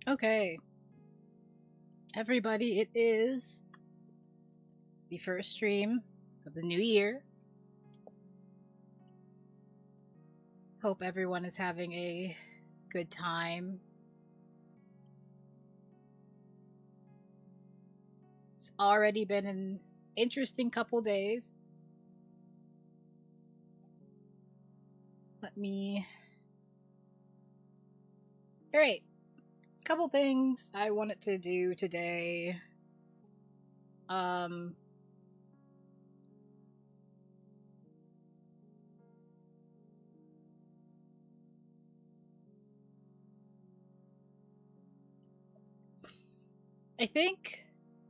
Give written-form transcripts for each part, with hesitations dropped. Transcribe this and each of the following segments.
Okay, everybody, it is the first stream of the new year. Hope everyone is having a good time. It's already been an interesting couple days. Let me. Alright, couple things I wanted to do today. Um,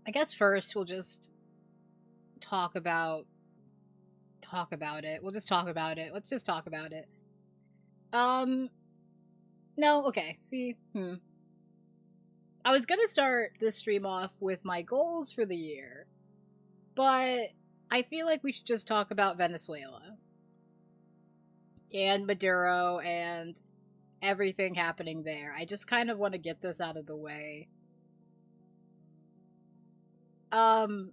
I guess first we'll just talk about it. We'll just talk about it. Let's just talk about it. Um, no, okay. See, I was gonna start this stream off with my goals for the year, but I feel like we should just talk about Venezuela and Maduro and everything happening there. I just kind of want to get this out of the way. Um,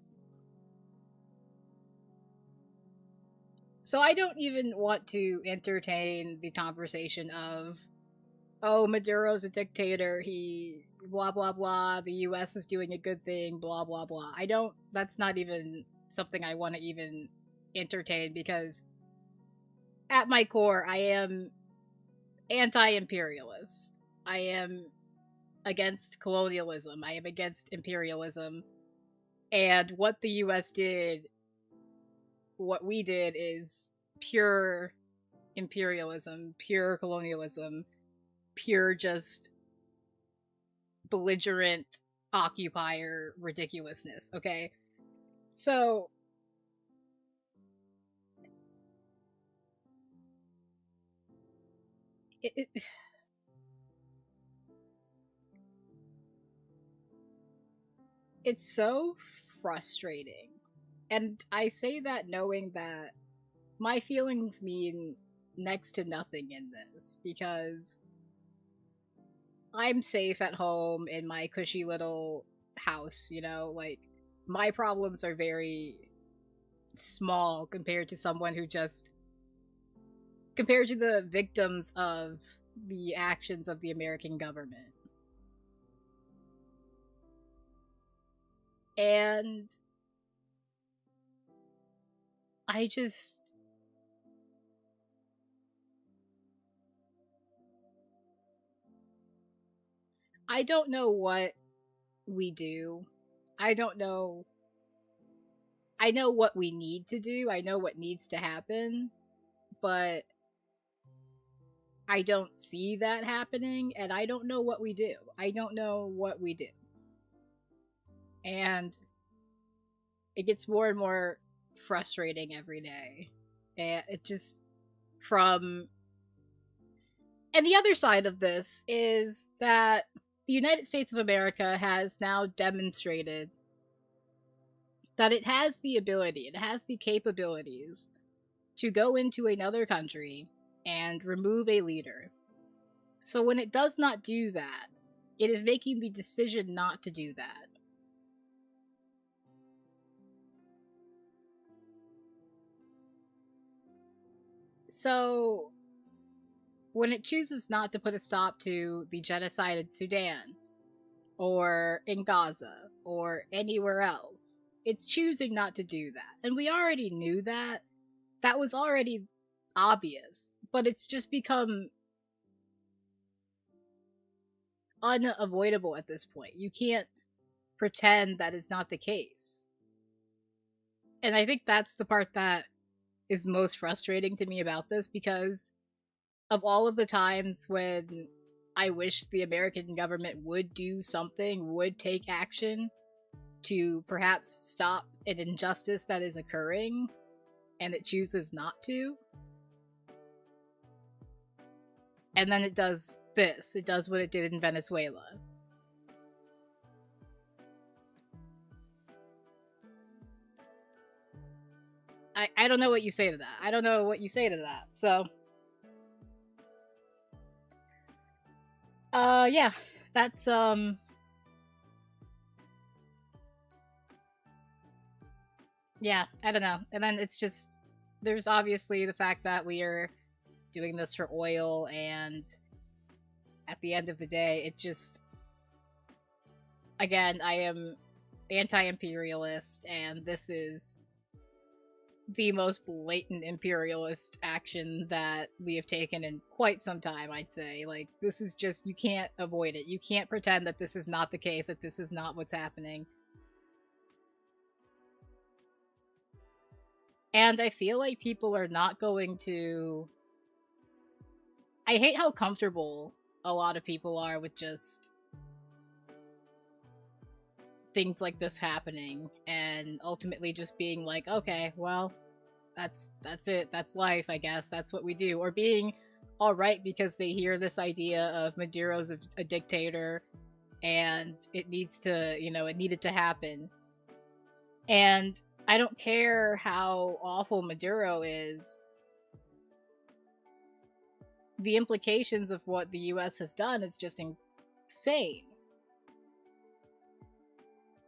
so I don't even want to entertain the conversation of, oh, Maduro's a dictator, he blah blah blah, the US is doing a good thing, blah blah blah. That's not even something I want to even entertain because at my core, I am anti imperialist. I am against colonialism. I am against imperialism. And what the US did, what we did is pure imperialism, pure colonialism, pure just belligerent occupier ridiculousness, okay? So it, it's so frustrating. And I say that knowing that my feelings mean next to nothing in this because I'm safe at home in my cushy little house, like my problems are very small compared to someone who just compared to the victims of the actions of the American government. And I just I don't know what we do. I don't know. I know what we need to do. I know what needs to happen, but I don't see that happening and I don't know what we do. I don't know what we do. And it gets more and more frustrating every day. And it just from and the other side of this is that the United States of America has now demonstrated that it has the ability, it has the capabilities to go into another country and remove a leader. So when it does not do that, it is making the decision not to do that. So when it chooses not to put a stop to the genocide in Sudan or in Gaza or anywhere else, it's choosing not to do that. And we already knew that. That was already obvious, but it's just become unavoidable at this point. You can't pretend that is not the case. And I think that's the part that is most frustrating to me about this because of all of the times when I wish the American government would do something, would take action to perhaps stop an injustice that is occurring, and it chooses not to. And then it does this. It does what it did in Venezuela. I don't know what you say to that. I don't know what you say to that. So, yeah, that's yeah, I don't know. And then it's just there's obviously the fact that we are doing this for oil, and at the end of the day, it just again, I am anti-imperialist, and this is the most blatant imperialist action that we have taken in quite some time, I'd say. Like, this is just, you can't avoid it. You can't pretend that this is not the case, that this is not what's happening. And I feel like people are not going to. I hate how comfortable a lot of people are with just things like this happening, and ultimately just being like, okay, well, that's it, that's life, I guess, that's what we do, or being all right because they hear this idea of Maduro's a dictator and it needs to, it needed to happen. And I don't care how awful Maduro is. The implications of what the US has done is just insane.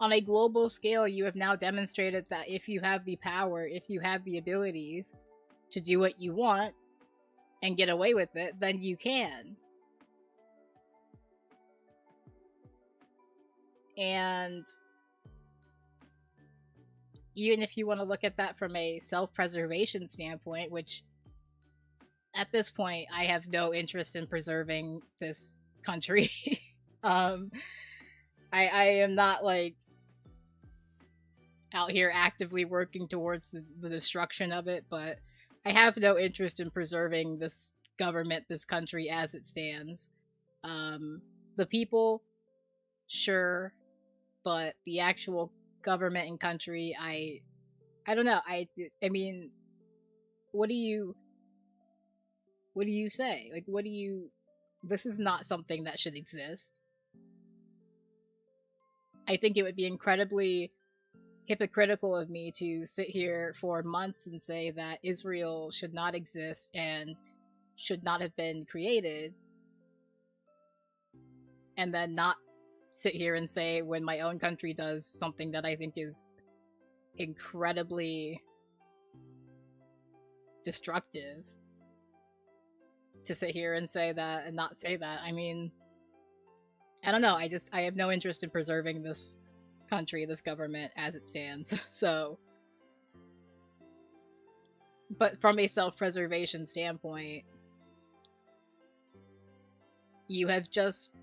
On a global scale, you have now demonstrated that if you have the power, if you have the abilities to do what you want and get away with it, then you can. And even if you want to look at that from a self-preservation standpoint, which at this point I have no interest in preserving this country. um I am not like out here actively working towards the destruction of it, but I have no interest in preserving this government, this country as it stands. The people, sure, but the actual government and country, I don't know. I mean, what do you say? Like, what do you? This is not something that should exist. I think it would be incredibly hypocritical of me to sit here for months and say that Israel should not exist and should not have been created, and then not sit here and say when my own country does something that I think is incredibly destructive, to sit here and say that and not say that. I mean, I don't know. I have no interest in preserving this country, this government as it stands. So, but from a self-preservation standpoint, you have just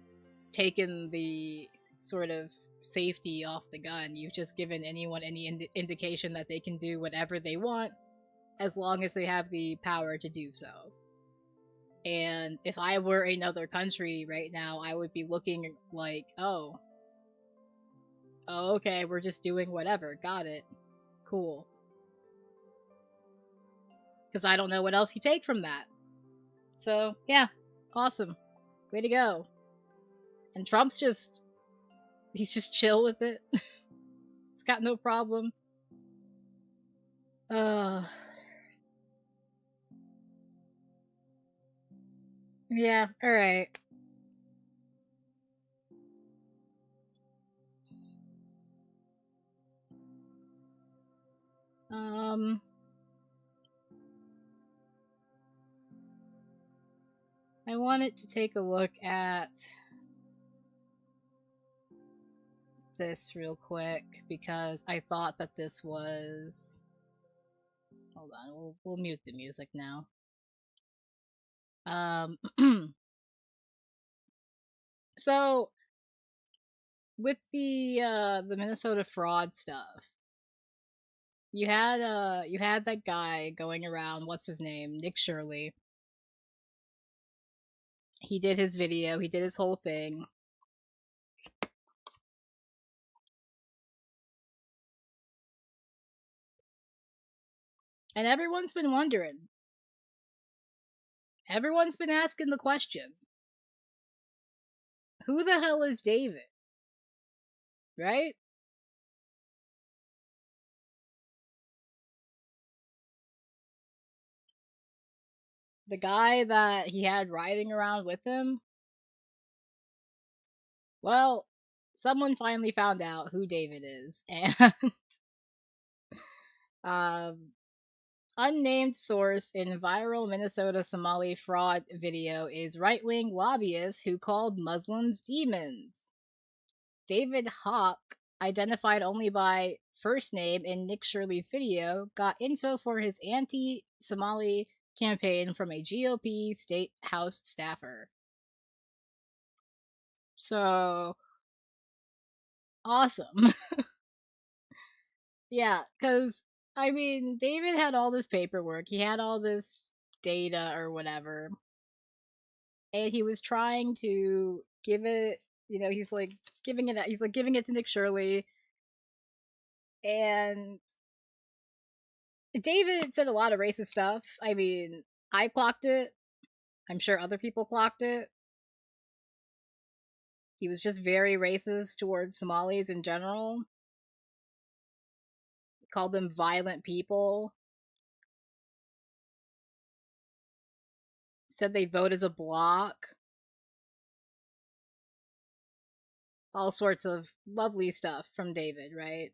taken the sort of safety off the gun. You've just given anyone any indication that they can do whatever they want as long as they have the power to do so. And if I were another country right now, I would be looking like, oh, okay, we're just doing whatever. Got it. Cool. Because I don't know what else you take from that. So, yeah, awesome. Way to go. And Trump's he's just chill with it. He's got no problem. Yeah, alright. I wanted to take a look at this real quick because I thought that this was. Hold on, we'll mute the music now. So with the Minnesota fraud stuff, you had that guy going around. What's his name? Nick Shirley. He did his video. He did his whole thing. And everyone's been wondering. Everyone's been asking the question. Who the hell is David? Right? The guy that he had riding around with him? Well, someone finally found out who David is, and um, unnamed source in viral Minnesota Somali fraud video is right-wing lobbyists who called Muslims demons. David Hawk, identified only by first name in Nick Shirley's video, got info for his anti-Somali campaign from a GOP state house staffer. So awesome. Yeah, because I mean, David had all this paperwork, he had all this data or whatever, and he was trying to give it. He's like giving it. He's like giving it to Nick Shirley, and David said a lot of racist stuff. I mean, I clocked it. I'm sure other people clocked it. He was just very racist towards Somalis in general. Called them violent people. Said they vote as a bloc. All sorts of lovely stuff from David, right?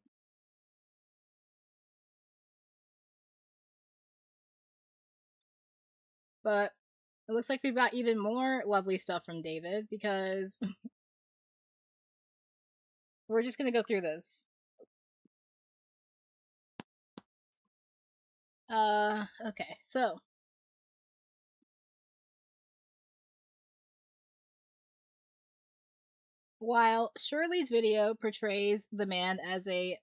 But it looks like we've got even more lovely stuff from David because we're just going to go through this. Okay, so while Shirley's video portrays the man as a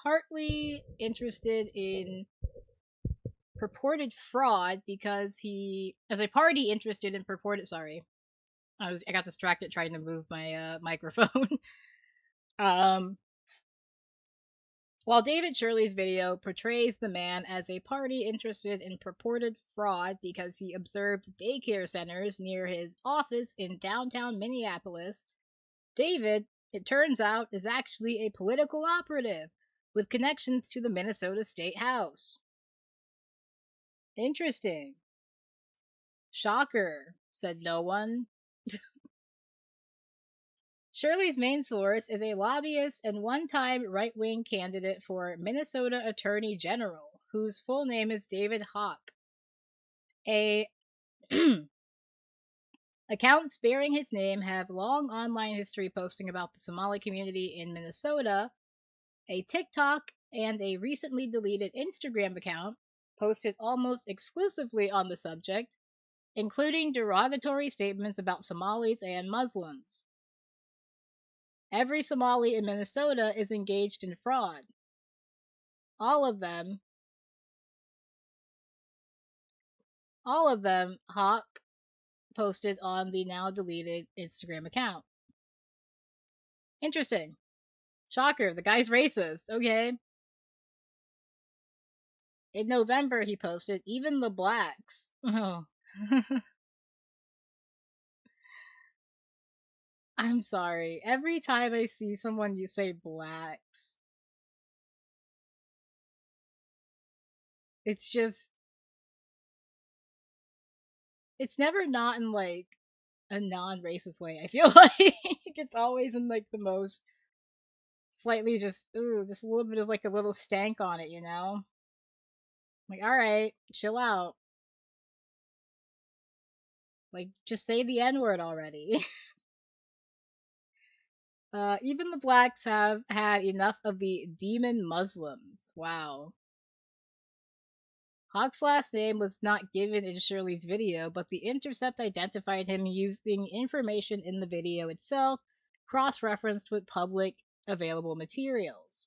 partly interested in purported fraud because he, as a party interested in purported, sorry, I got distracted trying to move my microphone. um, While David Shirley's video portrays the man as a party interested in purported fraud because he observed daycare centers near his office in downtown Minneapolis, David, it turns out, is actually a political operative with connections to the Minnesota State House. Interesting. Shocker, said no one. Shirley's main source is a lobbyist and one-time right-wing candidate for Minnesota Attorney General, whose full name is David Hawk. Accounts bearing his name have long online history posting about the Somali community in Minnesota. A TikTok and a recently deleted Instagram account posted almost exclusively on the subject, including derogatory statements about Somalis and Muslims. Every Somali in Minnesota is engaged in fraud. All of them, Hawk posted on the now deleted Instagram account. Interesting. Shocker, the guy's racist. Okay. In November, he posted, even the blacks. Oh. I'm sorry. Every time I see someone you say blacks, it's just, it's never not in like a non-racist way. I feel like it's always in like the most slightly just, ooh, just a little bit of like a little stank on it, you know? Like, alright, chill out. Like, just say the N word already. Even the blacks have had enough of the demon Muslims. Wow. Hawk's last name was not given in Shirley's video, but The Intercept identified him using information in the video itself, cross referenced with public available materials.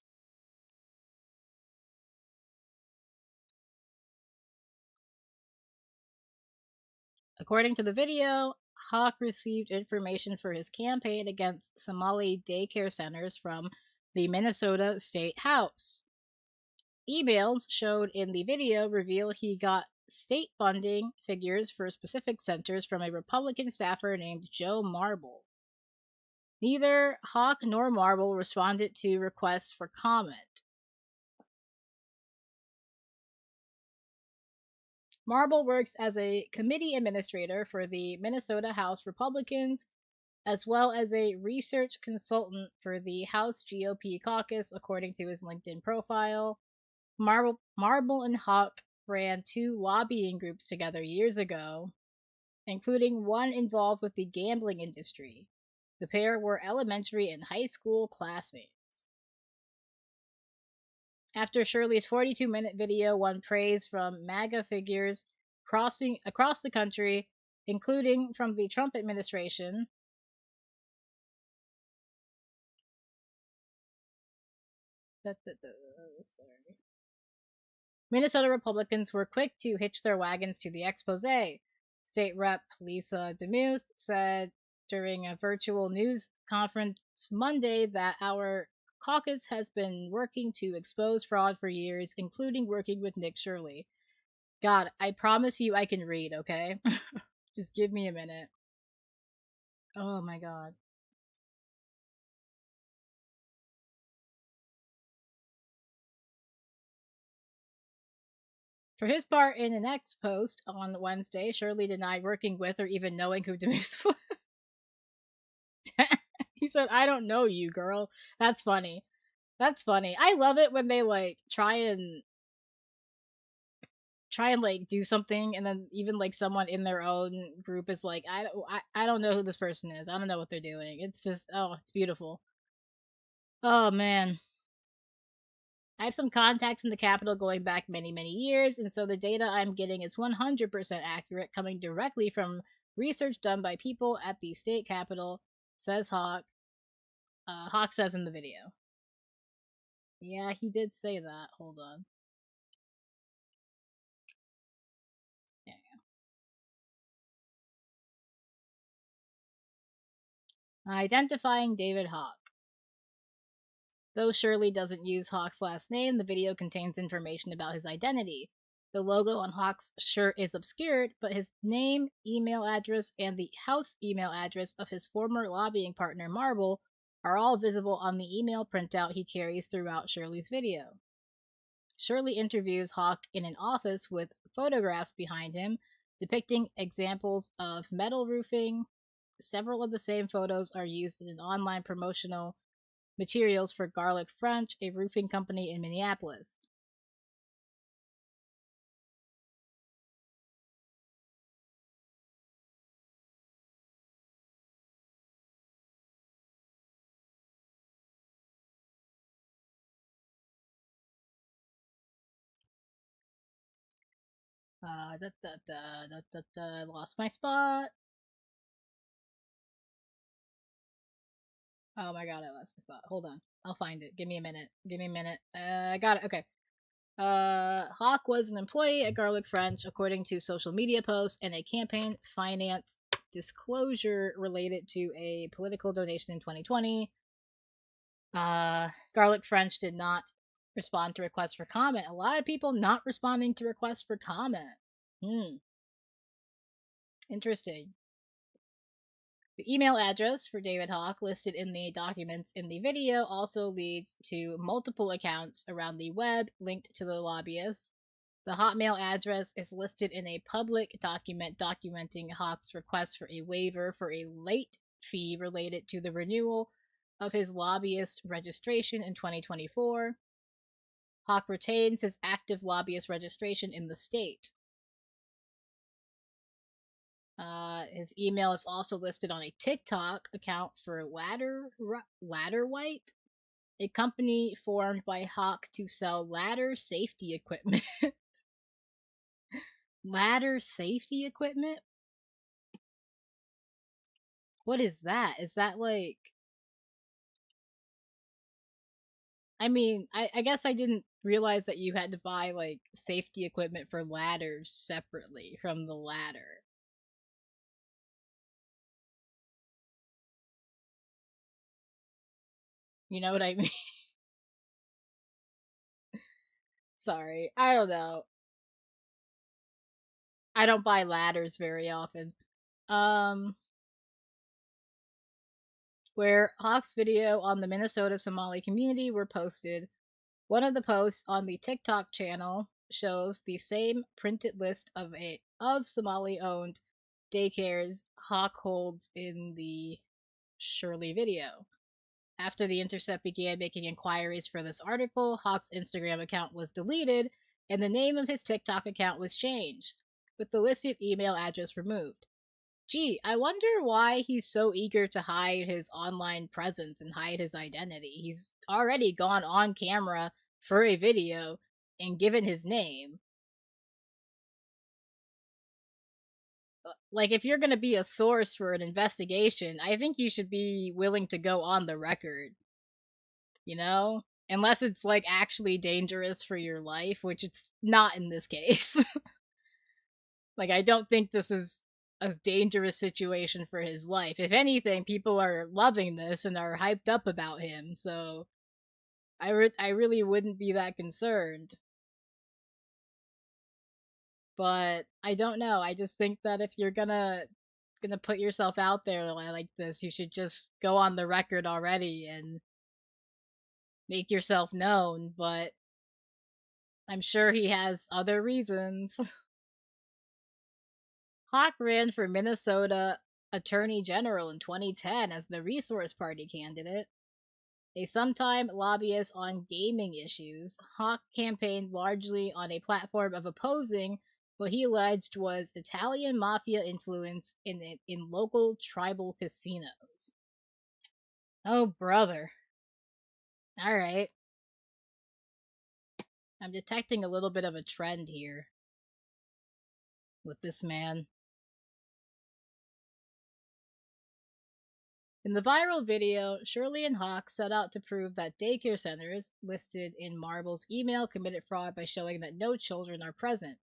According to the video, Hawk received information for his campaign against Somali daycare centers from the Minnesota State House. Emails showed in the video reveal he got state funding figures for specific centers from a Republican staffer named Joe Marble. Neither Hawk nor Marble responded to requests for comment. Marble works as a committee administrator for the Minnesota House Republicans as well as a research consultant for the House GOP caucus, according to his LinkedIn profile. Marble and Hawk ran two lobbying groups together years ago, including one involved with the gambling industry. The pair were elementary and high school classmates. After Shirley's 42-minute video won praise from MAGA figures across the country, including from the Trump administration, sorry. Minnesota Republicans were quick to hitch their wagons to the expose. State Rep. Lisa DeMuth said during a virtual news conference Monday that our caucus has been working to expose fraud for years, including working with Nick Shirley. God, I promise you I can read, okay? Just give me a minute. Oh my god. For his part, in an X post on Wednesday, Shirley denied working with or even knowing who DeMuth was. He said, I don't know you, girl. That's funny. That's funny. I love it when they like try and like do something and then even like someone in their own group is like, I don't know who this person is. I don't know what they're doing. It's just it's beautiful. Oh man. I have some contacts in the Capitol going back many, many years, and so the data I'm getting is 100% accurate, coming directly from research done by people at the state capitol, says Hawk. Hawk says in the video. Yeah, he did say that. Hold on. There you go. Identifying David Hawk. Though Shirley doesn't use Hawk's last name, the video contains information about his identity. The logo on Hawk's shirt is obscured, but his name, email address, and the house email address of his former lobbying partner, Marble, are all visible on the email printout he carries throughout Shirley's video. Shirley interviews Hawk in an office with photographs behind him depicting examples of metal roofing. Several of the same photos are used in an online promotional materials for Garlic French, a roofing company in Minneapolis. Lost my spot. Oh my god, I lost my spot. Hold on. I'll find it. Give me a minute. Give me a minute. I got it. Okay. Hawk was an employee at Garlic French, according to social media posts and a campaign finance disclosure related to a political donation in 2020. Garlic French did not respond to requests for comment. A lot of people not responding to requests for comment. Interesting. The email address for David Hawk listed in the documents in the video also leads to multiple accounts around the web linked to the lobbyist. The Hotmail address is listed in a public document documenting Hawk's request for a waiver for a late fee related to the renewal of his lobbyist registration in 2024. Hawk retains his active lobbyist registration in the state. His email is also listed on a TikTok account for Ladder White, a company formed by Hawk to sell ladder safety equipment. Ladder safety equipment? What is that? Is that like... I mean, I guess I didn't realize that you had to buy like safety equipment for ladders separately from the ladder. You know what I mean? Sorry. I don't know. I don't buy ladders very often. Where Hawk's video on the Minnesota Somali community were posted. One of the posts on the TikTok channel shows the same printed list of Somali-owned daycares Hawk holds in the Shirley video. After The Intercept began making inquiries for this article, Hawk's Instagram account was deleted and the name of his TikTok account was changed, with the listed email address removed. Gee, I wonder why he's so eager to hide his online presence and hide his identity. He's already gone on camera for a video and given his name. Like, if you're going to be a source for an investigation, I think you should be willing to go on the record. You know? Unless it's, like, actually dangerous for your life, which it's not in this case. Like, I don't think this is a dangerous situation for his life. If anything, people are loving this and are hyped up about him, so I really wouldn't be that concerned. But I don't know. I just think that if you're gonna put yourself out there like this, you should just go on the record already and make yourself known. But I'm sure he has other reasons. Hawk ran for Minnesota Attorney General in 2010 as the Resource Party candidate. A sometime lobbyist on gaming issues, Hawk campaigned largely on a platform of opposing what he alleged was Italian mafia influence in local tribal casinos. Oh, brother. Alright. I'm detecting a little bit of a trend here with this man. In the viral video, Shirley and Hawk set out to prove that daycare centers listed in Marble's email committed fraud by showing that no children are present.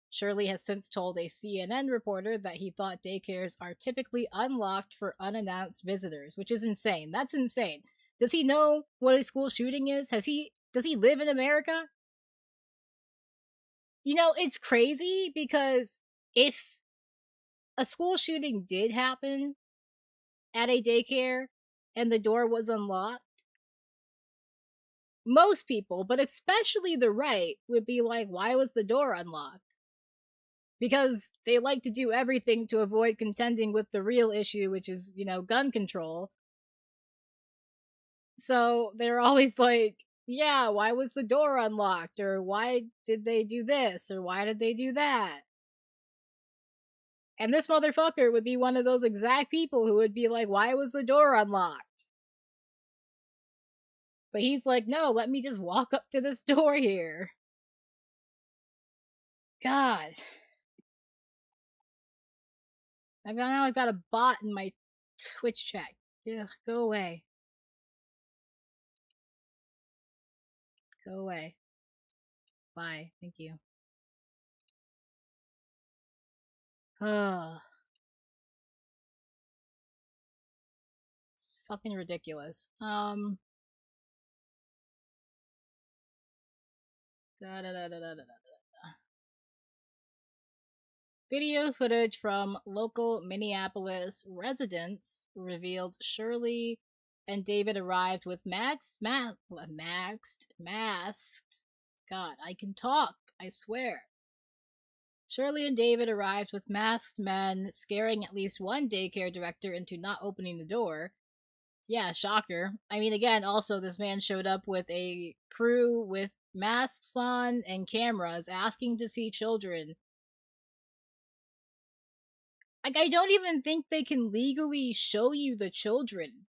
Shirley has since told a CNN reporter that he thought daycares are typically unlocked for unannounced visitors, which is insane. That's insane. Does he know what a school shooting is? Does he live in America? You know, it's crazy because if a school shooting did happen at a daycare and the door was unlocked, most people, but especially the right, would be like, why was the door unlocked? Because they like to do everything to avoid contending with the real issue, which is, gun control. So they're always like, yeah, why was the door unlocked? Or why did they do this? Or why did they do that? And this motherfucker would be one of those exact people who would be like, why was the door unlocked? But he's like, no, let me just walk up to this door here. God. I've got a bot in my Twitch chat. Yeah, go away. Go away. Bye. Thank you. Ugh. It's fucking ridiculous. Da, da, da, da, da, da. Video footage from local Minneapolis residents revealed Shirley and David arrived with masked. God, I can talk, I swear. Shirley and David arrived with masked men, scaring at least one daycare director into not opening the door. Yeah, shocker. I mean, again, also, this man showed up with a crew with masks on and cameras asking to see children. Like, I don't even think they can legally show you the children.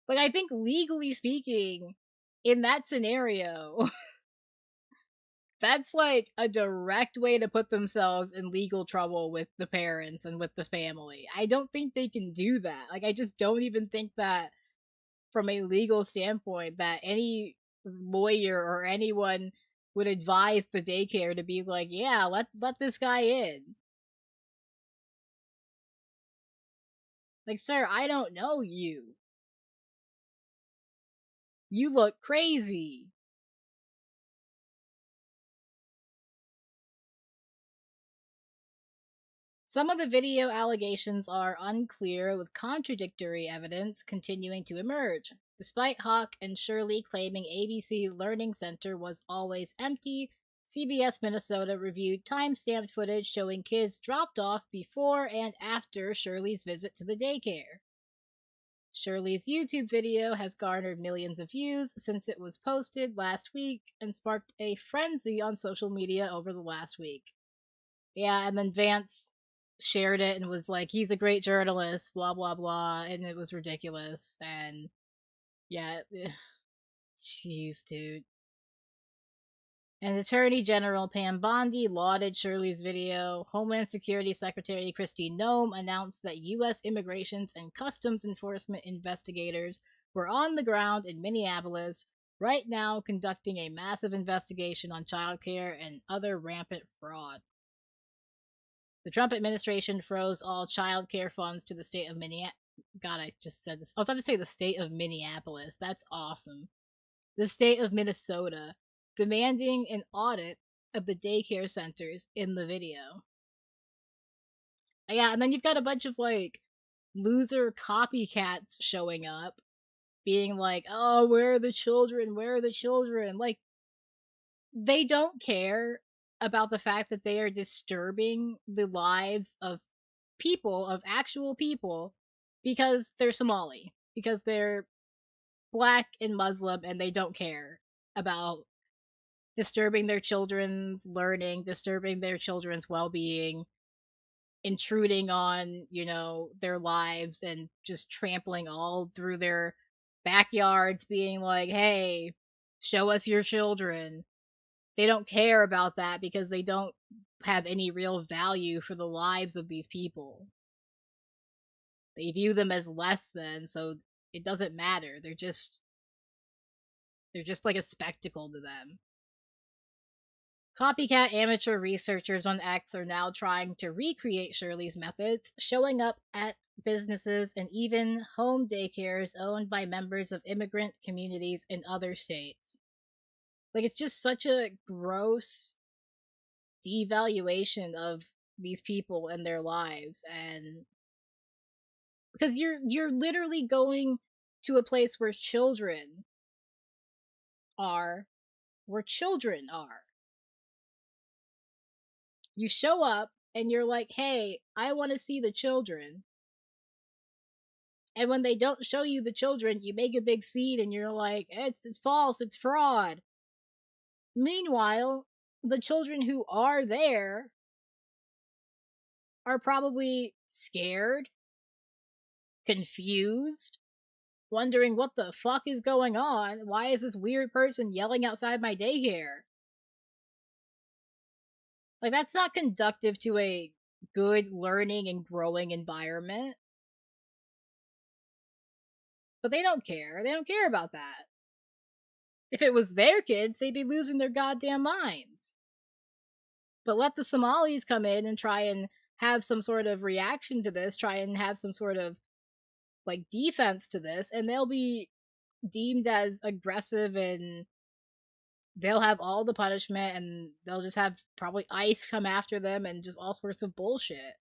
Like, I think legally speaking, in that scenario, that's like a direct way to put themselves in legal trouble with the parents and with the family. I don't think they can do that. Like, I just don't even think that from a legal standpoint that any lawyer or anyone would advise the daycare to be like, yeah, let this guy in. Like, sir, I don't know you. You look crazy. Some of the video allegations are unclear, with contradictory evidence continuing to emerge. Despite Hawk and Shirley claiming ABC Learning Center was always empty, CBS Minnesota reviewed time-stamped footage showing kids dropped off before and after Shirley's visit to the daycare. Shirley's YouTube video has garnered millions of views since it was posted last week and sparked a frenzy on social media over the last week. Yeah, and then Vance shared it and was like, he's a great journalist, blah, blah, blah, and it was ridiculous. And yeah, jeez, dude. And Attorney General Pam Bondi lauded Shirley's video. Homeland Security Secretary Kristi Noem announced that U.S. Immigrations and Customs Enforcement investigators were on the ground in Minneapolis right now conducting a massive investigation on childcare and other rampant fraud. The Trump administration froze all childcare funds to the state of Minneapolis. God, I just said this. I was about to say the state of Minneapolis. That's awesome. The state of Minnesota, demanding an audit of the daycare centers in the video. Yeah, and then you've got a bunch of like loser copycats showing up, being like, oh, where are the children? Where are the children? Like, they don't care about the fact that they are disturbing the lives of people, of actual people, because they're Somali, because they're black and Muslim, and they don't care about disturbing their children's learning, disturbing their children's well-being, intruding on, their lives and just trampling all through their backyards, being like, hey, show us your children. They don't care about that because they don't have any real value for the lives of these people. They view them as less than, so it doesn't matter. They're just like a spectacle to them. Copycat amateur researchers on X are now trying to recreate Shirley's methods, showing up at businesses and even home daycares owned by members of immigrant communities in other states. Like, it's just such a gross devaluation of these people and their lives, and because you're literally going to a place where children are. You show up and you're like, hey, I want to see the children. And when they don't show you the children, you make a big scene and you're like, it's false, it's fraud. Meanwhile, the children who are there are probably scared, confused, wondering what the fuck is going on. Why is this weird person yelling outside my daycare? Like, that's not conductive to a good learning and growing environment. But they don't care. They don't care about that. If it was their kids, they'd be losing their goddamn minds. But let the Somalis come in and try and have some sort of reaction to this, try and have some sort of like defense to this, and they'll be deemed as aggressive and they'll have all the punishment and they'll just have probably ICE come after them and just all sorts of bullshit.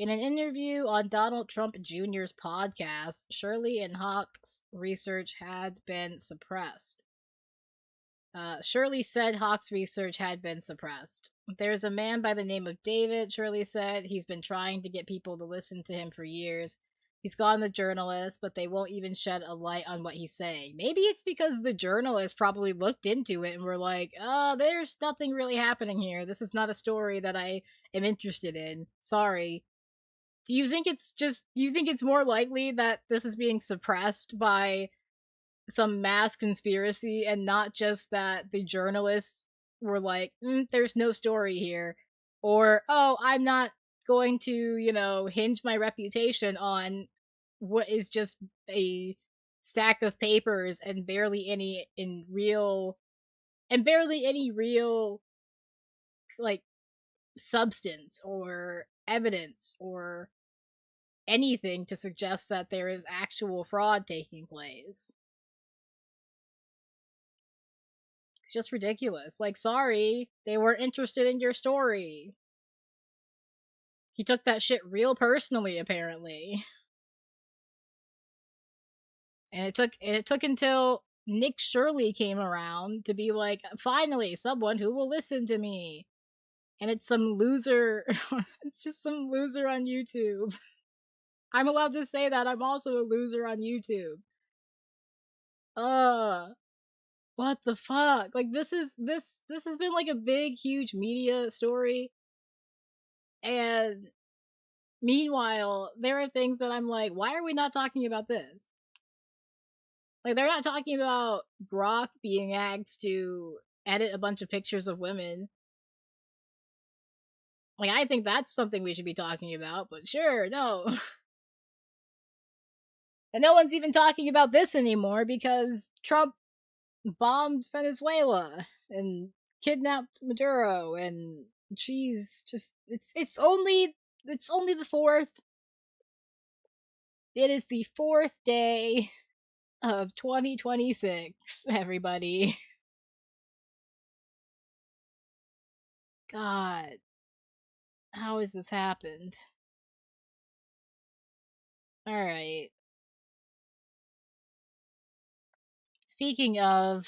In an interview on Donald Trump Jr.'s podcast, Shirley and Hawk's research had been suppressed. Shirley said Hawk's research had been suppressed. There's a man by the name of David, Shirley said. He's been trying to get people to listen to him for years. He's gone the journalist, but they won't even shed a light on what he's saying. Maybe it's because the journalists probably looked into it and were like, oh, there's nothing really happening here. This is not a story that I am interested in. Sorry. Do you think it's more likely that this is being suppressed by some mass conspiracy and not just that the journalists were like, there's no story here, or, oh, I'm not going to, hinge my reputation on what is just a stack of papers and barely any real like substance or evidence or anything to suggest that there is actual fraud taking place. It's just ridiculous. Like, sorry, they weren't interested in your story. He took that shit real personally, apparently. And it took until Nick Shirley came around to be like, finally, someone who will listen to me. And it's some loser. It's just some loser on YouTube. I'm allowed to say that. I'm also a loser on YouTube. What the fuck? Like this has been like a big, huge media story. And meanwhile, there are things that I'm like, why are we not talking about this? Like they're not talking about Grok being asked to edit a bunch of pictures of women. Like I think that's something we should be talking about, but sure, no. And no one's even talking about this anymore because Trump bombed Venezuela and kidnapped Maduro, and geez, just it's only the 4th. It is the 4th day of 2026, everybody. God, how has this happened? All right. Speaking of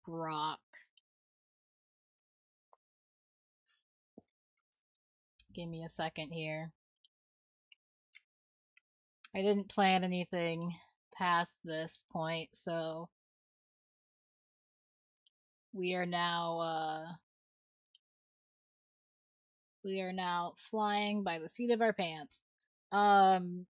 Grok, give me a second here. I didn't plan anything past this point, so we are now flying by the seat of our pants. Um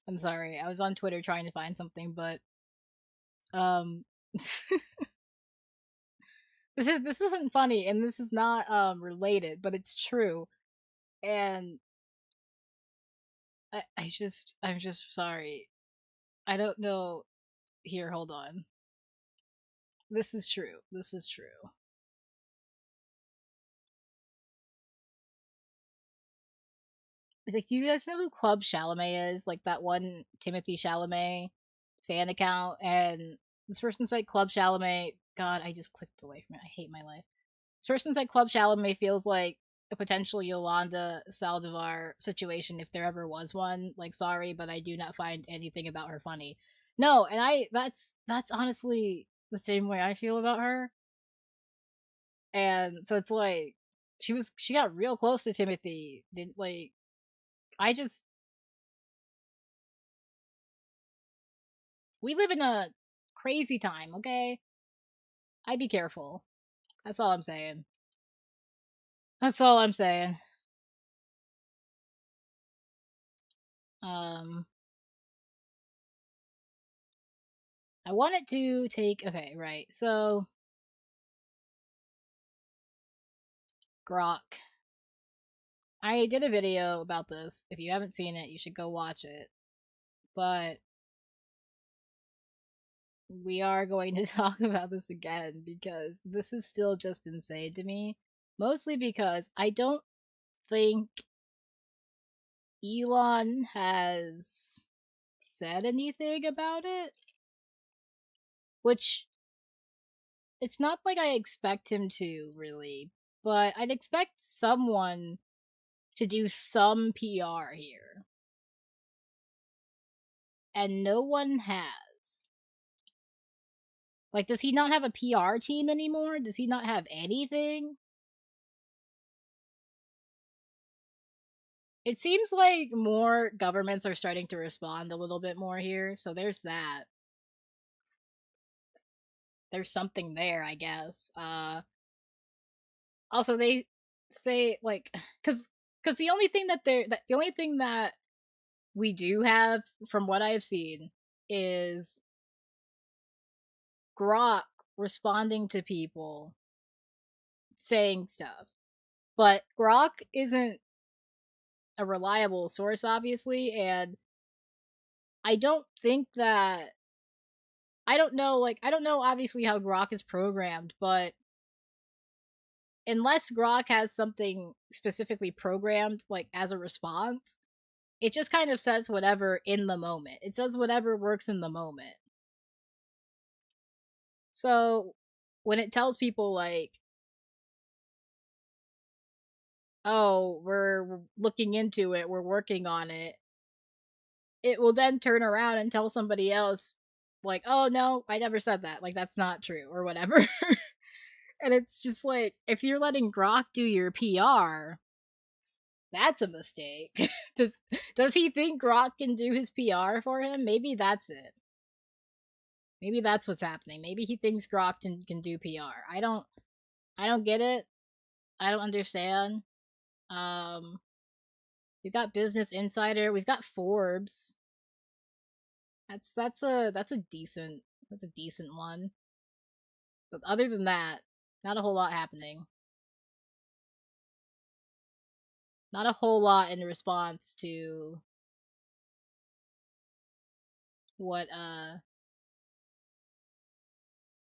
I'm sorry. I was on Twitter trying to find something, but um this isn't funny and this is not related, but it's true. And I'm just sorry. I don't know. Here, hold on. This is true. This is true. Like, do you guys know who Club Chalamet is? Like that one Timothy Chalamet fan account, and this person said Club Chalamet. God, I just clicked away from it. I hate my life. This person said Club Chalamet feels like a potential Yolanda Saldivar situation if there ever was one. Like, sorry, but I do not find anything about her funny. No, and that's honestly the same way I feel about her. And so it's like she got real close to Timothy. Didn't like I just we live in a crazy time, okay? I be careful. That's all I'm saying. That's all I'm saying. Um I wanted to take okay, right. So Grok. I did a video about this. If you haven't seen it, you should go watch it. But we are going to talk about this again because this is still just insane to me. Mostly because I don't think Elon has said anything about it. Which, it's not like I expect him to, really. But I'd expect someone to do some PR here. And no one has. Like, does he not have a PR team anymore? Does he not have anything? It seems like more governments are starting to respond a little bit more here, so there's that. There's something there, I guess. Also they say like cuz the only thing that we do have from what I have seen is Grok responding to people saying stuff. But Grok isn't a reliable source, obviously, and I don't think that I don't know, like, I don't know obviously how Grok is programmed, but unless Grok has something specifically programmed, like, as a response, it just kind of says whatever in the moment. It says whatever works in the moment. So when it tells people, like, oh, we're looking into it, we're working on it will then turn around and tell somebody else, like, oh, no, I never said that. Like, that's not true, or whatever. And it's just like, if you're letting Grok do your PR, that's a mistake. does he think Grok can do his PR for him? Maybe that's it. Maybe that's what's happening. Maybe he thinks Grok can do PR. I don't get it. I don't understand. Um we've got Business Insider, we've got Forbes. That's a decent one. But other than that, not a whole lot happening. Not a whole lot in response to what uh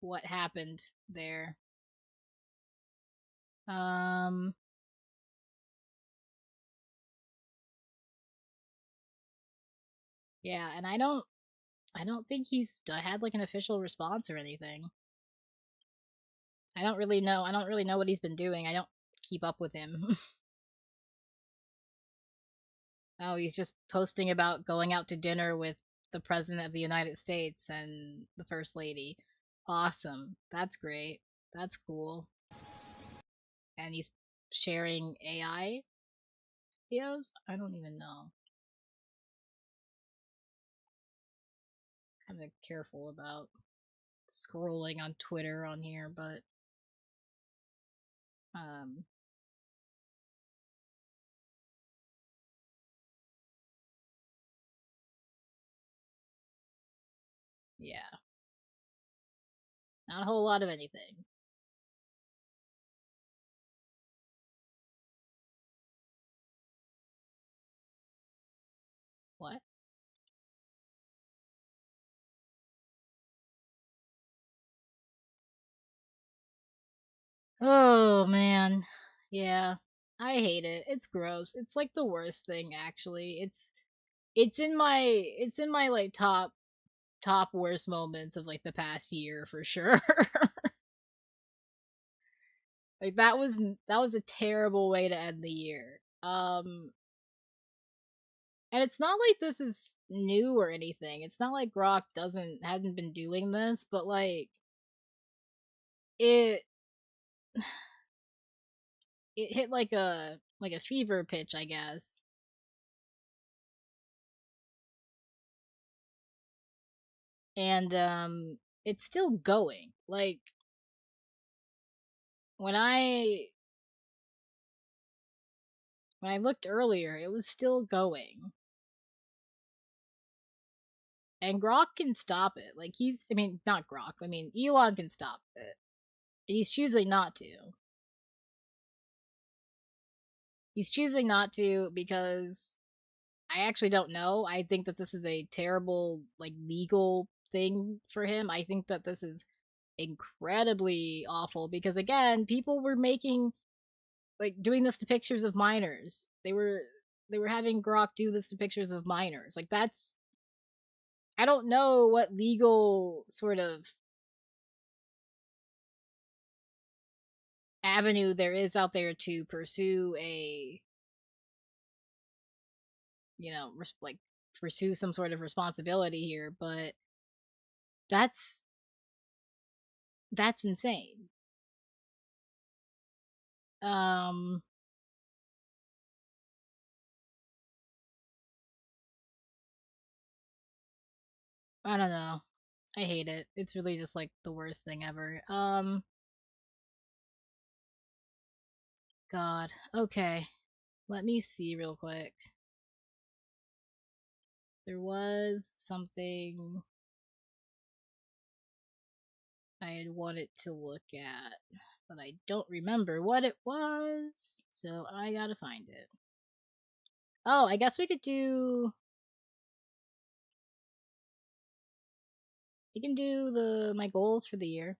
what happened there. Um yeah, and I don't think he's had like an official response or anything. I don't really know. I don't really know what he's been doing. I don't keep up with him. Oh, he's just posting about going out to dinner with the president of the United States and the first lady. Awesome. That's great. That's cool. And he's sharing AI videos? I don't even know. Kind of careful about scrolling on Twitter on here, but um yeah, not a whole lot of anything. What? Oh man. Yeah. I hate it. It's gross. It's like the worst thing actually. It's in my like top worst moments of like the past year for sure. Like that was a terrible way to end the year. And it's not like this is new or anything. It's not like Grok doesn't hadn't been doing this, but like it it hit like a fever pitch, I guess. And it's still going. Like when I when I looked earlier, it was still going. And Grok can stop it. Like I mean, not Grok. I mean, Elon can stop it. He's choosing not to. He's choosing not to because I actually don't know. I think that this is a terrible like legal thing for him. I think that this is incredibly awful because again, people were making like doing this to pictures of minors. They were having Grok do this to pictures of minors. Like that's I don't know what legal sort of avenue there is out there to pursue a like pursue some sort of responsibility here, but that's that's insane. Um I don't know. I hate it. It's really just like the worst thing ever. God. Okay. Let me see real quick. There was something I had wanted to look at, but I don't remember what it was, so I gotta find it. Oh, I guess we could do. You can do my goals for the year.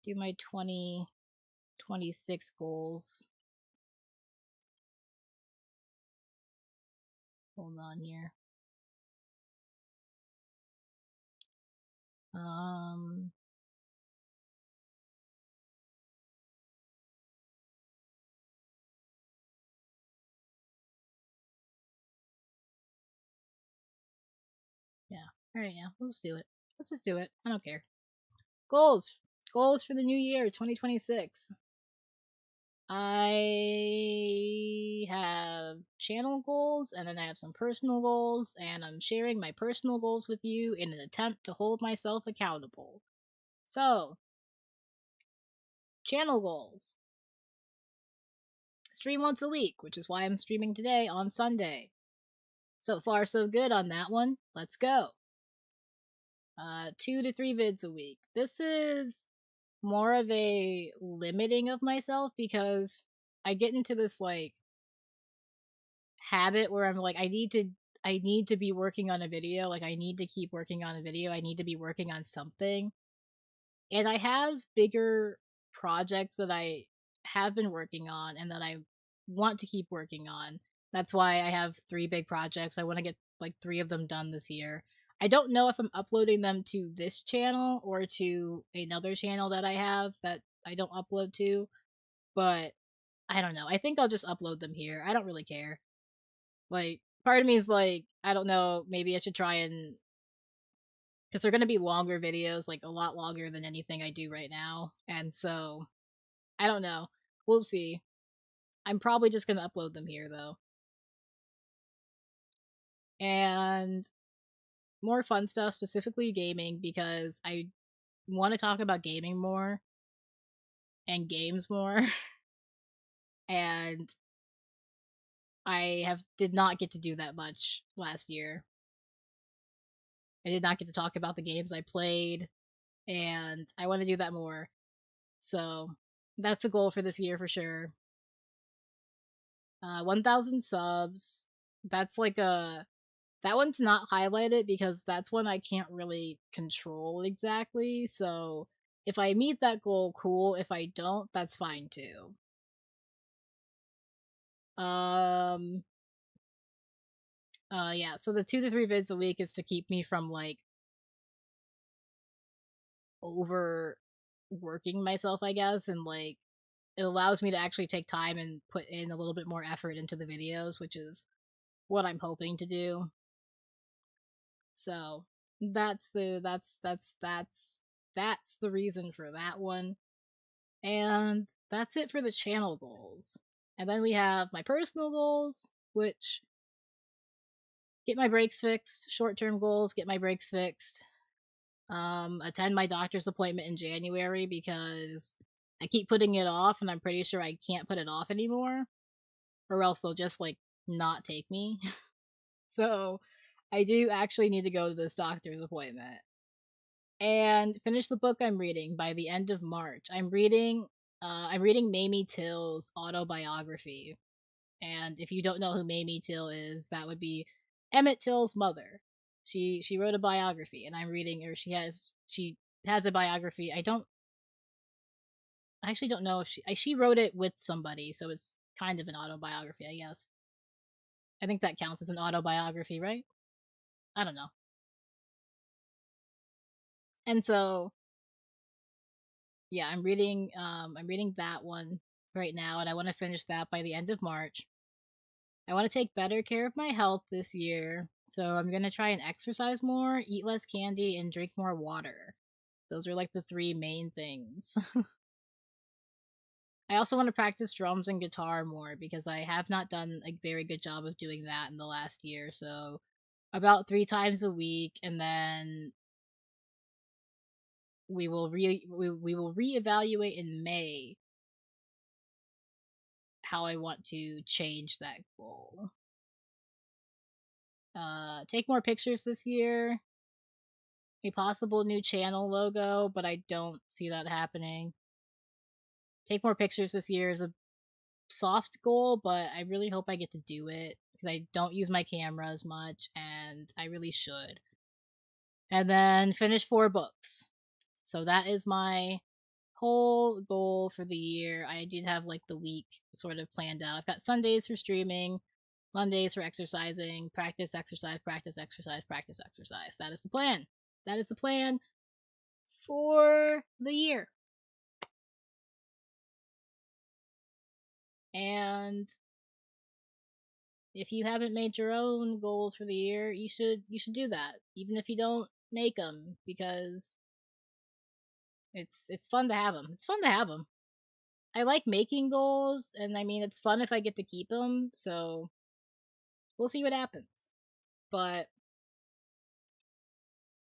Do my 2026 goals. Hold on here. Yeah. Alright, yeah. Let's do it. Let's just do it. I don't care. Goals. Goals for the new year, 2026. I have channel goals, and then I have some personal goals, and I'm sharing my personal goals with you in an attempt to hold myself accountable. So, channel goals. Stream once a week, which is why I'm streaming today on Sunday. So far, so good on that one. Let's go. 2 to 3 vids a week. This is more of a limiting of myself because I get into this like habit where I'm like I need to be working on a video, like I need to keep working on a video, I need to be working on something. And I have bigger projects that I have been working on and that I want to keep working on. That's why I have 3 big projects. I want to get like 3 of them done this year. I don't know if I'm uploading them to this channel or to another channel that I have that I don't upload to, but I don't know. I think I'll just upload them here. I don't really care. Like, part of me is like, I don't know, maybe I should try and because they're going to be longer videos, like a lot longer than anything I do right now. And so, I don't know. We'll see. I'm probably just going to upload them here, though. And more fun stuff, specifically gaming, because I want to talk about gaming more and games more. And I did not get to do that much last year. I did not get to talk about the games I played, and I want to do that more. So that's a goal for this year for sure. 1,000 subs. That's like that one's not highlighted because that's one I can't really control exactly. So if I meet that goal, cool. If I don't, that's fine too. Yeah, so the 2 to 3 vids a week is to keep me from like overworking myself, I guess, and like it allows me to actually take time and put in a little bit more effort into the videos, which is what I'm hoping to do. So that's the reason for that one. And that's it for the channel goals. And then we have my personal goals, which get my brakes fixed, short-term goals, get my brakes fixed. Attend my doctor's appointment in January because I keep putting it off and I'm pretty sure I can't put it off anymore. Or else they'll just like not take me. So I do actually need to go to this doctor's appointment. And finish the book I'm reading by the end of March. I'm reading Mamie Till's autobiography. And if you don't know who Mamie Till is, that would be Emmett Till's mother. She wrote a biography and I'm reading or she has a biography. I actually don't know if she wrote it with somebody, so it's kind of an autobiography, I guess. I think that counts as an autobiography, right? I don't know. And so yeah, I'm reading that one right now and I want to finish that by the end of March. I want to take better care of my health this year, so I'm going to try and exercise more, eat less candy, and drink more water. Those are like the 3 main things. I also want to practice drums and guitar more because I have not done a very good job of doing that in the last year. So about 3 times a week, and then we will reevaluate in May how I want to change that goal. Take more pictures this year. A possible new channel logo, but I don't see that happening. Take more pictures this year is a soft goal, but I really hope I get to do it because I don't use my camera as much, and I really should. And then finish 4 books. So that is my whole goal for the year. I did have like the week sort of planned out. I've got Sundays for streaming, Mondays for exercising, practice, exercise, practice, exercise, practice, exercise. That is the plan. That is the plan for the year. And if you haven't made your own goals for the year, you should do that, even if you don't make them, because it's fun to have them. It's fun to have them. I like making goals, and I mean, it's fun if I get to keep them. So we'll see what happens. But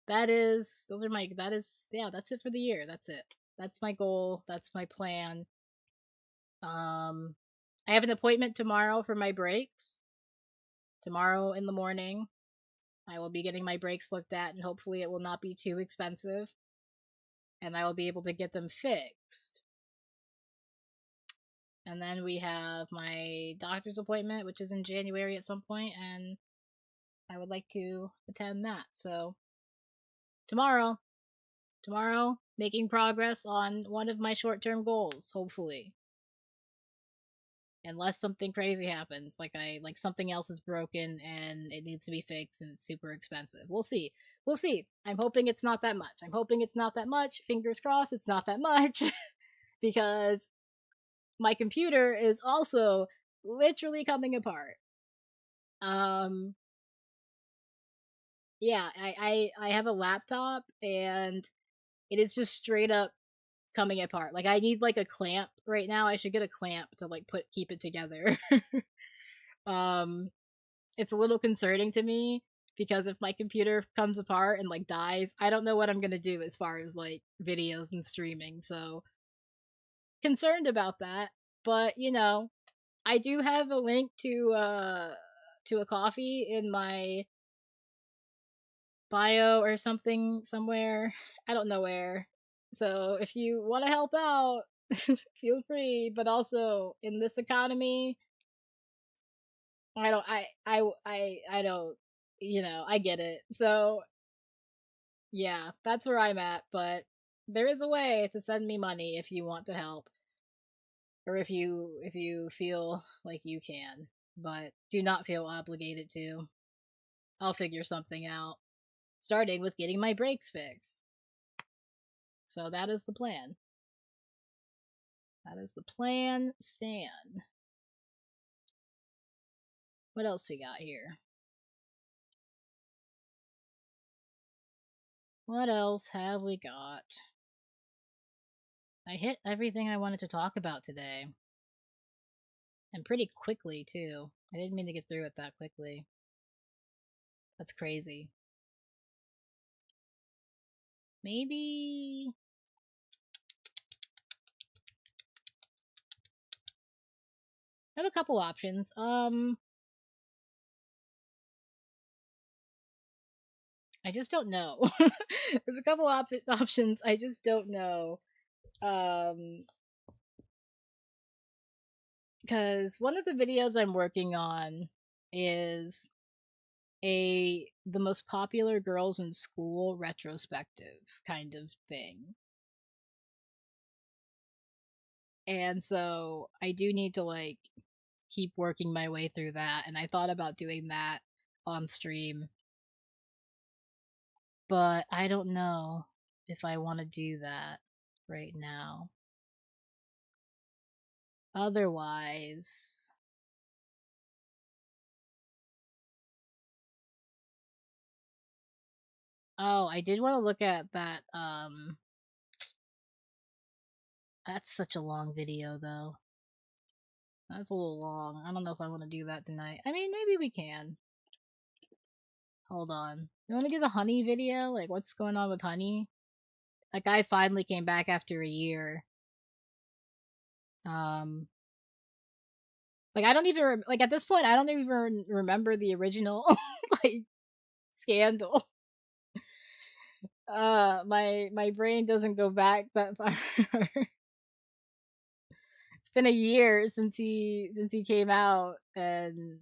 that's it for the year. That's it. That's my goal. That's my plan. I have an appointment tomorrow for my brakes. Tomorrow in the morning, I will be getting my brakes looked at, and hopefully it will not be too expensive, and I will be able to get them fixed. And then we have my doctor's appointment, which is in January at some point, and I would like to attend that. So tomorrow, making progress on one of my short-term goals, hopefully. Unless something crazy happens, like something else is broken and it needs to be fixed and it's super expensive. We'll see. I'm hoping it's not that much. Fingers crossed it's not that much. Because my computer is also literally coming apart. Yeah, I have a laptop, and it is just straight up coming apart. Like, I need like a clamp right now. I should get a clamp to like keep it together. It's a little concerning to me, because if my computer comes apart and like dies, I don't know what I'm gonna do as far as like videos and streaming. So concerned about that. But I do have a link to a Ko-fi in my bio or something somewhere. I don't know where. So if you want to help out, feel free. But also, in this economy, I don't I get it. So yeah, that's where I'm at. But there is a way to send me money if you want to help, or if you feel like you can. But do not feel obligated to. I'll figure something out, starting with getting my brakes fixed. So that is the plan. That is the plan, Stan. What else we got here? What else have we got? I hit everything I wanted to talk about today. And pretty quickly, too. I didn't mean to get through it that quickly. That's crazy. Maybe... I have a couple options. I just don't know. There's a couple options. I just don't know. Because one of the videos I'm working on is the most popular girls in school retrospective kind of thing. And so I do need to like keep working my way through that, and I thought about doing that on stream. But I don't know if I want to do that right now. Otherwise, oh, I did want to look at that. That's such a long video, though. That's a little long. I don't know if I want to do that tonight. I mean, maybe we can. Hold on. You want to do the honey video? Like, what's going on with honey? That guy finally came back after a year. Like, I don't even like at this point. I don't even remember the original like scandal. My brain doesn't go back that far. It's been a year since he came out, and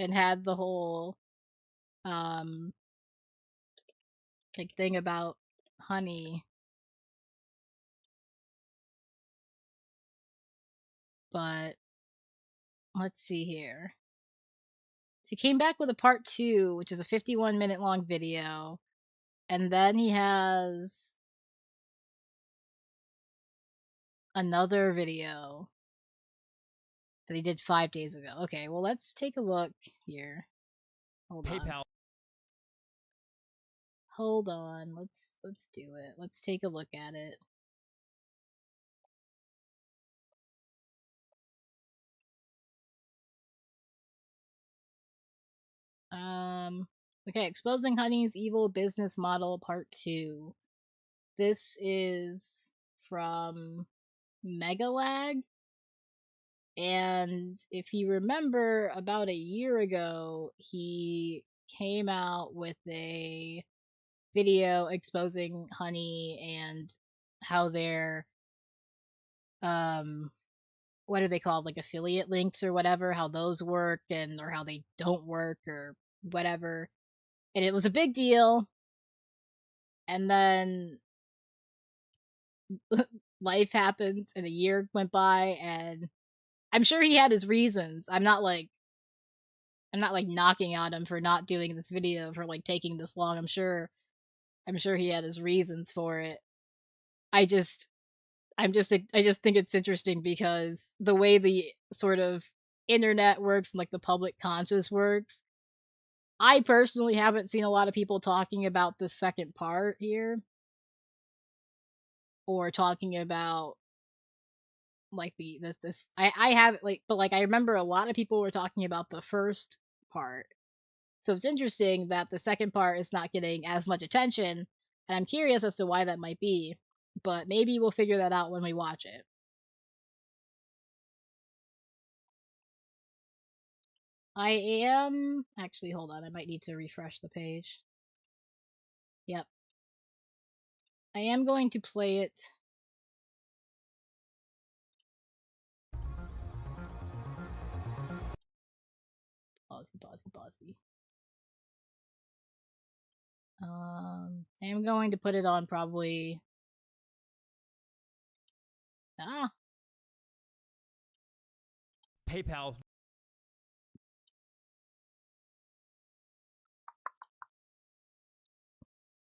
and had the whole like thing about honey. But let's see here. So he came back with a part 2, which is a 51-minute long video, and then he has another video that he did 5 days ago. Okay, well, let's take a look here. Hold on. Hold on. Let's do it. Let's take a look at it. Okay, Exposing Honey's Evil Business Model Part 2. This is from Megalag. And if you remember, about a year ago, he came out with a video exposing Honey and how they're what are they called, like affiliate links or whatever, how those work and or how they don't work or whatever. And it was a big deal. And then life happened and a year went by, and I'm sure he had his reasons. I'm not like knocking at him for not doing this video, for like taking this long. I'm sure he had his reasons for it. I just think it's interesting because the way the sort of internet works and like the public conscious works, I personally haven't seen a lot of people talking about the second part here, or talking about like this. I have like, but like I remember a lot of people were talking about the first part. So it's interesting that the second part is not getting as much attention, and I'm curious as to why that might be. But maybe we'll figure that out when we watch it. I am actually, hold on, I might need to refresh the page. Yep. I am going to play it. Pause. I am going to put it on probably. PayPal.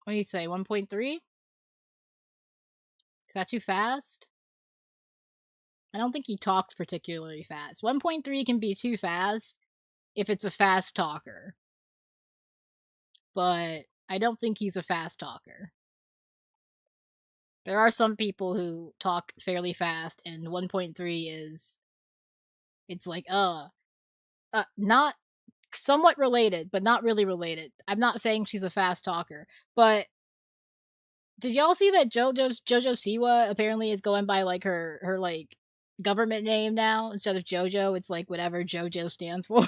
What do you say? 1.3? Is that too fast? I don't think he talks particularly fast. 1.3 can be too fast if it's a fast talker. But I don't think he's a fast talker. There are some people who talk fairly fast, and 1.3 is. It's like, not somewhat related, but not really related. I'm not saying she's a fast talker, but did y'all see that JoJo Siwa apparently is going by like her like government name now instead of JoJo? It's like whatever JoJo stands for.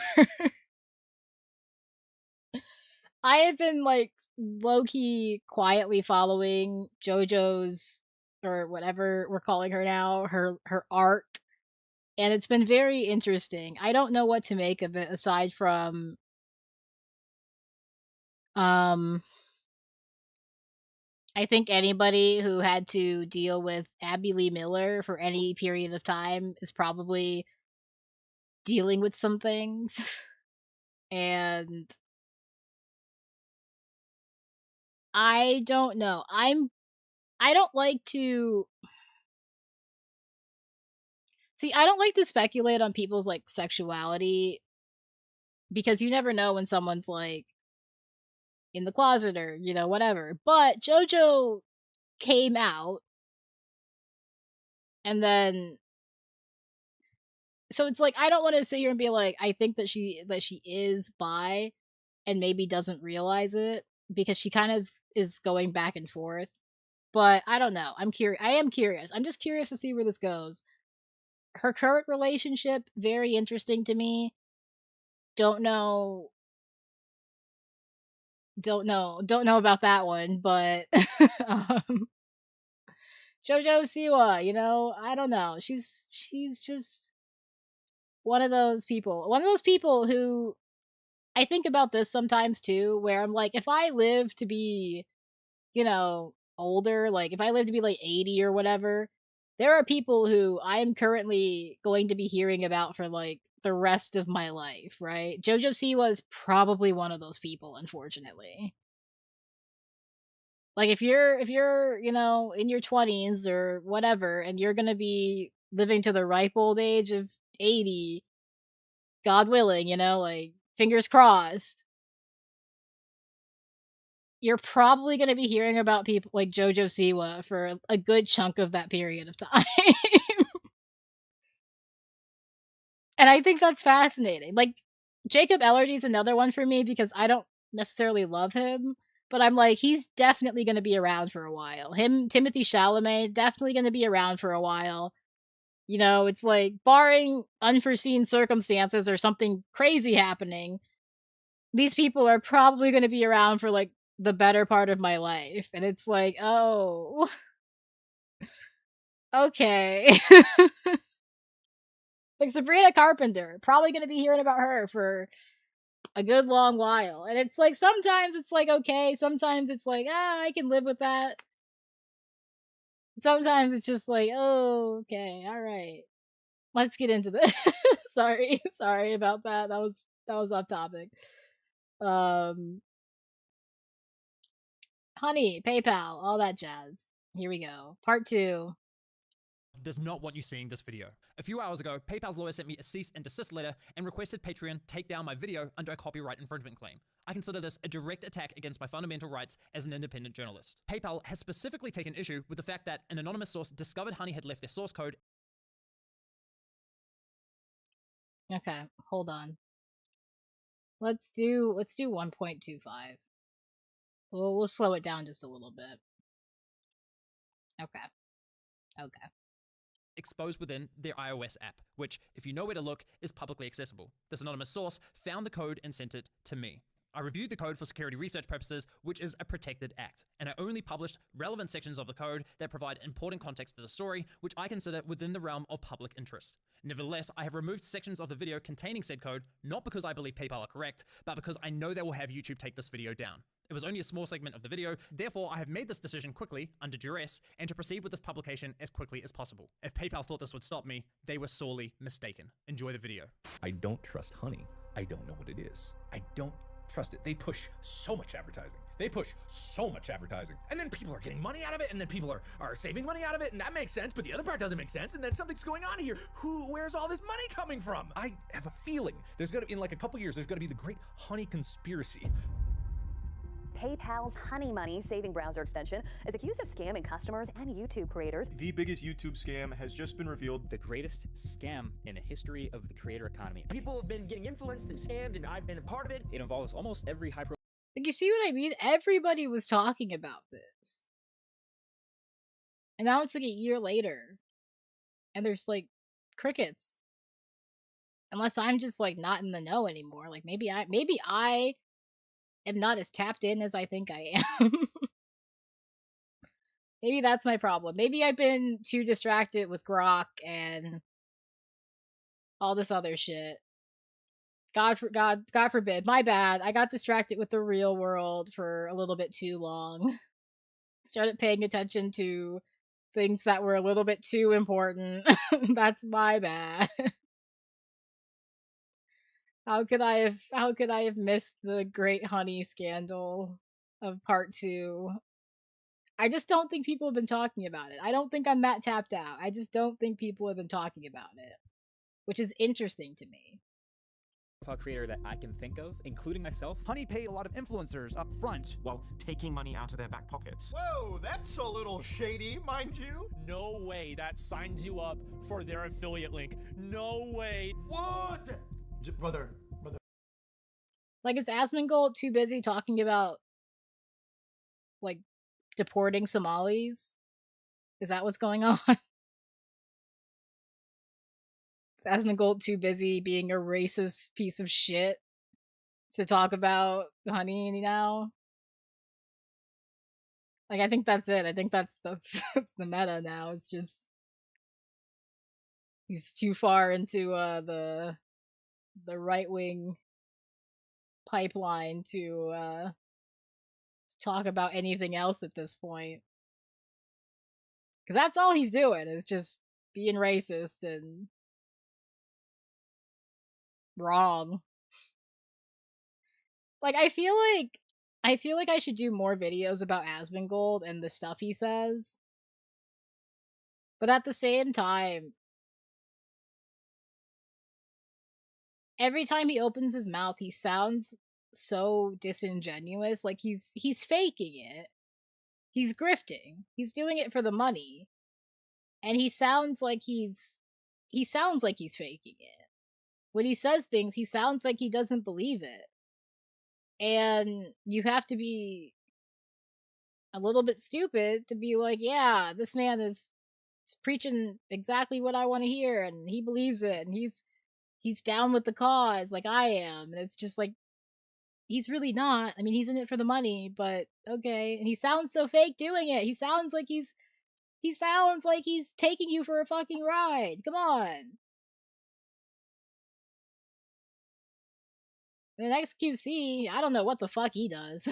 I have been like low key quietly following JoJo's, or whatever we're calling her now, her art, and it's been very interesting. I don't know what to make of it aside from I think anybody who had to deal with Abby Lee Miller for any period of time is probably dealing with some things. And I don't know. I don't like to see, I don't like to speculate on people's like sexuality, because you never know when someone's like in the closet or, whatever. But JoJo came out, and then so it's like I don't want to sit here and be like I think that she is bi and maybe doesn't realize it, because she kind of is going back and forth. But I don't know. I am curious. I'm just curious to see where this goes. Her current relationship, very interesting to me. Don't know about that one, but um, JoJo Siwa, I don't know. She's just one of those people. One of those people who I think about this sometimes too, where I'm like, if I live to be, older, like if I live to be like 80 or whatever, there are people who I am currently going to be hearing about for like the rest of my life, right? Jojo Siwa is probably one of those people, unfortunately. Like if you're, in your 20s or whatever and you're going to be living to the ripe old age of 80, God willing, like fingers crossed, you're probably going to be hearing about people like Jojo Siwa for a good chunk of that period of time. And I think that's fascinating. Like Jacob Elordi's another one for me because I don't necessarily love him, but I'm like he's definitely going to be around for a while. Him, Timothy Chalamet, definitely going to be around for a while. It's like barring unforeseen circumstances or something crazy happening, these people are probably going to be around for like the better part of my life. And it's like, oh, okay. Like Sabrina Carpenter, probably going to be hearing about her for a good long while. And it's like sometimes it's like okay, sometimes it's like, I can live with that. Sometimes it's just like, oh, okay, all right. Let's get into this. Sorry about that. That was off topic. Um Honey, PayPal, all that jazz. Here we go. Part 2. Does not want you seeing this video. A few hours ago, PayPal's lawyer sent me a cease and desist letter and requested Patreon take down my video under a copyright infringement claim. I consider this a direct attack against my fundamental rights as an independent journalist. PayPal has specifically taken issue with the fact that an anonymous source discovered Honey had left their source code. Okay, hold on. Let's do 1.25. We'll slow it down just a little bit. Okay. Exposed within their iOS app, which, if you know where to look, is publicly accessible. This anonymous source found the code and sent it to me. I reviewed the code for security research purposes, which is a protected act, and I only published relevant sections of the code that provide important context to the story, which I consider within the realm of public interest. Nevertheless, I have removed sections of the video containing said code, not because I believe PayPal are correct, but because I know they will have YouTube take this video down. It was only a small segment of the video, therefore I have made this decision quickly, under duress, and to proceed with this publication as quickly as possible. If PayPal thought this would stop me, they were sorely mistaken. Enjoy the video. I don't trust Honey. I don't know what it is. I don't trust it. They push so much advertising. And then people are getting money out of it, and then people are saving money out of it, and that makes sense, but the other part doesn't make sense, and then something's going on here. Where's all this money coming from? I have a feeling there's gonna, in like a couple years, there's gonna be the great Honey conspiracy. PayPal's Honey Money saving browser extension is accused of scamming customers and YouTube creators. The biggest YouTube scam has just been revealed. The greatest scam in the history of the creator economy. People have been getting influenced and scammed, and I've been a part of it. It involves almost every high-profile. Like, you see what I mean? Everybody was talking about this. And now it's like a year later. And there's like crickets. Unless I'm just like not in the know anymore. Like maybe I am not as tapped in as I think I am. Maybe that's my problem. Maybe I've been too distracted with Grok and all this other shit. God forbid. My bad. I got distracted with the real world for a little bit too long. Started paying attention to things that were a little bit too important. That's my bad. How could I have missed the great Honey scandal of part 2? I just don't think people have been talking about it. I don't think I'm that tapped out. I just don't think people have been talking about it, which is interesting to me. Creator that I can think of, including myself. Honey paid a lot of influencers up front while taking money out of their back pockets. Whoa, that's a little shady, mind you. No way that signs you up for their affiliate link. No way. What? Brother. Like, is Asmongold too busy talking about, like, deporting Somalis? Is that what's going on? Is Asmongold too busy being a racist piece of shit to talk about Honey now? Like, I think that's it. I think that's that's the meta now. It's just he's too far into the right-wing pipeline to talk about anything else at this point. Because that's all he's doing, is just being racist and wrong. Like, I feel like I should do more videos about Asmongold and the stuff he says. But at the same time, every time he opens his mouth, he sounds so disingenuous. Like he's faking it. He's grifting. He's doing it for the money. And he sounds like he's faking it. When he says things, he sounds like he doesn't believe it. And you have to be a little bit stupid to be like, yeah, this man is preaching exactly what I want to hear, and he believes it, and he's down with the cause like I am. And it's just like, he's really not. I mean, he's in it for the money, but okay. And he sounds so fake doing it. He sounds like he's taking you for a fucking ride. Come on. The next QC, I don't know what the fuck he does.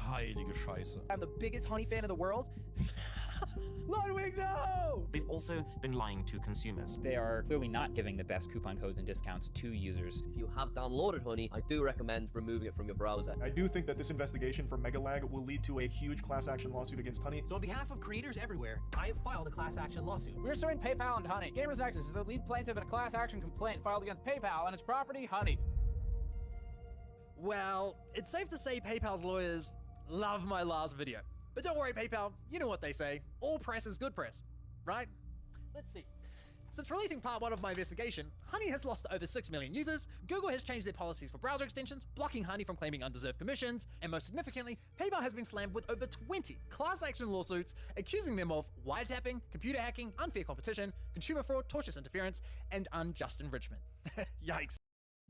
Heilige Scheiße. I'm the biggest honey fan in the world. Ludwig, no! They've also been lying to consumers. They are clearly not giving the best coupon codes and discounts to users. If you have downloaded Honey, I do recommend removing it from your browser. I do think that this investigation for Megalag will lead to a huge class action lawsuit against Honey. So on behalf of creators everywhere, I have filed a class action lawsuit. We're suing PayPal and Honey. Gamers Nexus is the lead plaintiff in a class action complaint filed against PayPal and its property, Honey. Well, it's safe to say PayPal's lawyers love my last video. But don't worry, PayPal, you know what they say. All press is good press, right? Let's see. Since releasing part 1 of my investigation, Honey has lost over 6 million users, Google has changed their policies for browser extensions, blocking Honey from claiming undeserved commissions, and most significantly, PayPal has been slammed with over 20 class action lawsuits accusing them of wiretapping, computer hacking, unfair competition, consumer fraud, tortious interference, and unjust enrichment. Yikes.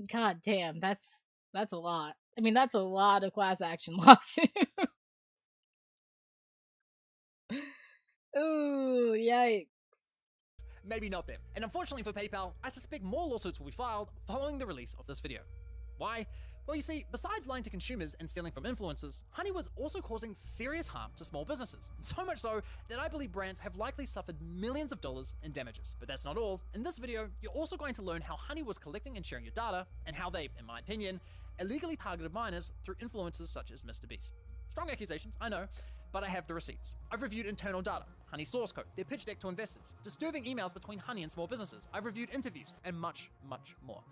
God damn, that's a lot. I mean, that's a lot of class action lawsuits. Ooh, yikes. Maybe not them. And unfortunately for PayPal, I suspect more lawsuits will be filed following the release of this video. Why? Well, you see, besides lying to consumers and stealing from influencers, Honey was also causing serious harm to small businesses. So much so that I believe brands have likely suffered millions of dollars in damages. But that's not all. In this video, you're also going to learn how Honey was collecting and sharing your data, and how they, in my opinion, illegally targeted minors through influencers such as MrBeast. Strong accusations, I know, but I have the receipts. I've reviewed internal data, Honey source code, their pitch deck to investors, disturbing emails between Honey and small businesses. I've reviewed interviews, and much, much more.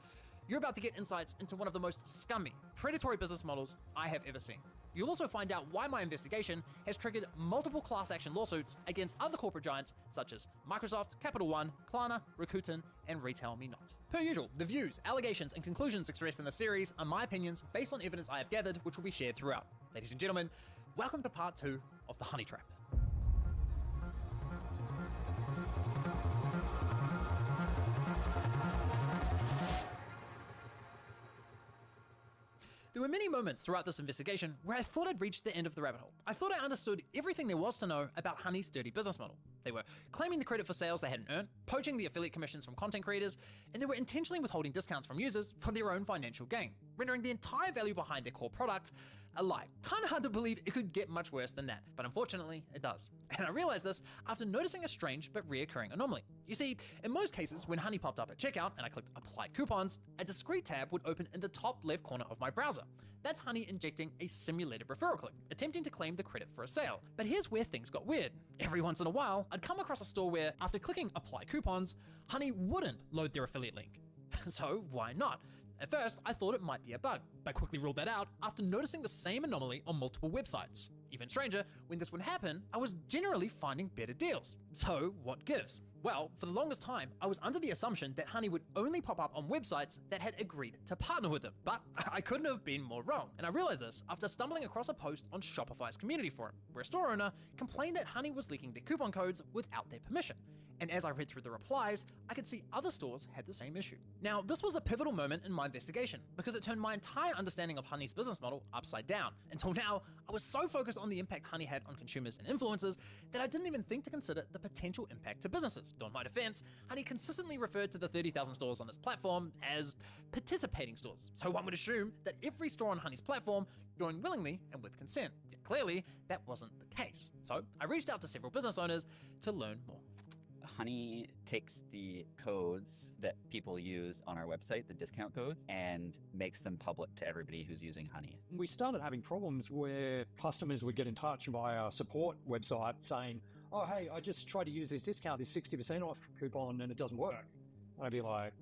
You're about to get insights into one of the most scummy, predatory business models I have ever seen. You'll also find out why my investigation has triggered multiple class action lawsuits against other corporate giants such as Microsoft, Capital One, Klarna, Rakuten, and RetailMeNot. Per usual, the views, allegations, and conclusions expressed in the series are my opinions based on evidence I have gathered, which will be shared throughout. Ladies and gentlemen, welcome to part 2 of the Honey Trap. There were many moments throughout this investigation where I thought I'd reached the end of the rabbit hole. I thought I understood everything there was to know about Honey's dirty business model. They were claiming the credit for sales they hadn't earned, poaching the affiliate commissions from content creators, and they were intentionally withholding discounts from users for their own financial gain, rendering the entire value behind their core product a lie. Kinda hard to believe it could get much worse than that, but unfortunately it does. And I realized this after noticing a strange but reoccurring anomaly. You see, in most cases, when Honey popped up at checkout and I clicked apply coupons, a discrete tab would open in the top left corner of my browser. That's Honey injecting a simulated referral click, attempting to claim the credit for a sale. But here's where things got weird. Every once in a while, I'd come across a store where, after clicking apply coupons, Honey wouldn't load their affiliate link. So why not? At first, I thought it might be a bug, but quickly ruled that out after noticing the same anomaly on multiple websites. Even stranger, when this would happen, I was generally finding better deals. So what gives? Well, for the longest time, I was under the assumption that Honey would only pop up on websites that had agreed to partner with them, but I couldn't have been more wrong. And I realized this after stumbling across a post on Shopify's community forum, where a store owner complained that Honey was leaking their coupon codes without their permission. And as I read through the replies, I could see other stores had the same issue. Now, this was a pivotal moment in my investigation because it turned my entire understanding of Honey's business model upside down. Until now, I was so focused on the impact Honey had on consumers and influencers that I didn't even think to consider the potential impact to businesses. Though in my defense, Honey consistently referred to the 30,000 stores on its platform as participating stores. So one would assume that every store on Honey's platform joined willingly and with consent. Yet clearly, that wasn't the case. So I reached out to several business owners to learn more. Honey takes the codes that people use on our website, the discount codes, and makes them public to everybody who's using Honey. We started having problems where customers would get in touch via our support website saying, oh, hey, I just tried to use this discount, this 60% off coupon, and it doesn't work. And I'd be like,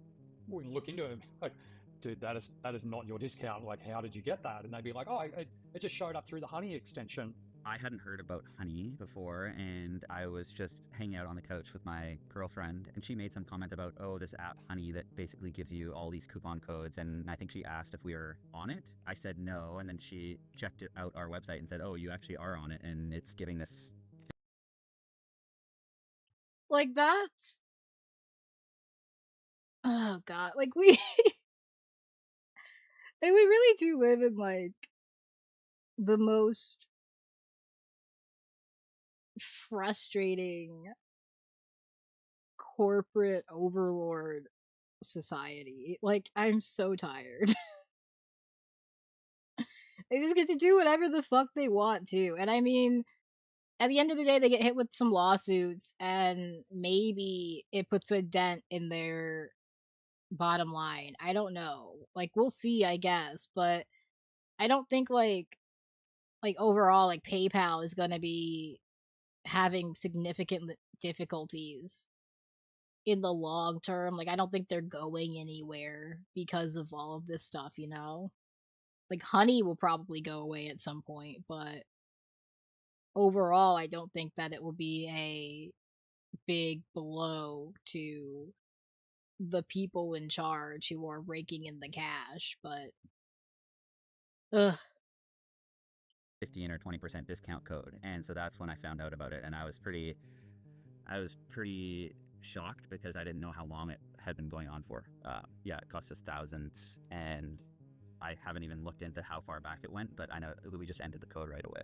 we can look into it. Like, dude, that is not your discount. Like, how did you get that? And they'd be like, oh, it just showed up through the Honey extension. I hadn't heard about Honey before, and I was just hanging out on the couch with my girlfriend, and she made some comment about, oh, this app Honey that basically gives you all these coupon codes, and I think she asked if we were on it. I said no, and then she checked out our website and said, oh, you actually are on it, and it's giving this... Like, that's... Oh, God. Like, we... and we really do live in, like, the most frustrating corporate overlord society. Like, I'm so tired. They just get to do whatever the fuck they want to. And I mean, at the end of the day, they get hit with some lawsuits, and maybe it puts a dent in their bottom line. I don't know. Like, we'll see, I guess. But I don't think, like overall, like, PayPal is gonna be having significant difficulties in the long term. Like, I don't think they're going anywhere because of all of this stuff, you know? Like, Honey will probably go away at some point, but overall, I don't think that it will be a big blow to the people in charge who are raking in the cash, but... Ugh. 15 or 20% discount code, and so that's when I found out about it, and I was pretty shocked because I didn't know how long it had been going on for. Yeah, it cost us thousands, and I haven't even looked into how far back it went, but I know we just ended the code right away.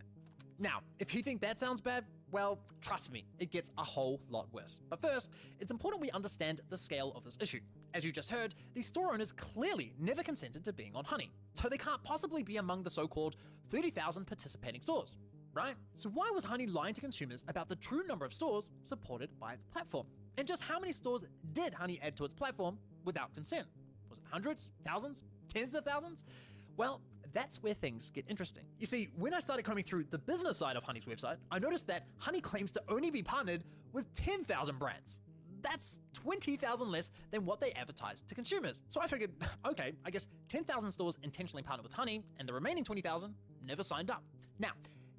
Now, if you think that sounds bad, well, trust me, it gets a whole lot worse. But first, it's important we understand the scale of this issue. As you just heard, these store owners clearly never consented to being on Honey, so they can't possibly be among the so-called 30,000 participating stores, right? So why was Honey lying to consumers about the true number of stores supported by its platform? And just how many stores did Honey add to its platform without consent? Was it hundreds, thousands, tens of thousands? Well, that's where things get interesting. You see, when I started combing through the business side of Honey's website, I noticed that Honey claims to only be partnered with 10,000 brands. That's 20,000 less than what they advertised to consumers. So I figured, okay, I guess 10,000 stores intentionally partnered with Honey, and the remaining 20,000 never signed up. Now,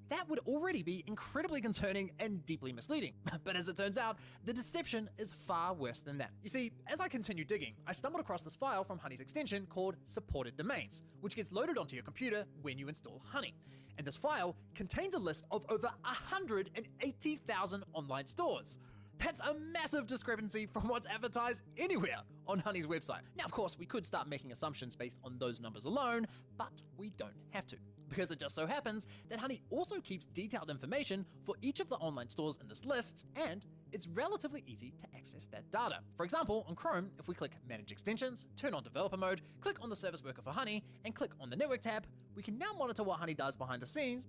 that would already be incredibly concerning and deeply misleading. But as it turns out, the deception is far worse than that. You see, as I continued digging, I stumbled across this file from Honey's extension called supported domains, which gets loaded onto your computer when you install Honey. And this file contains a list of over 180,000 online stores. That's a massive discrepancy from what's advertised anywhere on Honey's website. Now, of course, we could start making assumptions based on those numbers alone, but we don't have to. Because it just so happens that Honey also keeps detailed information for each of the online stores in this list, and it's relatively easy to access that data. For example, on Chrome, if we click Manage Extensions, turn on Developer Mode, click on the Service Worker for Honey, and click on the Network tab, we can now monitor what Honey does behind the scenes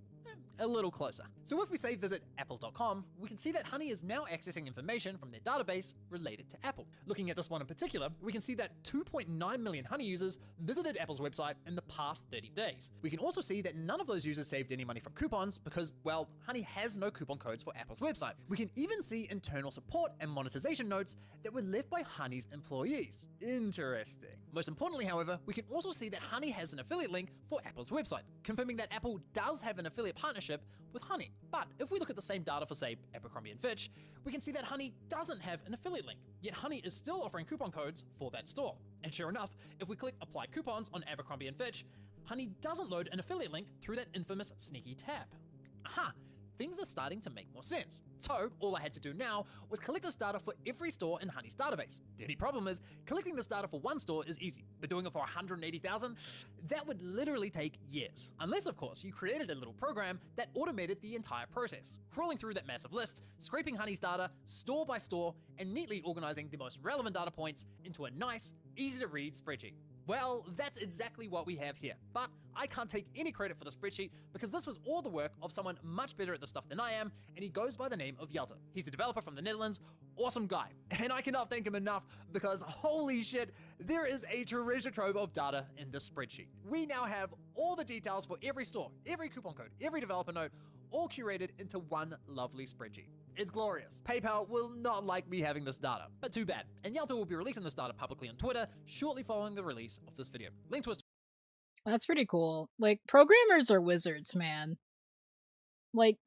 a little closer. So if we say visit apple.com, we can see that Honey is now accessing information from their database related to Apple. Looking at this one in particular, we can see that 2.9 million Honey users visited Apple's website in the past 30 days. We can also see that none of those users saved any money from coupons because, well, Honey has no coupon codes for Apple's website. We can even see internal support and monetization notes that were left by Honey's employees. Interesting. Most importantly, however, we can also see that Honey has an affiliate link for Apple's website, confirming that Apple does have an affiliate partnership with Honey. But if we look at the same data for, say, Abercrombie & Fitch, we can see that Honey doesn't have an affiliate link, yet Honey is still offering coupon codes for that store. And sure enough, if we click Apply Coupons on Abercrombie & Fitch, Honey doesn't load an affiliate link through that infamous sneaky tab. Aha! things are starting to make more sense. So all I had to do now was collect this data for every store in Honey's database. The only problem is, collecting this data for one store is easy, but doing it for 180,000, that would literally take years. Unless, of course, you created a little program that automated the entire process, crawling through that massive list, scraping Honey's data store by store, and neatly organizing the most relevant data points into a nice, easy to read spreadsheet. Well, that's exactly what we have here, but I can't take any credit for the spreadsheet because this was all the work of someone much better at this stuff than I am, and he goes by the name of Jelte. He's a developer from the Netherlands, awesome guy, and I cannot thank him enough because holy shit, there is a treasure trove of data in this spreadsheet. We now have all the details for every store, every coupon code, every developer note, all curated into one lovely spreadsheet. It's glorious. PayPal will not like me having this data, but too bad. And Jelte will be releasing this data publicly on Twitter shortly following the release of this video. Link to his That's pretty cool. Like, programmers are wizards, man. Like,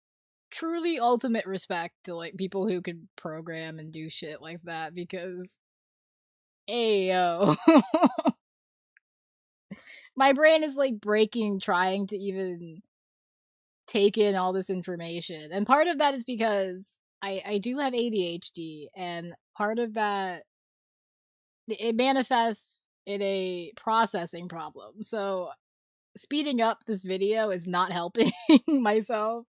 truly ultimate respect to, like, people who can program and do shit like that, because ayo. My brain is, like, breaking trying to even take in all this information. And part of that is because I do have ADHD, and part of that, it manifests in a processing problem. So speeding up this video is not helping myself,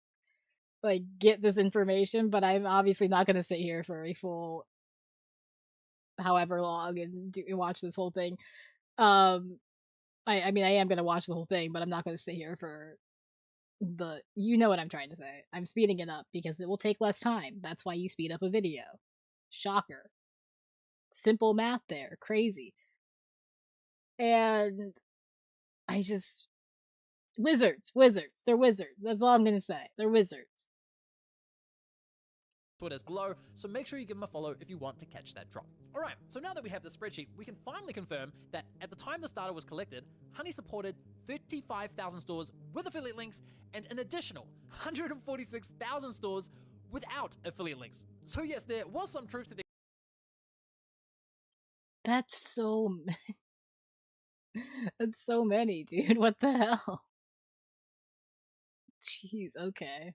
like, get this information, but I'm obviously not going to sit here for a full however long and watch this whole thing. I mean, I am going to watch the whole thing, but I'm not going to sit here for you know what I'm trying to say. I'm speeding it up because it will take less time. That's why you speed up a video. Shocker. Simple math there. Crazy. And I just... Wizards. They're wizards. That's all I'm gonna say. They're wizards. Twitter's below, so make sure you give them a follow if you want to catch that drop. Alright, so now that we have the spreadsheet, we can finally confirm that at the time this data was collected, Honey supported 35,000 stores with affiliate links and an additional 146,000 stores without affiliate links. So yes, there was some truth to the... That's so many. That's so many, dude. What the hell? Jeez, okay.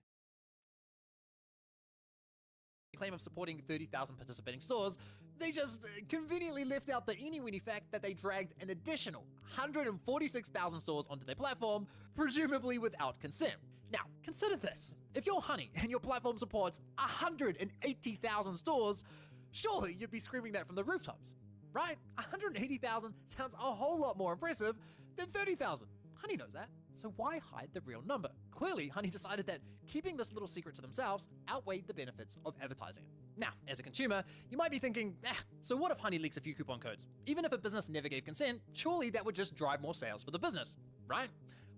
claim of supporting 30,000 participating stores, they just conveniently left out the eeny-weeny fact that they dragged an additional 146,000 stores onto their platform, presumably without consent. Now, consider this. If you're Honey and your platform supports 180,000 stores, surely you'd be screaming that from the rooftops, right? 180,000 sounds a whole lot more impressive than 30,000. Honey knows that, so why hide the real number? Clearly, Honey decided that keeping this little secret to themselves outweighed the benefits of advertising it. Now, as a consumer, you might be thinking, so what if Honey leaks a few coupon codes? Even if a business never gave consent, surely that would just drive more sales for the business, right?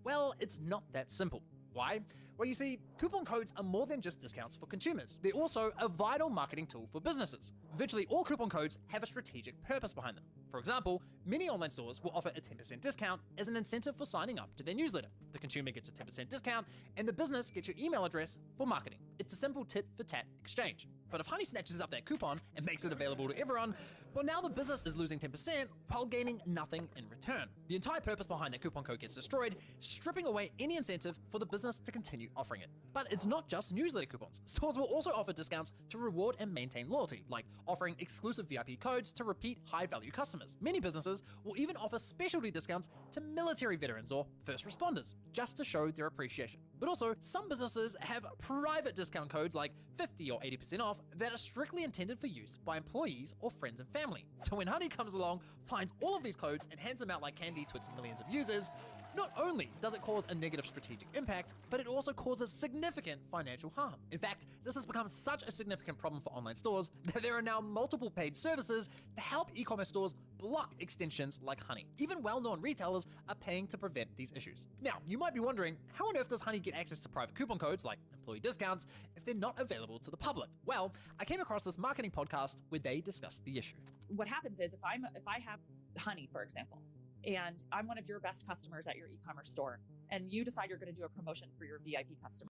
Well, it's not that simple. Why? Well, you see, coupon codes are more than just discounts for consumers. They're also a vital marketing tool for businesses. Virtually all coupon codes have a strategic purpose behind them. For example, many online stores will offer a 10% discount as an incentive for signing up to their newsletter. The consumer gets a 10% discount, and the business gets your email address for marketing. It's a simple tit-for-tat exchange. But if Honey snatches up that coupon and makes it available to everyone, well, now the business is losing 10% while gaining nothing in return. The entire purpose behind that coupon code gets destroyed, stripping away any incentive for the business to continue offering it. But it's not just newsletter coupons. Stores will also offer discounts to reward and maintain loyalty, like offering exclusive VIP codes to repeat high-value customers. Many businesses will even offer specialty discounts to military veterans or first responders, just to show their appreciation. But also, some businesses have private discount codes like 50 or 80% off that are strictly intended for use by employees or friends and family. So when Honey comes along, finds all of these codes and hands them out like candy to its millions of users, not only does it cause a negative strategic impact, but it also causes significant financial harm. In fact, this has become such a significant problem for online stores that there are now multiple paid services to help e-commerce stores block extensions like Honey. Even well-known retailers are paying to prevent these issues. Now, you might be wondering, how on earth does Honey get access to private coupon codes like employee discounts if they're not available to the public? Well, I came across this marketing podcast where they discussed the issue. What happens is if I have Honey, for example, and I'm one of your best customers at your e-commerce store, and you decide you're going to do a promotion for your VIP customer.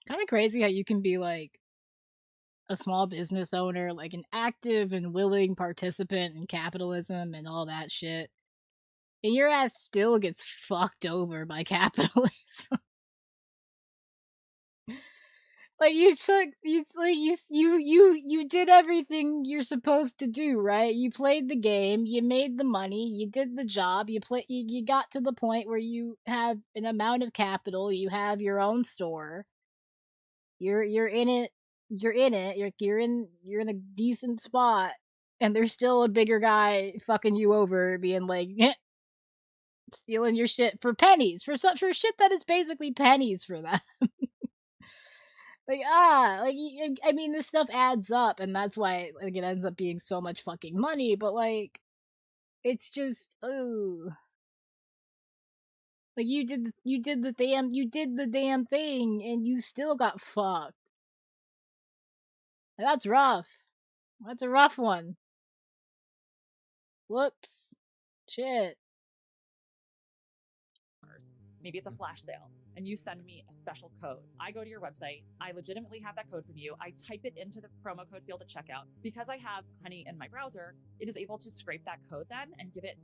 Kind of crazy how you can be like a small business owner, like an active and willing participant in capitalism and all that shit, and your ass still gets fucked over by capitalism. Like you did everything you're supposed to do, right? You played the game, you made the money, you did the job, you got to the point where you have an amount of capital, you have your own store. You're in it. You're in it. You're in a decent spot, and there's still a bigger guy fucking you over, being like stealing your shit for pennies for shit that is basically pennies for them. I mean, this stuff adds up, and that's why like it ends up being so much fucking money. But like, it's just like you did the damn thing, and you still got fucked. That's rough. That's a rough one. Whoops. Shit. Maybe it's a flash sale and you send me a special code. I go to your website. I legitimately have that code from you. I type it into the promo code field at checkout. Because I have Honey in my browser, it is able to scrape that code then and give it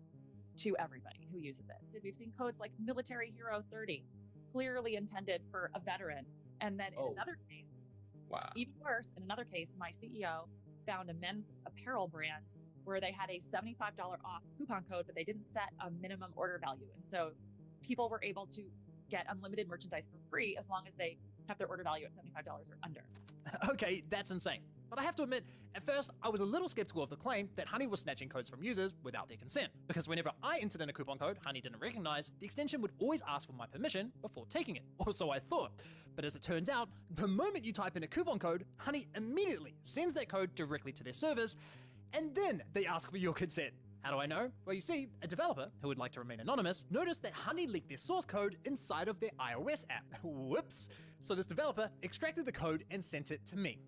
to everybody who uses it. We've seen codes like Military Hero 30, clearly intended for a veteran. And then in another case, even worse, in another case, my CEO found a men's apparel brand where they had a $75 off coupon code, but they didn't set a minimum order value. And so people were able to get unlimited merchandise for free as long as they have their order value at $75 or under. Okay, that's insane. But I have to admit, at first, I was a little skeptical of the claim that Honey was snatching codes from users without their consent. Because whenever I entered in a coupon code Honey didn't recognize, the extension would always ask for my permission before taking it, or so I thought. But as it turns out, the moment you type in a coupon code, Honey immediately sends that code directly to their servers, and then they ask for your consent. How do I know? Well, you see, a developer who would like to remain anonymous noticed that Honey leaked their source code inside of their iOS app. Whoops. So this developer extracted the code and sent it to me.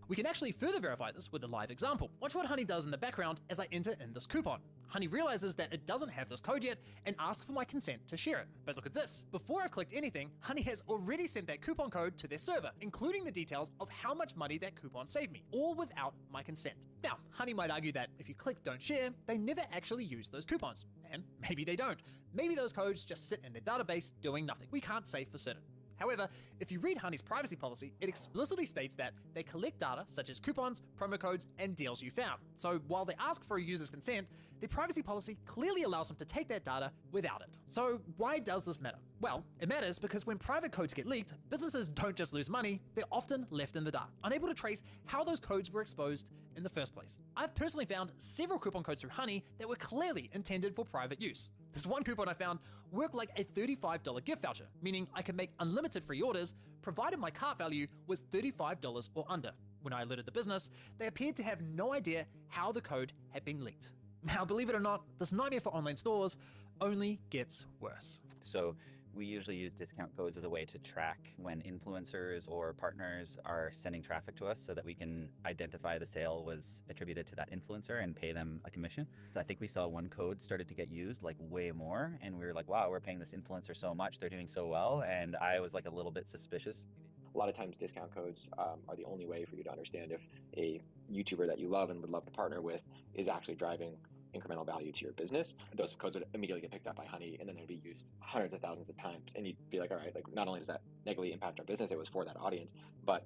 We can actually further verify this with a live example. Watch what Honey does in the background as I enter in this coupon. Honey realizes that it doesn't have this code yet and asks for my consent to share it. But look at this. Before I've clicked anything, Honey has already sent that coupon code to their server, including the details of how much money that coupon saved me, all without my consent. Now, Honey might argue that if you click don't share, they never actually use those coupons. And maybe they don't. Maybe those codes just sit in their database doing nothing. We can't say for certain. However, if you read Honey's privacy policy, it explicitly states that they collect data such as coupons, promo codes, and deals you found. So while they ask for a user's consent, their privacy policy clearly allows them to take that data without it. So why does this matter? Well, it matters because when private codes get leaked, businesses don't just lose money, they're often left in the dark, unable to trace how those codes were exposed in the first place. I've personally found several coupon codes through Honey that were clearly intended for private use. This one coupon I found worked like a $35 gift voucher, meaning I could make unlimited free orders provided my cart value was $35 or under. When I alerted the business, they appeared to have no idea how the code had been leaked. Now, believe it or not, this nightmare for online stores only gets worse. So we usually use discount codes as a way to track when influencers or partners are sending traffic to us so that we can identify the sale was attributed to that influencer and pay them a commission. So I think we saw one code started to get used like way more, and we were like, wow, we're paying this influencer so much, they're doing so well, and I was like a little bit suspicious. A lot of times discount codes are the only way for you to understand if a YouTuber that you love and would love to partner with is actually driving incremental value to your business. Those codes would immediately get picked up by Honey, and then they'd be used hundreds of thousands of times, and you'd be like, all right, like not only does that negatively impact our business, it was for that audience, but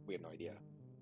we have no idea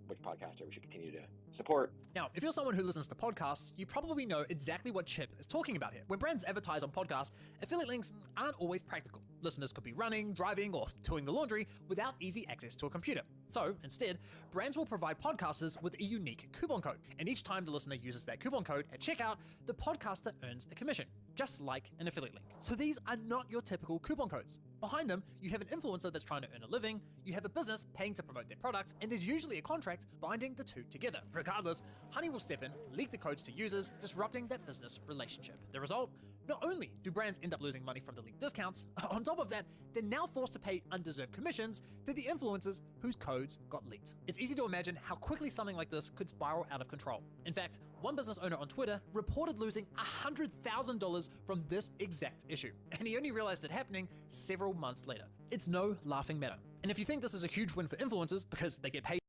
which podcaster we should continue to support. Now, if you're someone who listens to podcasts, you probably know exactly what Chip is talking about here. When brands advertise on podcasts, affiliate links aren't always practical. Listeners could be running, driving, or doing the laundry without easy access to a computer. So, instead, brands will provide podcasters with a unique coupon code. And each time the listener uses that coupon code at checkout, the podcaster earns a commission, just like an affiliate link. So these are not your typical coupon codes. Behind them, you have an influencer that's trying to earn a living, you have a business paying to promote their product, and there's usually a contract binding the two together. Regardless, Honey will step in, leak the codes to users, disrupting that business relationship. The result? Not only do brands end up losing money from the leaked discounts, on top of that, they're now forced to pay undeserved commissions to the influencers whose codes got leaked. It's easy to imagine how quickly something like this could spiral out of control. In fact, one business owner on Twitter reported losing $100,000 from this exact issue, and he only realized it happening several months later. It's no laughing matter. And if you think this is a huge win for influencers because they get paid,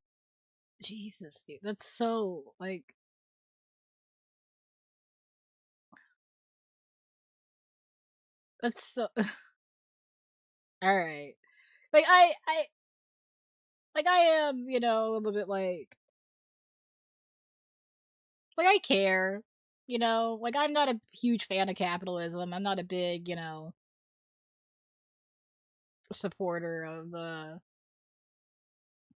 Jesus, dude, that's so like. That's so. All right, like I Like, I am, a little bit like, I care, like, I'm not a huge fan of capitalism. I'm not a big, supporter of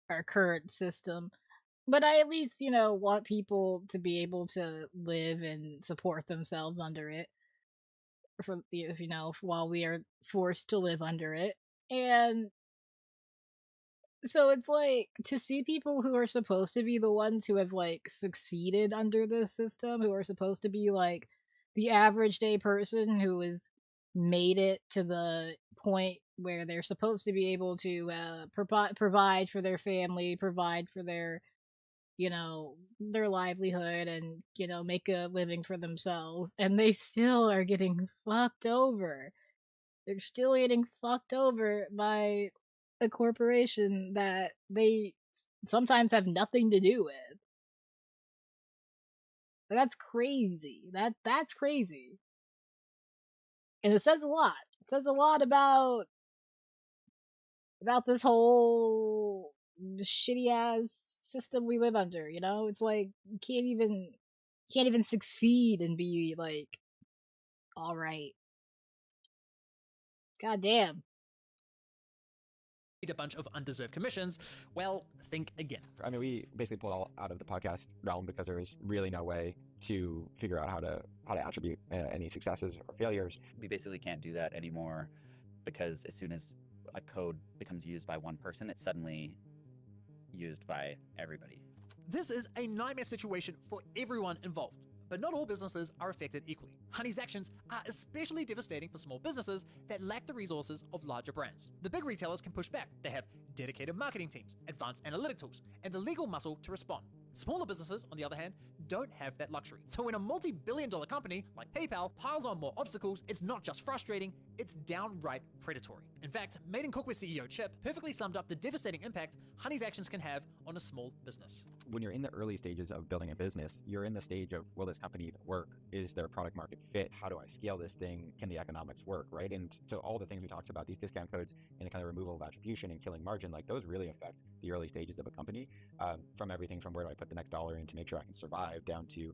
our current system. But I at least, want people to be able to live and support themselves under it while we are forced to live under it. And so it's like to see people who are supposed to be the ones who have like succeeded under this system, who are supposed to be like the average day person who has made it to the point where they're supposed to be able to provide for their family, provide for their livelihood, and make a living for themselves, and they still are getting fucked over. They're still getting fucked over by a corporation that they sometimes have nothing to do with. That's crazy. That's crazy. And it says a lot. It says a lot about this whole shitty ass system we live under, It's like you can't even succeed and be like all right. God damn. A bunch of undeserved commissions, well, think again. I mean, we basically pulled all out of the podcast realm because there was really no way to figure out how to attribute any successes or failures. We basically can't do that anymore because as soon as a code becomes used by one person, it's suddenly used by everybody. This is a nightmare situation for everyone involved. But not all businesses are affected equally. Honey's actions are especially devastating for small businesses that lack the resources of larger brands. The big retailers can push back. They have dedicated marketing teams, advanced analytic tools, and the legal muscle to respond. Smaller businesses, on the other hand, don't have that luxury. So when a multi-billion-dollar company like PayPal piles on more obstacles, it's not just frustrating, it's downright predatory. In fact, Made in Cookware CEO Chip perfectly summed up the devastating impact Honey's actions can have on a small business. When you're in the early stages of building a business, you're in the stage of, will this company even work? Is there a product market fit? How do I scale this thing? Can the economics work, right? And so all the things we talked about, these discount codes and the kind of removal of attribution and killing margin, like those really affect the early stages of a company, from everything from where do I put the next dollar in to make sure I can survive, down to,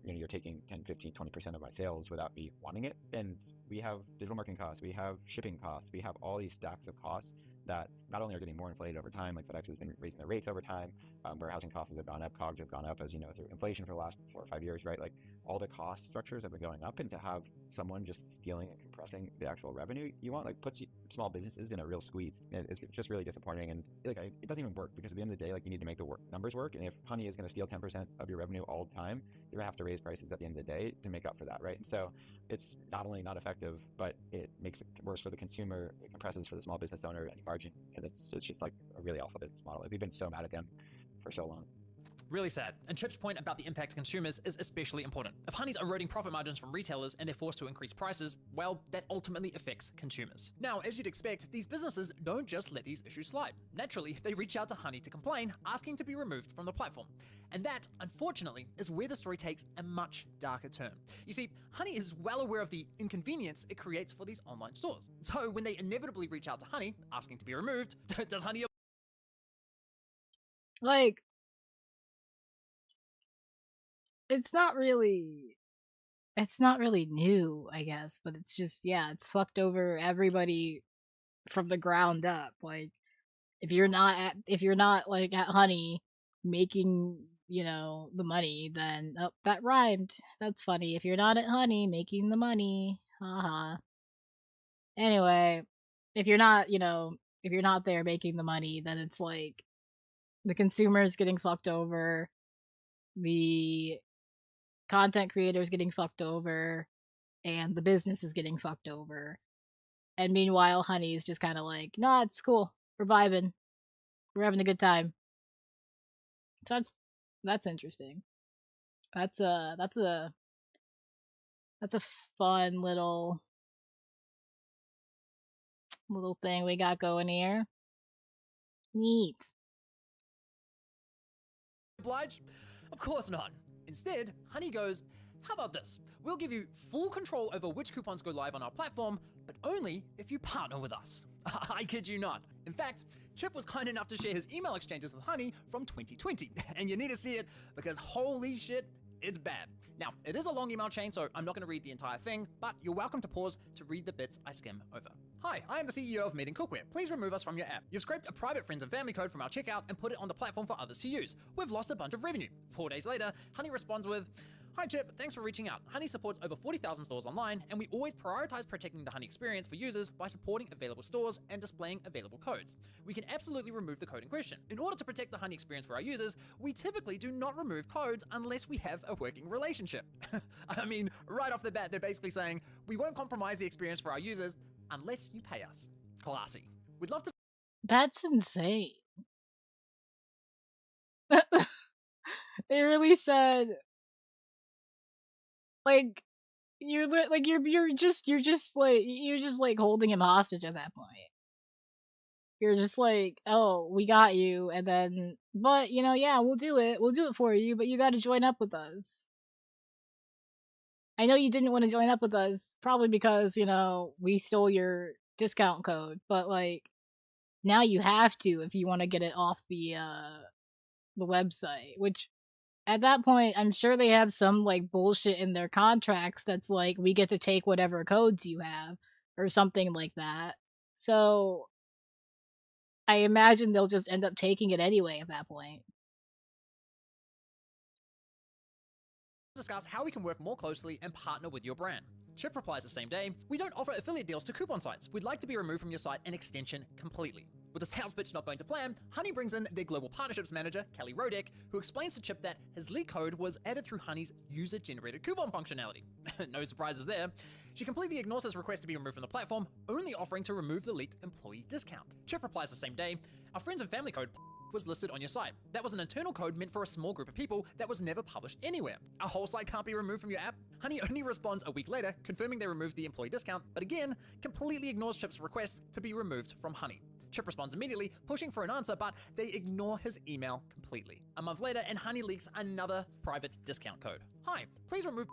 you're taking 10, 15, 20% of my sales without me wanting it. And we have digital marketing costs, we have shipping costs, we have all these stacks of costs that not only are getting more inflated over time, like FedEx has been raising their rates over time, warehousing costs have gone up, COGS have gone up, as you know, through inflation for the last 4 or 5 years, right? Like all the cost structures have been going up, and to have someone just stealing and compressing the actual revenue you want, like puts small businesses in a real squeeze. It's just really disappointing, and it doesn't even work, because at the end of the day, like you need to make the numbers work, and if Honey is going to steal 10% of your revenue all the time, you're gonna have to raise prices at the end of the day to make up for that, right? And so it's not only not effective, but it makes it worse for the consumer. It compresses for the small business owner any margin, and it's just like a really awful business model. Like, we've been so mad at them for so long. Really sad. And Chip's point about the impact to consumers is especially important. If Honey's eroding profit margins from retailers and they're forced to increase prices, well, that ultimately affects consumers. Now, as you'd expect, these businesses don't just let these issues slide. Naturally, they reach out to Honey to complain, asking to be removed from the platform. And that, unfortunately, is where the story takes a much darker turn. You see, Honey is well aware of the inconvenience it creates for these online stores. So when they inevitably reach out to Honey, asking to be removed, does Honey... Like, it's not really new, I guess, but it's just, yeah, it's fucked over everybody from the ground up. Like, if you're not like at Honey making, the money, then, oh, that rhymed. That's funny. If you're not at Honey making the money, haha. Anyway, if you're not there making the money, then it's like the consumer is getting fucked over, the content creators getting fucked over, and the business is getting fucked over. And meanwhile, Honey is just kind of like, nah, it's cool. We're vibing. We're having a good time. So that's interesting. That's a fun little thing we got going here. Neat. Obliged? Of course not. Instead, Honey goes, How about this? We'll give you full control over which coupons go live on our platform, but only if you partner with us. I kid you not. In fact, Chip was kind enough to share his email exchanges with Honey from 2020, and you need to see it because holy shit, it's bad. Now, it is a long email chain, so I'm not going to read the entire thing, but you're welcome to pause to read the bits I skim over. Hi, I am the CEO of Meeting Cookware. Please remove us from your app. You've scraped a private friends and family code from our checkout and put it on the platform for others to use. We've lost a bunch of revenue. 4 days later, Honey responds with, Hi Chip, thanks for reaching out. Honey supports over 40,000 stores online, and we always prioritize protecting the Honey experience for users by supporting available stores and displaying available codes. We can absolutely remove the code in question. In order to protect the Honey experience for our users, we typically do not remove codes unless we have a working relationship. I mean, right off the bat, they're basically saying, we won't compromise the experience for our users unless you pay us. Classy. We'd love to— That's insane. They really said, like, you're just holding him hostage at that point. You're just like, oh, we got you, and then, but yeah, we'll do it for you, but you got to join up with us. I know you didn't want to join up with us, probably because we stole your discount code, but like, now you have to if you want to get it off the website, which at that point I'm sure they have some like bullshit in their contracts that's like, we get to take whatever codes you have or something like that. So I imagine they'll just end up taking it anyway at that point. discuss how we can work more closely and partner with your brand. Chip replies the same day, we don't offer affiliate deals to coupon sites. We'd like to be removed from your site and extension completely. With the sales pitch not going to plan, Honey brings in their global partnerships manager, Kelly Rodek, who explains to Chip that his leak code was added through Honey's user-generated coupon functionality. No surprises there. She completely ignores his request to be removed from the platform, only offering to remove the leaked employee discount. Chip replies the same day, our friends and family code was listed on your site. That was an internal code meant for a small group of people that was never published anywhere. Our whole site can't be removed from your app? Honey only responds a week later, confirming they removed the employee discount, but again, completely ignores Chip's request to be removed from Honey. Chip responds immediately, pushing for an answer, but they ignore his email completely. A month later, and Honey leaks another private discount code. Hi, please remove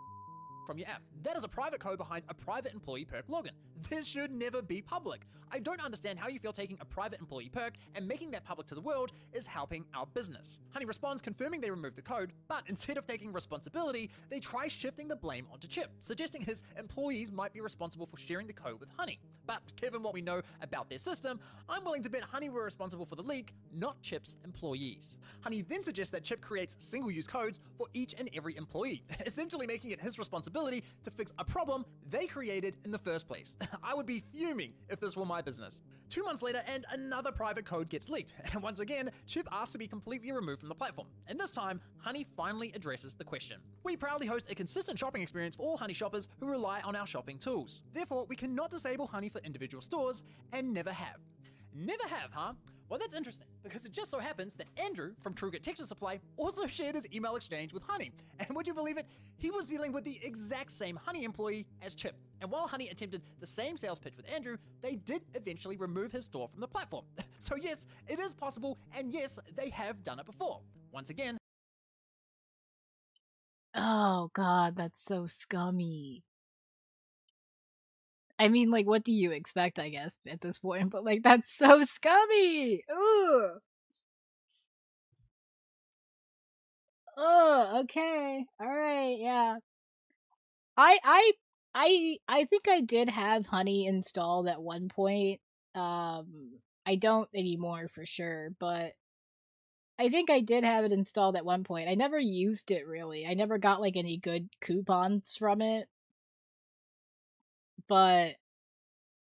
from your app. That is a private code behind a private employee perk login. This should never be public. I don't understand how you feel taking a private employee perk and making that public to the world is helping our business. Honey responds confirming they removed the code, but instead of taking responsibility, they try shifting the blame onto Chip, suggesting his employees might be responsible for sharing the code with Honey. But given what we know about their system, I'm willing to bet Honey were responsible for the leak, not Chip's employees. Honey then suggests that Chip creates single-use codes for each and every employee, essentially making it his responsibility to fix a problem they created in the first place. I would be fuming if this were my business. 2 months later, and another private code gets leaked, and once again, Chip asks to be completely removed from the platform. And this time, Honey finally addresses the question. We proudly host a consistent shopping experience for all Honey shoppers who rely on our shopping tools. Therefore, we cannot disable Honey for individual stores, and never have. Never have, huh? Well, that's interesting, because it just so happens that Andrew from TrueGet Texture Supply also shared his email exchange with Honey. And would you believe it? He was dealing with the exact same Honey employee as Chip. And while Honey attempted the same sales pitch with Andrew, they did eventually remove his store from the platform. So yes, it is possible, and yes, they have done it before. Once again. Oh god, that's so scummy. I mean, like, what do you expect, I guess, at this point? But, like, that's so scummy! Ugh! Oh, okay. Alright, yeah. I think I did have Honey installed at one point. I don't anymore for sure, but I think I did have it installed at one point. I never used it, really. I never got, like, any good coupons from it. But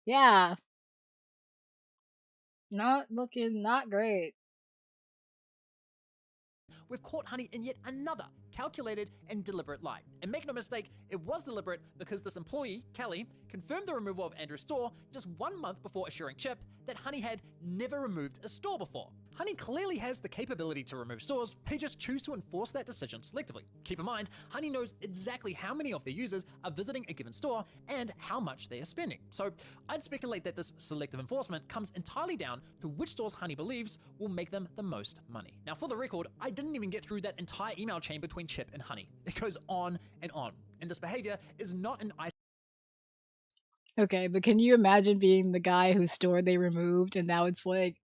yeah, not great. We've caught Honey in yet another calculated and deliberate lie. And make no mistake, it was deliberate because this employee, Kelly, confirmed the removal of Andrew's store just 1 month before assuring Chip that Honey had never removed a store before. Honey clearly has the capability to remove stores, they just choose to enforce that decision selectively. Keep in mind, Honey knows exactly how many of their users are visiting a given store and how much they are spending. So I'd speculate that this selective enforcement comes entirely down to which stores Honey believes will make them the most money. Now for the record, I didn't even get through that entire email chain between Chip and Honey. It goes on and on. And this behavior is not an Okay, but can you imagine being the guy whose store they removed and now it's like,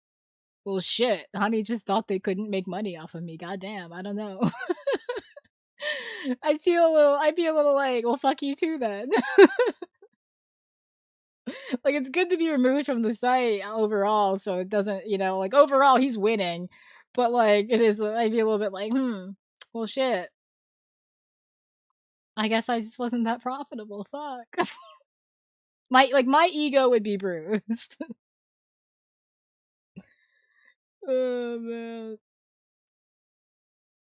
well, shit, Honey just thought they couldn't make money off of me. Goddamn, I don't know. I'd be a little like, well, fuck you too then. Like, it's good to be removed from the site overall, so it doesn't, like, overall he's winning. But, like, I'd be a little bit like, well, shit. I guess I just wasn't that profitable, fuck. My ego would be bruised. Oh, man.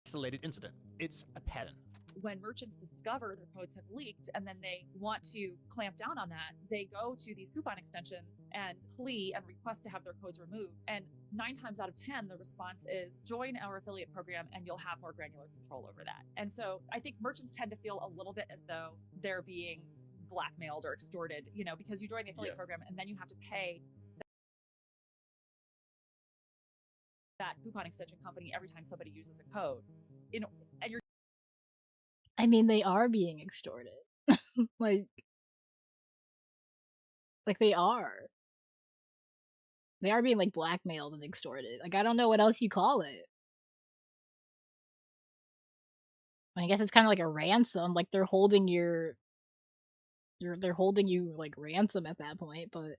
Isolated incident. It's a pattern. When merchants discover their codes have leaked and then they want to clamp down on that, they go to these coupon extensions and plea and request to have their codes removed. And 9 times out of 10, the response is join our affiliate program and you'll have more granular control over that. And so I think merchants tend to feel a little bit as though they're being blackmailed or extorted, because you join the affiliate program and then you have to pay that coupon extension company every time somebody uses a code. And you're I mean, they are being extorted. like they are. They are being, like, blackmailed and extorted. Like, I don't know what else you call it. I guess it's kind of like a ransom. Like, they're holding they're holding you, like, ransom at that point, but,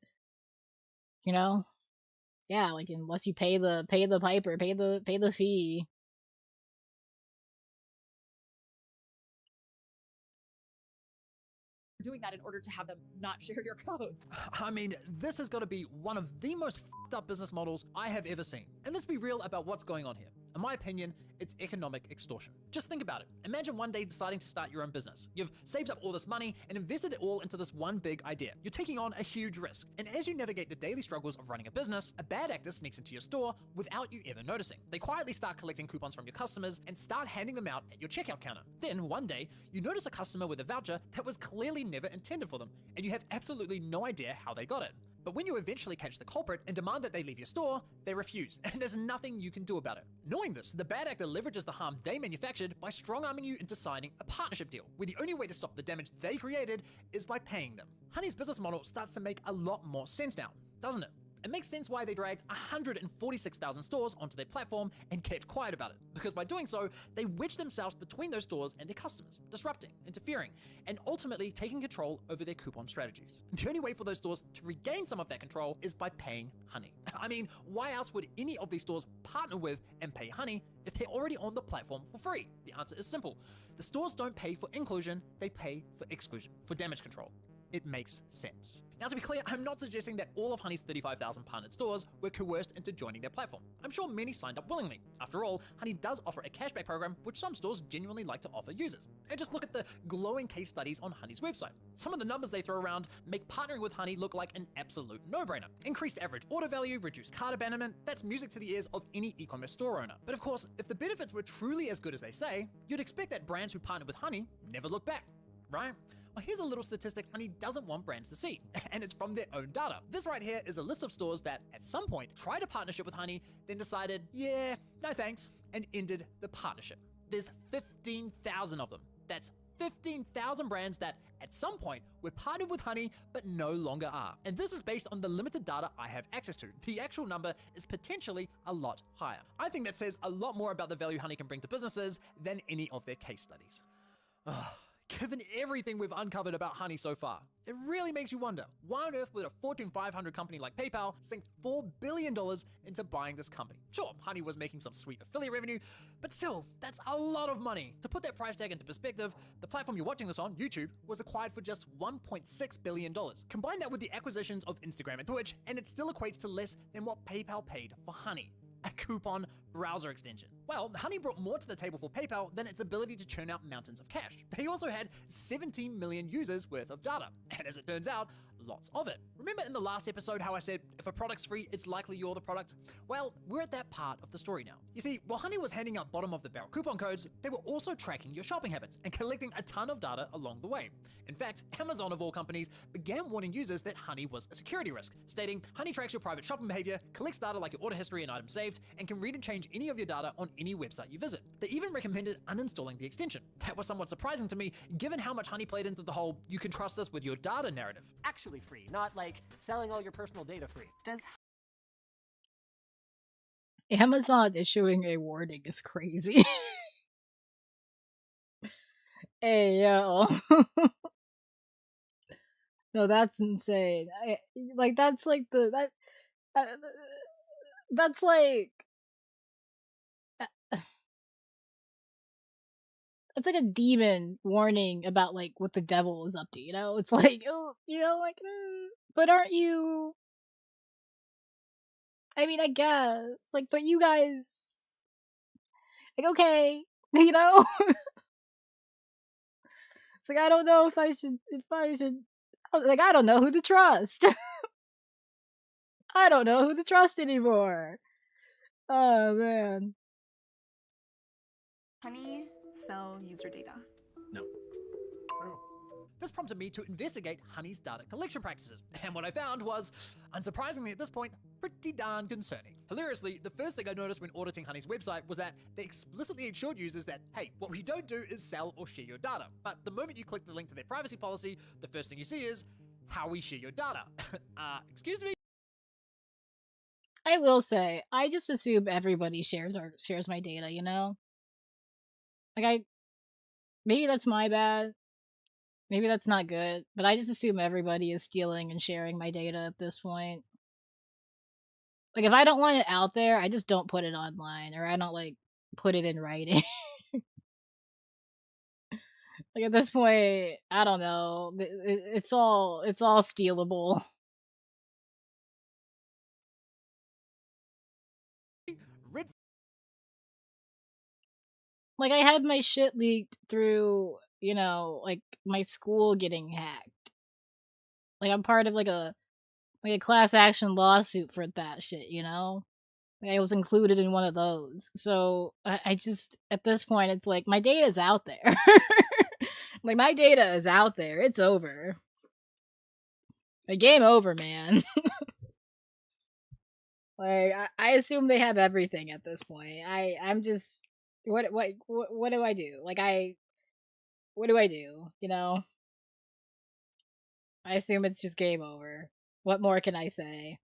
yeah, like, unless you pay the piper, pay the fee. doing that in order to have them not share your codes. I mean, this has got to be one of the most f***ed up business models I have ever seen. And let's be real about what's going on here. In my opinion, it's economic extortion. Just think about it. Imagine one day deciding to start your own business. You've saved up all this money and invested it all into this one big idea. You're taking on a huge risk. And as you navigate the daily struggles of running a business, a bad actor sneaks into your store without you ever noticing. They quietly start collecting coupons from your customers and start handing them out at your checkout counter. Then one day, you notice a customer with a voucher that was clearly never intended for them, and you have absolutely no idea how they got it. But when you eventually catch the culprit and demand that they leave your store, they refuse, and there's nothing you can do about it. Knowing this, the bad actor leverages the harm they manufactured by strong-arming you into signing a partnership deal, where the only way to stop the damage they created is by paying them. Honey's business model starts to make a lot more sense now, doesn't it? It makes sense why they dragged 146,000 stores onto their platform and kept quiet about it, because by doing so, they wedged themselves between those stores and their customers, disrupting, interfering, and ultimately taking control over their coupon strategies. The only way for those stores to regain some of that control is by paying Honey. I mean, why else would any of these stores partner with and pay Honey if they're already on the platform for free? The answer is simple. The stores don't pay for inclusion, they pay for exclusion, for damage control. It makes sense. Now, to be clear, I'm not suggesting that all of Honey's 35,000 partnered stores were coerced into joining their platform. I'm sure many signed up willingly. After all, Honey does offer a cashback program, which some stores genuinely like to offer users. And just look at the glowing case studies on Honey's website. Some of the numbers they throw around make partnering with Honey look like an absolute no-brainer. Increased average order value, reduced cart abandonment, that's music to the ears of any e-commerce store owner. But of course, if the benefits were truly as good as they say, you'd expect that brands who partner with Honey never look back, right? Well, here's a little statistic Honey doesn't want brands to see, and it's from their own data. This right here is a list of stores that, at some point, tried a partnership with Honey, then decided, yeah, no thanks, and ended the partnership. There's 15,000 of them. That's 15,000 brands that, at some point, were partnered with Honey, but no longer are. And this is based on the limited data I have access to. The actual number is potentially a lot higher. I think that says a lot more about the value Honey can bring to businesses than any of their case studies. Given everything we've uncovered about Honey so far, it really makes you wonder, why on earth would a Fortune 500 company like PayPal sink $4 billion into buying this company? Sure, Honey was making some sweet affiliate revenue, but still, that's a lot of money. To put that price tag into perspective, the platform you're watching this on, YouTube, was acquired for just $1.6 billion. Combine that with the acquisitions of Instagram and Twitch, and it still equates to less than what PayPal paid for Honey. A coupon browser extension. Well, Honey brought more to the table for PayPal than its ability to churn out mountains of cash. They also had 17 million users worth of data. And as it turns out, lots of it. Remember in the last episode how I said if a product's free, it's likely you're the product? Well, we're at that part of the story now. You see, while Honey was handing out bottom of the barrel coupon codes, they were also tracking your shopping habits and collecting a ton of data along the way. In fact, Amazon of all companies began warning users that Honey was a security risk, stating Honey tracks your private shopping behavior, collects data like your order history and items saved, and can read and change any of your data on any website you visit. They even recommended uninstalling the extension. That was somewhat surprising to me, given how much Honey played into the whole you can trust us with your data narrative. Actually free, not like selling all your personal data free. Does Amazon issuing a warning is crazy. Hey, yo. No, that's insane. That's like that's like it's like a demon warning about like what the devil is up to, you know? It's like, oh, you know, like, but aren't you? I mean, I guess, like, but you guys, like, okay, you know? It's like, I don't know if I should, like, I don't know who to trust. I don't know who to trust anymore. Oh, man. Honey sell user data? No. This prompted me to investigate Honey's data collection practices, and what I found was, unsurprisingly at this point, pretty darn concerning. Hilariously, the first thing I noticed when auditing Honey's website was that they explicitly assured users that, hey, what we don't do is sell or share your data. But the moment you click the link to their privacy policy, the first thing you see is how we share your data. Excuse me? I will say, I just assume everybody shares my data, you know? Like, maybe that's my bad. Maybe that's not good, but I just assume everybody is stealing and sharing my data at this point. Like, if I don't want it out there, I just don't put it online, or I don't, like, put it in writing. Like, at this point, I don't know. It's all stealable. Like, I had my shit leaked through, you know, like, my school getting hacked. Like, I'm part of, like a class action lawsuit for that shit, you know? Like, I was included in one of those. So, I just, at this point, it's like, my data's out there. Like, my data is out there. It's over. Like, game over, man. Like, I assume they have everything at this point. I'm just... What do I do? Like, what do I do? You know? I assume it's just game over. What more can I say?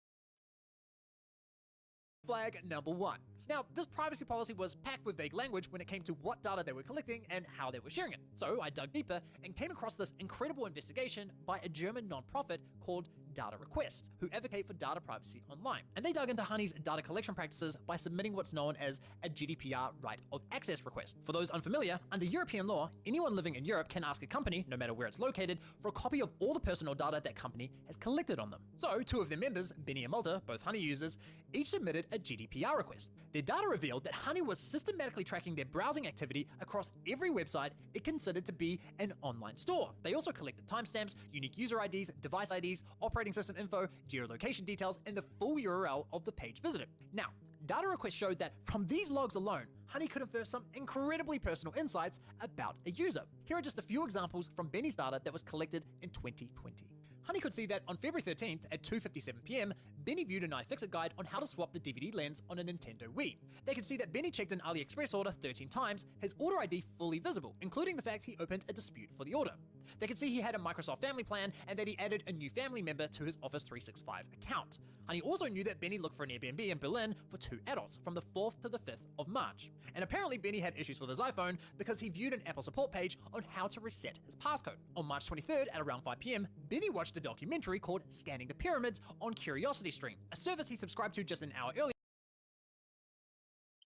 Flag number 1. Now, this privacy policy was packed with vague language when it came to what data they were collecting and how they were sharing it. So I dug deeper and came across this incredible investigation by a German nonprofit called Data Request, who advocate for data privacy online. And they dug into Honey's data collection practices by submitting what's known as a GDPR right of access request. For those unfamiliar, under European law, anyone living in Europe can ask a company, no matter where it's located, for a copy of all the personal data that company has collected on them. So, two of their members, Benny and Malta, both Honey users, each submitted a GDPR request. Their data revealed that Honey was systematically tracking their browsing activity across every website it considered to be an online store. They also collected timestamps, unique user IDs, device IDs, operating system info, geolocation details, and the full URL of the page visited. Now, Data Request showed that from these logs alone, Honey could infer some incredibly personal insights about a user. Here are just a few examples from Benny's data that was collected in 2020. Honey could see that on February 13th at 2:57 PM, Benny viewed an iFixit guide on how to swap the DVD lens on a Nintendo Wii. They could see that Benny checked an AliExpress order 13 times, his order ID fully visible, including the fact he opened a dispute for the order. They could see he had a Microsoft family plan and that he added a new family member to his Office 365 account. Honey also knew that Benny looked for an Airbnb in Berlin for 2 adults from the 4th to the 5th of March. And apparently Benny had issues with his iPhone because he viewed an Apple support page on how to reset his passcode. On March 23rd at around 5 PM, Benny watched a documentary called Scanning the Pyramids on CuriosityStream, a service he subscribed to just an hour earlier.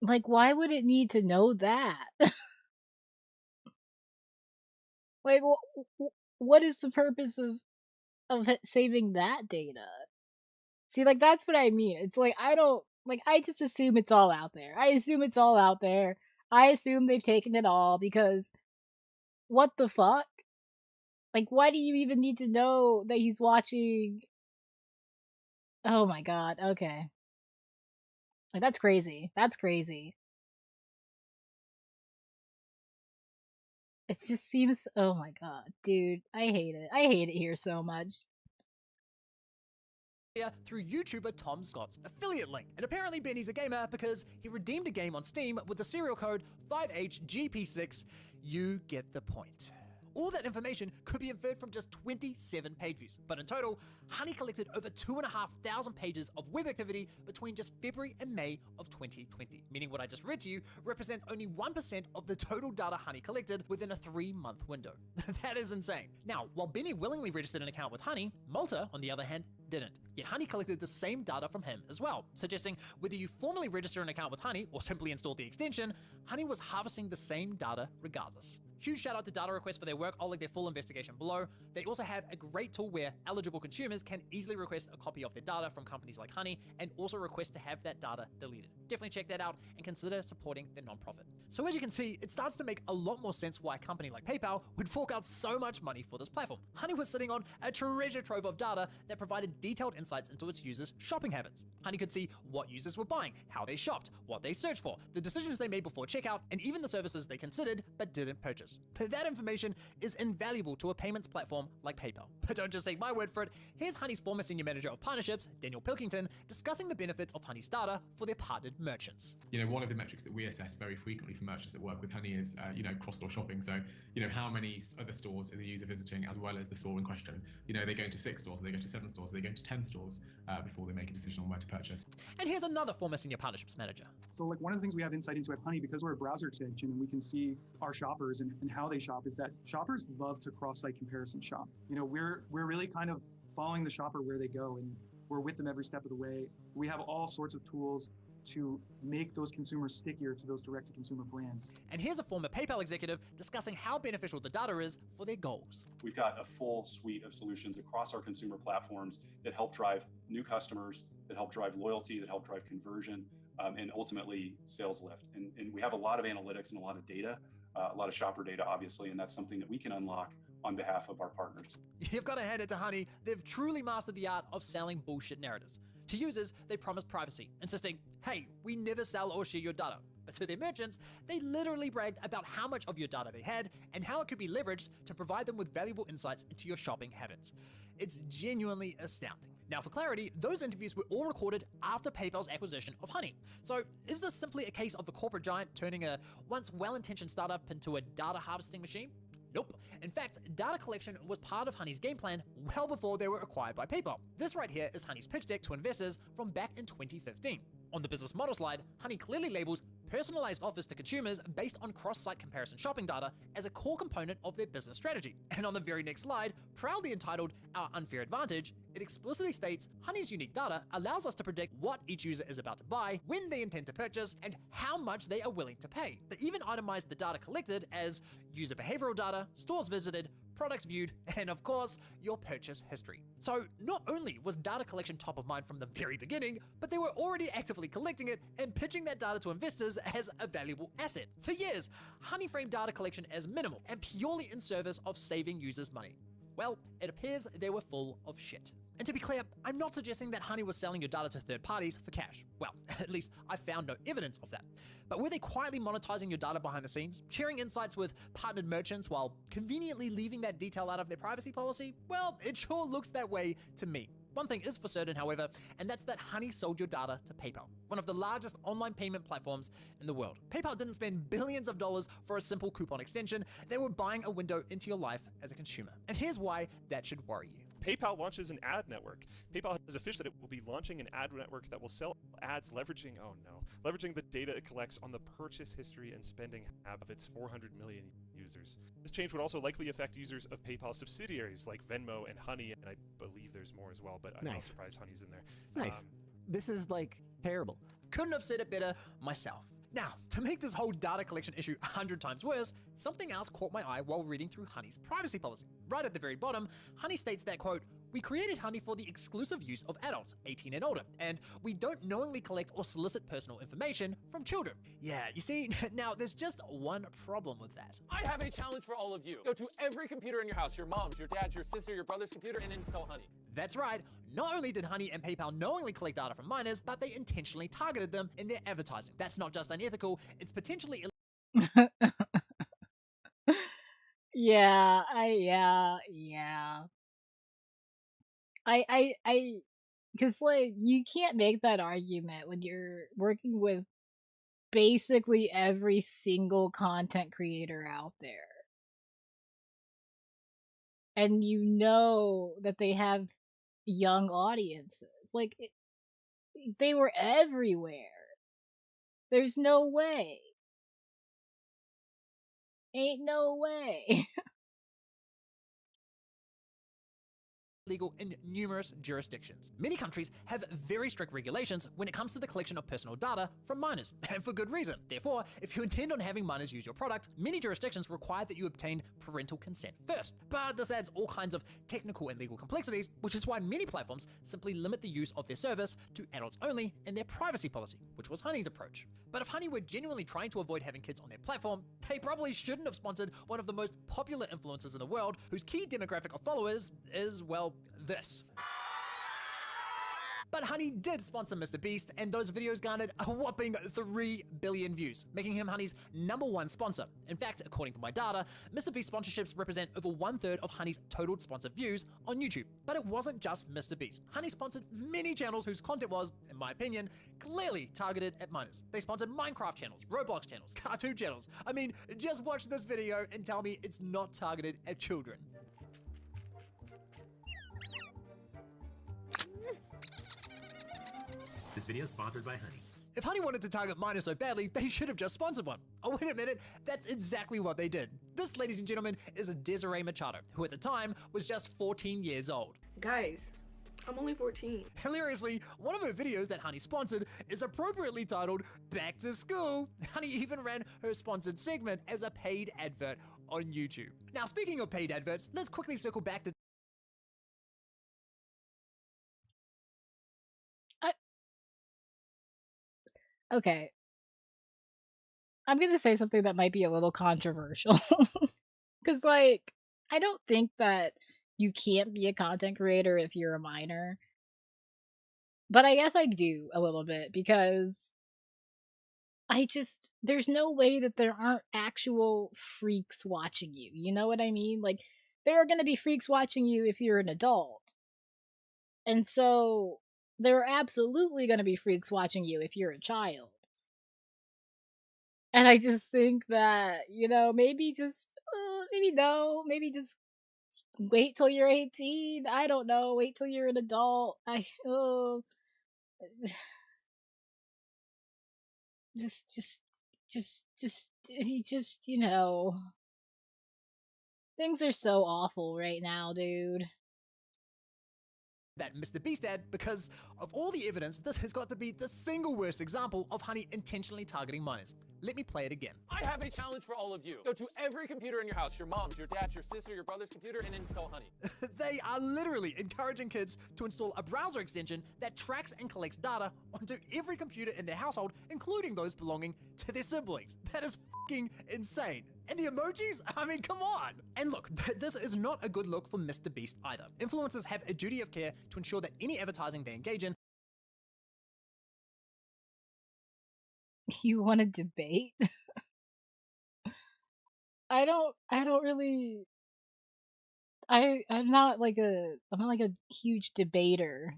Like, why would it need to know that? Like, what is the purpose of saving that data? See, like, that's what I mean. It's like, I just assume it's all out there. I assume it's all out there. I assume they've taken it all because what the fuck? Like, why do you even need to know that he's watching? Oh my god, okay. Like, that's crazy. That's crazy. It just seems, oh my god, dude, I hate it. I hate it here so much. Through YouTuber Tom Scott's affiliate link. And apparently Benny's a gamer because he redeemed a game on Steam with the serial code 5HGP6. You get the point. All that information could be inferred from just 27 page views, but in total, Honey collected over 2,500 pages of web activity between just February and May of 2020, meaning what I just read to you represents only 1% of the total data Honey collected within a 3-month window. That is insane. Now, while Benny willingly registered an account with Honey, Malta, on the other hand, didn't. Yet Honey collected the same data from him as well, suggesting whether you formally register an account with Honey or simply install the extension, Honey was harvesting the same data regardless. Huge shout out to Data Request for their work. I'll link their full investigation below. They also have a great tool where eligible consumers can easily request a copy of their data from companies like Honey and also request to have that data deleted. Definitely check that out and consider supporting their nonprofit. So as you can see, it starts to make a lot more sense why a company like PayPal would fork out so much money for this platform. Honey was sitting on a treasure trove of data that provided detailed insights into its users' shopping habits. Honey could see what users were buying, how they shopped, what they searched for, the decisions they made before checkout, and even the services they considered but didn't purchase. That information is invaluable to a payments platform like PayPal. But don't just take my word for it. Here's Honey's former senior manager of partnerships, Daniel Pilkington, discussing the benefits of Honey's data for their partnered merchants. One of the metrics that we assess very frequently for merchants that work with Honey is, cross-store shopping. So, how many other stores is a user visiting as well as the store in question? Are they going to 6 stores? Are they going to 7 stores? Are they going to 10 stores before they make a decision on where to purchase? And here's another former senior partnerships manager. So one of the things we have insight into at Honey, because we're a browser extension and we can see our shoppers and how they shop, is that shoppers love to cross-site comparison shop. We're really kind of following the shopper where they go, and we're with them every step of the way. We have all sorts of tools to make those consumers stickier to those direct-to-consumer brands. And here's a former PayPal executive discussing how beneficial the data is for their goals. We've got a full suite of solutions across our consumer platforms that help drive new customers, that help drive loyalty, that help drive conversion, and ultimately sales lift. And we have a lot of analytics and a lot of data, a lot of shopper data, obviously, and that's something that we can unlock on behalf of our partners. You've got to hand it to Honey. They've truly mastered the art of selling bullshit narratives. To users, they promise privacy, insisting, hey, we never sell or share your data. But to their merchants, they literally bragged about how much of your data they had and how it could be leveraged to provide them with valuable insights into your shopping habits. It's genuinely astounding. Now, for clarity, those interviews were all recorded after PayPal's acquisition of Honey. So is this simply a case of the corporate giant turning a once well-intentioned startup into a data harvesting machine? Nope. In fact, data collection was part of Honey's game plan well before they were acquired by PayPal. This right here is Honey's pitch deck to investors from back in 2015. On the business model slide, Honey clearly labels personalized offers to consumers based on cross-site comparison shopping data as a core component of their business strategy. And on the very next slide, proudly entitled Our Unfair Advantage, it explicitly states Honey's unique data allows us to predict what each user is about to buy, when they intend to purchase, and how much they are willing to pay. They even itemize the data collected as user behavioral data, stores visited, products viewed, and of course, your purchase history. So not only was data collection top of mind from the very beginning, but they were already actively collecting it and pitching that data to investors as a valuable asset. For years, Honey framed data collection as minimal and purely in service of saving users money. Well, it appears they were full of shit. And to be clear, I'm not suggesting that Honey was selling your data to third parties for cash. Well, at least I found no evidence of that. But were they quietly monetizing your data behind the scenes, sharing insights with partnered merchants while conveniently leaving that detail out of their privacy policy? Well, it sure looks that way to me. One thing is for certain, however, and that's that Honey sold your data to PayPal, one of the largest online payment platforms in the world. PayPal didn't spend billions of dollars for a simple coupon extension. They were buying a window into your life as a consumer. And here's why that should worry you. PayPal launches an ad network. PayPal has officially said it will be launching an ad network that will sell ads leveraging the data it collects on the purchase history and spending of its 400 million users. This change would also likely affect users of PayPal subsidiaries like Venmo and Honey, and I believe there's more as well, but I'm not surprised Honey's in there. Nice. This is terrible. Couldn't have said it better myself. Now, to make this whole data collection issue 100 times worse, something else caught my eye while reading through Honey's privacy policy. Right at the very bottom, Honey states that, quote, "We created Honey for the exclusive use of adults 18 and older, and we don't knowingly collect or solicit personal information from children." Yeah, you see, now there's just one problem with that. I have a challenge for all of you. Go to every computer in your house, your mom's, your dad's, your sister, your brother's computer, and install Honey. That's right, not only did Honey and PayPal knowingly collect data from minors, but they intentionally targeted them in their advertising. That's not just unethical, it's potentially Yeah, because like you can't make that argument when you're working with basically every single content creator out there, and you know that they have young audiences. Like they were everywhere. There's no way. Ain't no way. legal in numerous jurisdictions. Many countries have very strict regulations when it comes to the collection of personal data from minors, and for good reason. Therefore, if you intend on having minors use your product, many jurisdictions require that you obtain parental consent first. But this adds all kinds of technical and legal complexities, which is why many platforms simply limit the use of their service to adults only in their privacy policy, which was Honey's approach. But if Honey were genuinely trying to avoid having kids on their platform, they probably shouldn't have sponsored one of the most popular influencers in the world, whose key demographic of followers is, well, this. But Honey did sponsor MrBeast, and those videos garnered a whopping 3 billion views, making him Honey's #1 sponsor. In fact, according to my data, MrBeast sponsorships represent over 1/3 of Honey's total sponsored views on YouTube. But it wasn't just MrBeast. Honey sponsored many channels whose content was, in my opinion, clearly targeted at minors. They sponsored Minecraft channels, Roblox channels, cartoon channels. I mean, just watch this video and tell me it's not targeted at children. This video is sponsored by Honey. If Honey wanted to target minors so badly, they should have just sponsored one. Oh, wait a minute, that's exactly what they did. This, ladies and gentlemen, is Desiree Machado, who at the time was just 14 years old. Guys, I'm only 14. Hilariously, one of her videos that Honey sponsored is appropriately titled Back to School. Honey even ran her sponsored segment as a paid advert on YouTube. Now, speaking of paid adverts, let's quickly circle back to Okay. I'm gonna say something that might be a little controversial. Because, like, I don't think that you can't be a content creator if you're a minor. But I guess I do a little bit, because there's no way that there aren't actual freaks watching you. You know what I mean? Like, there are gonna be freaks watching you if you're an adult. And so there are absolutely going to be freaks watching you if you're a child. And I just think that, maybe just wait till you're 18. I don't know. Wait till you're an adult. Things are so awful right now, dude. That MrBeast ad, because of all the evidence, this has got to be the single worst example of Honey intentionally targeting minors. Let me play it again. I have a challenge for all of you. Go to every computer in your house, your mom's, your dad's, your sister, your brother's computer, and install Honey. They are literally encouraging kids to install a browser extension that tracks and collects data onto every computer in their household, including those belonging to their siblings. That is fucking insane. And the emojis? I mean, come on! And look, this is not a good look for MrBeast either. Influencers have a duty of care to ensure that any advertising they engage in. You want to debate? I'm not like a huge debater,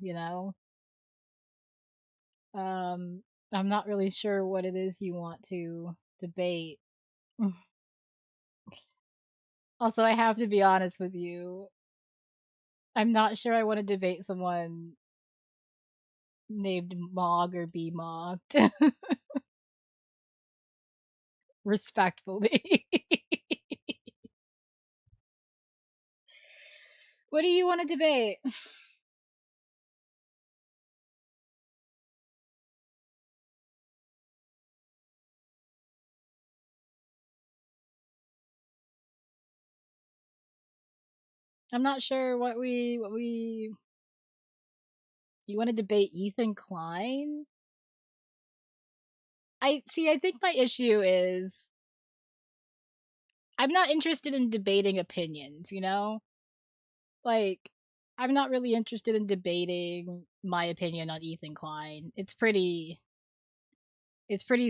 I'm not really sure what it is you want to debate. Also, I have to be honest with you. I'm not sure I want to debate someone named Mog or Be Mogged. Respectfully. What do you want to debate? I'm not sure what we you want to debate Ethan Klein? I think my issue is I'm not interested in debating opinions, you know? Like, I'm not really interested in debating my opinion on Ethan Klein. It's pretty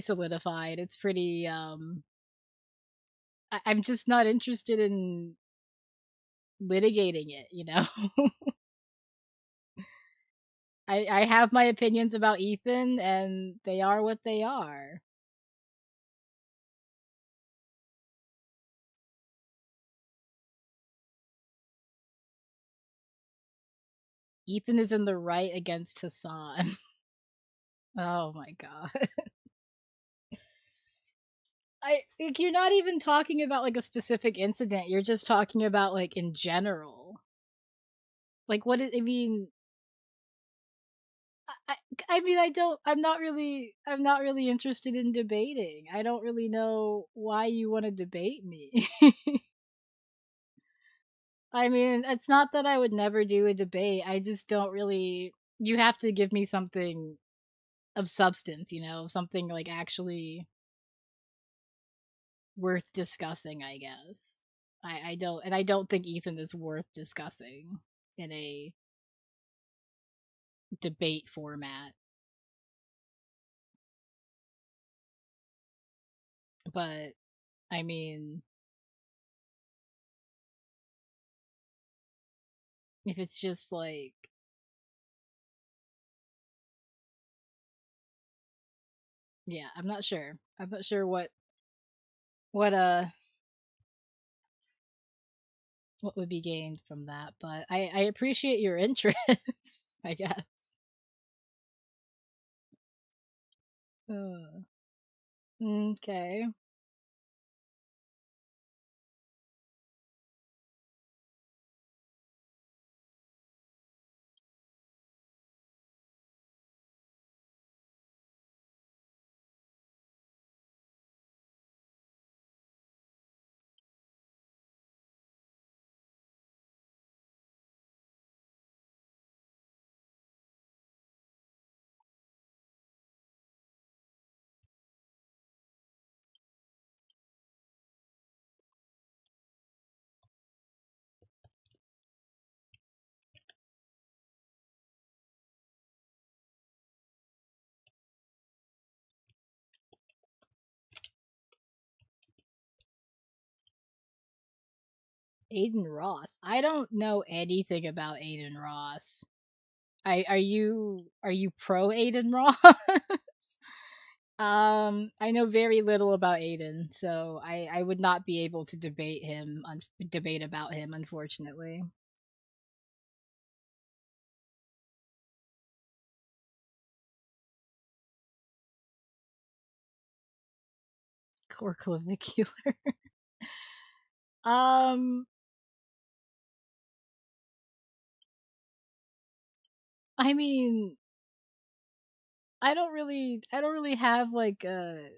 solidified. It's pretty I'm just not interested in litigating it, you know? I have my opinions about Ethan and they are what they are. Ethan is in the right against Hassan. Oh my god. Like, you're not even talking about like a specific incident. You're just talking about like in general. Like I mean I mean I'm not really interested in debating. I don't really know why you want to debate me. I mean, it's not that I would never do a debate. I just don't really you have to give me something of substance, you know, something like actually worth discussing, I guess. I don't think Ethan is worth discussing in a debate format. But I mean, if it's just like yeah, I'm not sure. I'm not sure what what would be gained from that, but I appreciate your interest, I guess. Okay. Aiden Ross. I don't know anything about Aiden Ross. Are you pro Aiden Ross? I know very little about Aiden, so I would not be able to debate about him, unfortunately. Core clavicular. I mean, I don't really have like a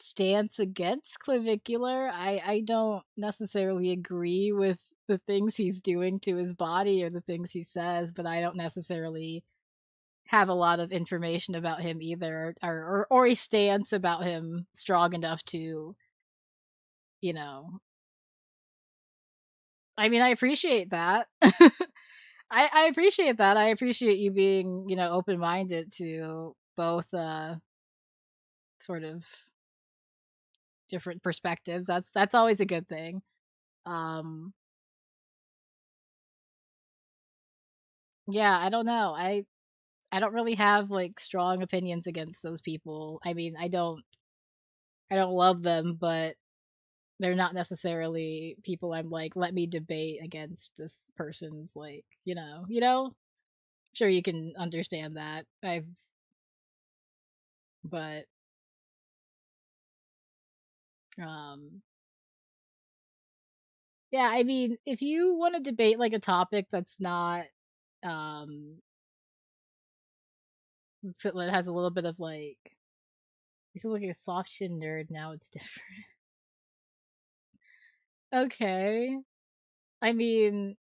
stance against clavicular. I don't necessarily agree with the things he's doing to his body or the things he says, but I don't necessarily have a lot of information about him either, or a stance about him strong enough to, you know. I mean, I appreciate that. I appreciate that. I appreciate you being, you know, open minded to both sort of different perspectives. That's always a good thing. Yeah, I don't know. I don't really have like strong opinions against those people. I mean, I don't love them, but they're not necessarily people I'm like, let me debate against this person's like, you know. Sure you can understand that. But yeah, I mean, if you want to debate like a topic that's not so it has a little bit of like he's looking a soft shin nerd, now it's different. Okay. I mean,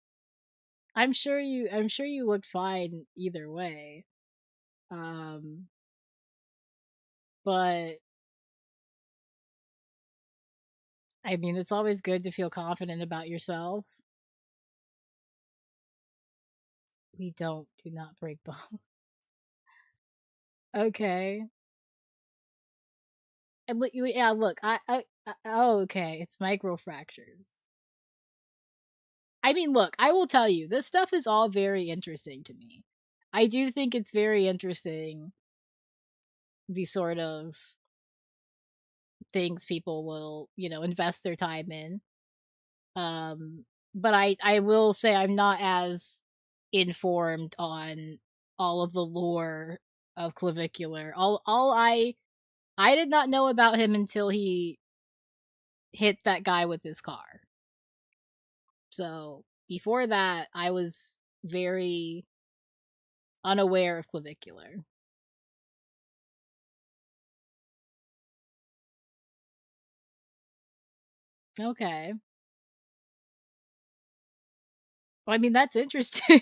I'm sure you looked fine either way. But I mean, it's always good to feel confident about yourself. We do not break bones. Okay. And yeah, look, oh, okay, it's microfractures. I mean, look, I will tell you, this stuff is all very interesting to me. I do think it's very interesting, the sort of things people will, invest their time in. But I will say I'm not as informed on all of the lore of Clavicular. All I did not know about him until he hit that guy with his car. So before that, I was very unaware of Clavicular. Okay. Well, I mean, that's interesting.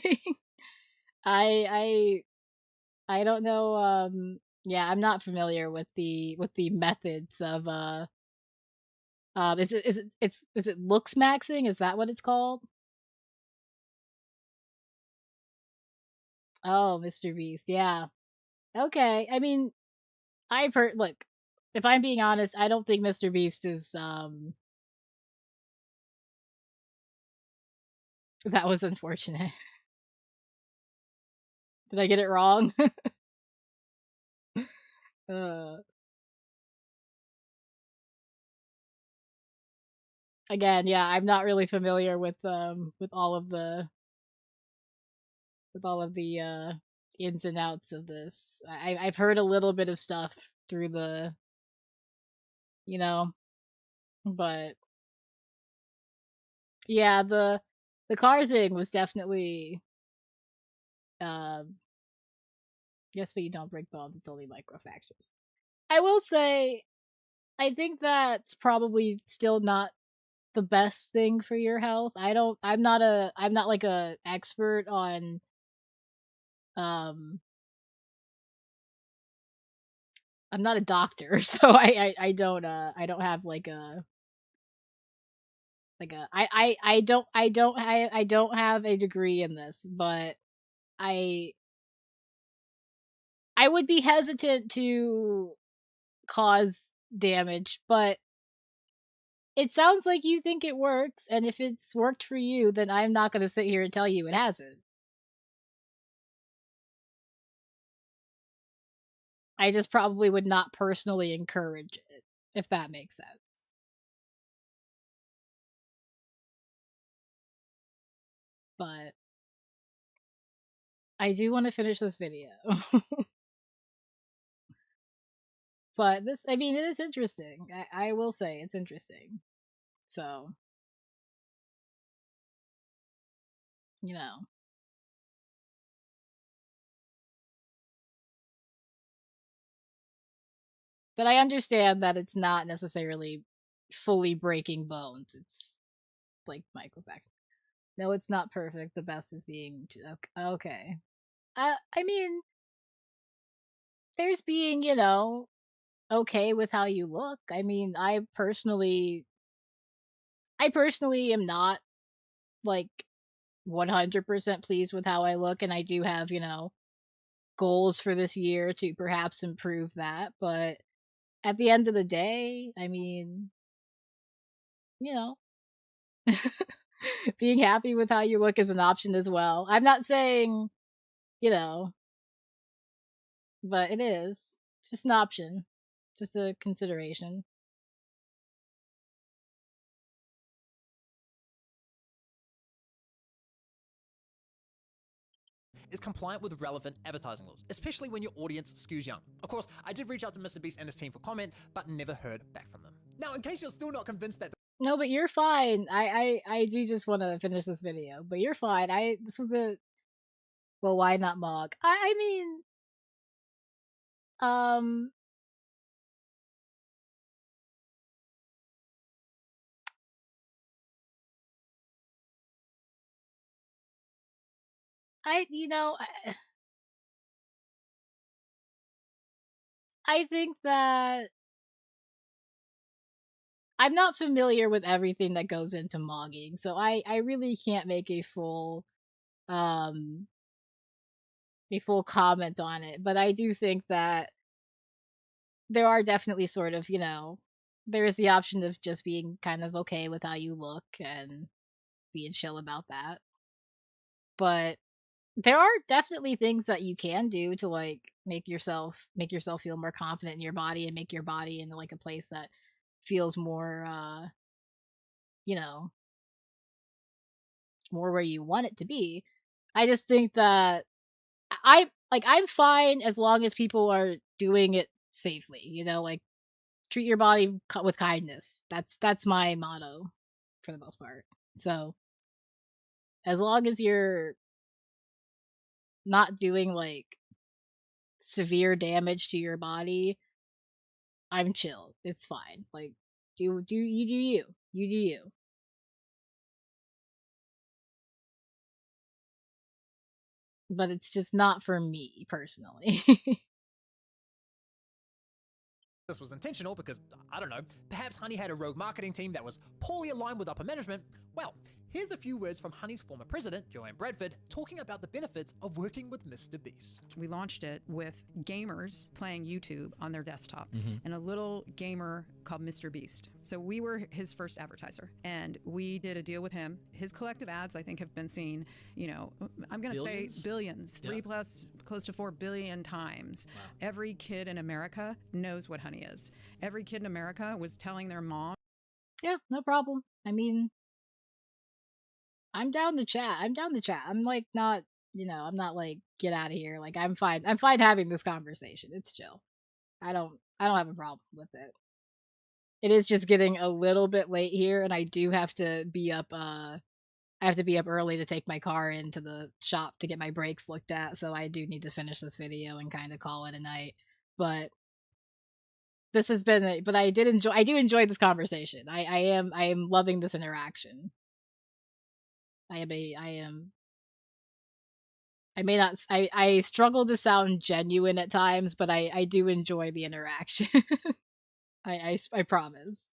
I I don't know. Yeah, I'm not familiar with the methods of is it looks maxing? Is that what it's called? Oh, Mr. Beast. Yeah. Okay. I mean, look, if I'm being honest, I don't think Mr. Beast is that was unfortunate. Did I get it wrong? Again, yeah, I'm not really familiar with all of the ins and outs of this. I've heard a little bit of stuff through the, you know, but yeah, the car thing was definitely yes, but you don't break bones, it's only microfractures. I will say I think that's probably still not the best thing for your health. I'm not like a expert on I'm not a doctor, so I don't have like a I don't have a degree in this, but I would be hesitant to cause damage, but it sounds like you think it works, and if it's worked for you, then I'm not going to sit here and tell you it hasn't. I just probably would not personally encourage it, if that makes sense. But I do want to finish this video. But this, I mean, it is interesting. I will say it's interesting. So, you know. But I understand that it's not necessarily fully breaking bones. It's like microfracture. No, it's not perfect. The best is being okay. I mean, there's being, okay with how you look. I mean, I personally am not like 100% pleased with how I look, and I do have, goals for this year to perhaps improve that, but at the end of the day, I mean, being happy with how you look is an option as well. I'm not saying, but it is. It's just an option. Just a consideration. Is compliant with relevant advertising laws, especially when your audience skews young. Of course, I did reach out to Mr. Beast and his team for comment, but never heard back from them. Now, in case you're still not convinced that no, but you're fine. I do just want to finish this video, but you're fine. This was a well, why not Mog? I mean, I think that I'm not familiar with everything that goes into mogging, so I really can't make um a full comment on it. But I do think that there are definitely sort of, there is the option of just being kind of okay with how you look and being chill about that. But there are definitely things that you can do to like make yourself feel more confident in your body and make your body into like a place that feels more you know, more where you want it to be. I just think that I'm fine as long as people are doing it safely, like treat your body with kindness. That's my motto for the most part. So, as long as you're not doing like severe damage to your body, I'm chill. It's fine. Like do you. You do you. But it's just not for me personally. This was intentional because, I don't know, perhaps Honey had a rogue marketing team that was poorly aligned with upper management. Well, here's a few words from Honey's former president, Joanne Bradford, talking about the benefits of working with Mr. Beast. We launched it with gamers playing YouTube on their desktop and a little gamer called Mr. Beast. So we were his first advertiser and we did a deal with him. His collective ads, I think, have been seen, I'm going to say billions, Yeah. 3 plus, close to 4 billion times. Wow. Every kid in America knows what Honey is. Every kid in America was telling their mom. Yeah, no problem. I mean, I'm down to chat. I'm like not, I'm not like get out of here. Like I'm fine. I'm fine having this conversation. It's chill. I don't have a problem with it. It is just getting a little bit late here and I do have to be up I have to be up early to take my car into the shop to get my brakes looked at, so I do need to finish this video and kind of call it a night. But this has been but I do enjoy this conversation. I am loving this interaction. I struggle to sound genuine at times, but I do enjoy the interaction. I promise.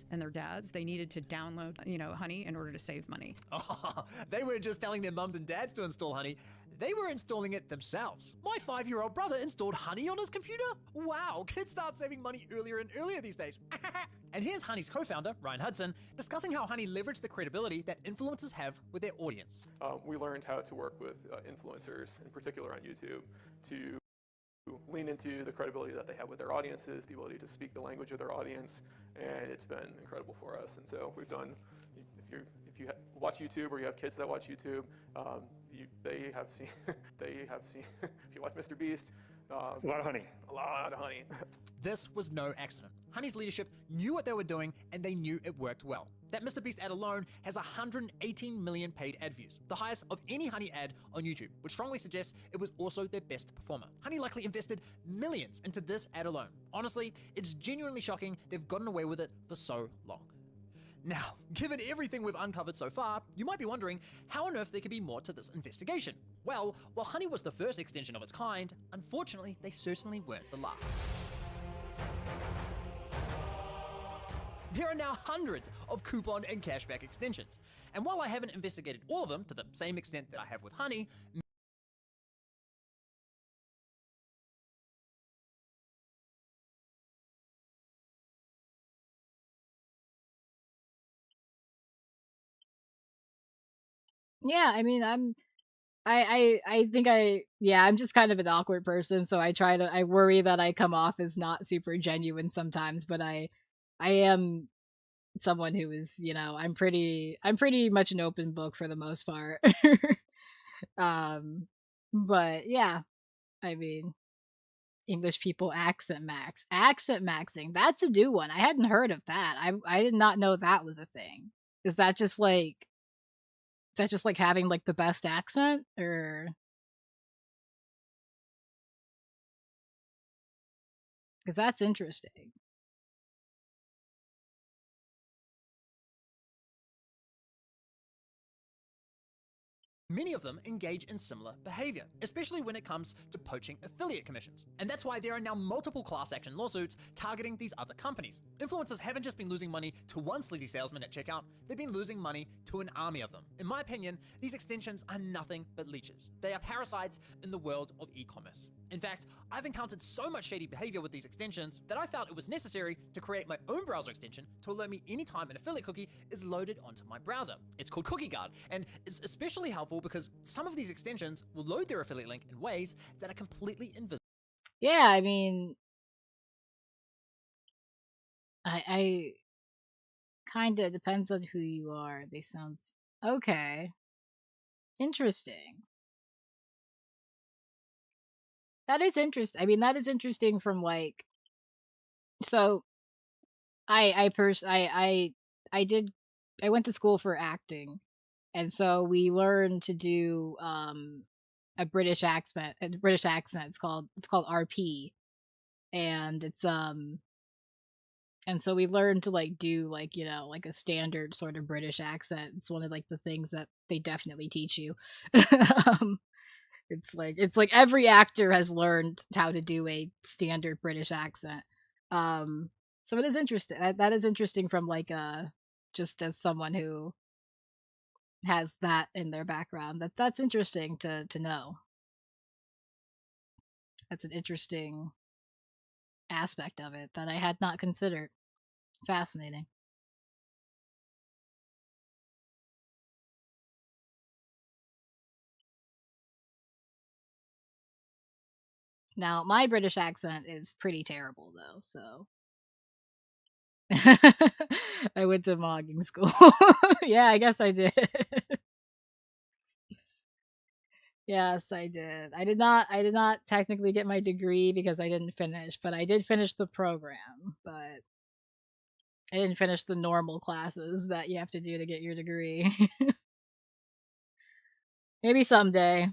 And their dads, they needed to download, Honey in order to save money. Oh, they weren't just telling their mums and dads to install Honey, they were installing it themselves. My 5-year-old brother installed Honey on his computer. Wow, kids start saving money earlier and earlier these days. And here's Honey's co-founder, Ryan Hudson, discussing how Honey leveraged the credibility that influencers have with their audience. We learned how to work with influencers, in particular on YouTube, to lean into the credibility that they have with their audiences, the ability to speak the language of their audience, and it's been incredible for us. And so we've done, if you watch YouTube or you have kids that watch YouTube, they have seen, if you watch Mr. Beast, it's a lot of honey. A lot of honey. This was no accident. Honey's leadership knew what they were doing and they knew it worked well. That Mr. Beast ad alone has 118 million paid ad views, the highest of any Honey ad on YouTube, which strongly suggests it was also their best performer. Honey likely invested millions into this ad alone. Honestly, it's genuinely shocking they've gotten away with it for so long. Now, given everything we've uncovered so far, you might be wondering how on earth there could be more to this investigation. Well, while Honey was the first extension of its kind, unfortunately, they certainly weren't the last. There are now hundreds of coupon and cashback extensions, and while I haven't investigated all of them to the same extent that I have with Honey, Yeah, I mean, I'm just kind of an awkward person, so I worry that I come off as not super genuine sometimes, but I am someone who is, I'm pretty much an open book for the most part. But yeah, I mean, English people accent maxing. That's a new one. I hadn't heard of that. I did not know that was a thing. Is that just like having like the best accent, or because that's interesting. Many of them engage in similar behavior, especially when it comes to poaching affiliate commissions. And that's why there are now multiple class action lawsuits targeting these other companies. Influencers haven't just been losing money to one sleazy salesman at checkout, they've been losing money to an army of them. In my opinion, these extensions are nothing but leeches. They are parasites in the world of e-commerce. In fact, I've encountered so much shady behavior with these extensions that I felt it was necessary to create my own browser extension to alert me anytime an affiliate cookie is loaded onto my browser. It's called Cookie Guard, and it's especially helpful because some of these extensions will load their affiliate link in ways that are completely invisible. Yeah, I mean, I kind of depends on who you are. They sounds okay. Interesting. That is interesting. I mean, that is interesting from like, so I went to school for acting, and so we learned to do a British accent. It's called RP, and and so we learned to like do like, you know, like a standard sort of British accent. It's one of like the things that they definitely teach you. It's like every actor has learned how to do a standard British accent. So it is interesting. That is interesting from like just as someone who has that in their background. That's interesting to know. That's an interesting aspect of it that I had not considered. Fascinating. Now, my British accent is pretty terrible though, so I went to mogging school. Yeah, I guess I did. Yes, I did. I did not technically get my degree because I didn't finish, but I did finish the program, but I didn't finish the normal classes that you have to do to get your degree. Maybe someday.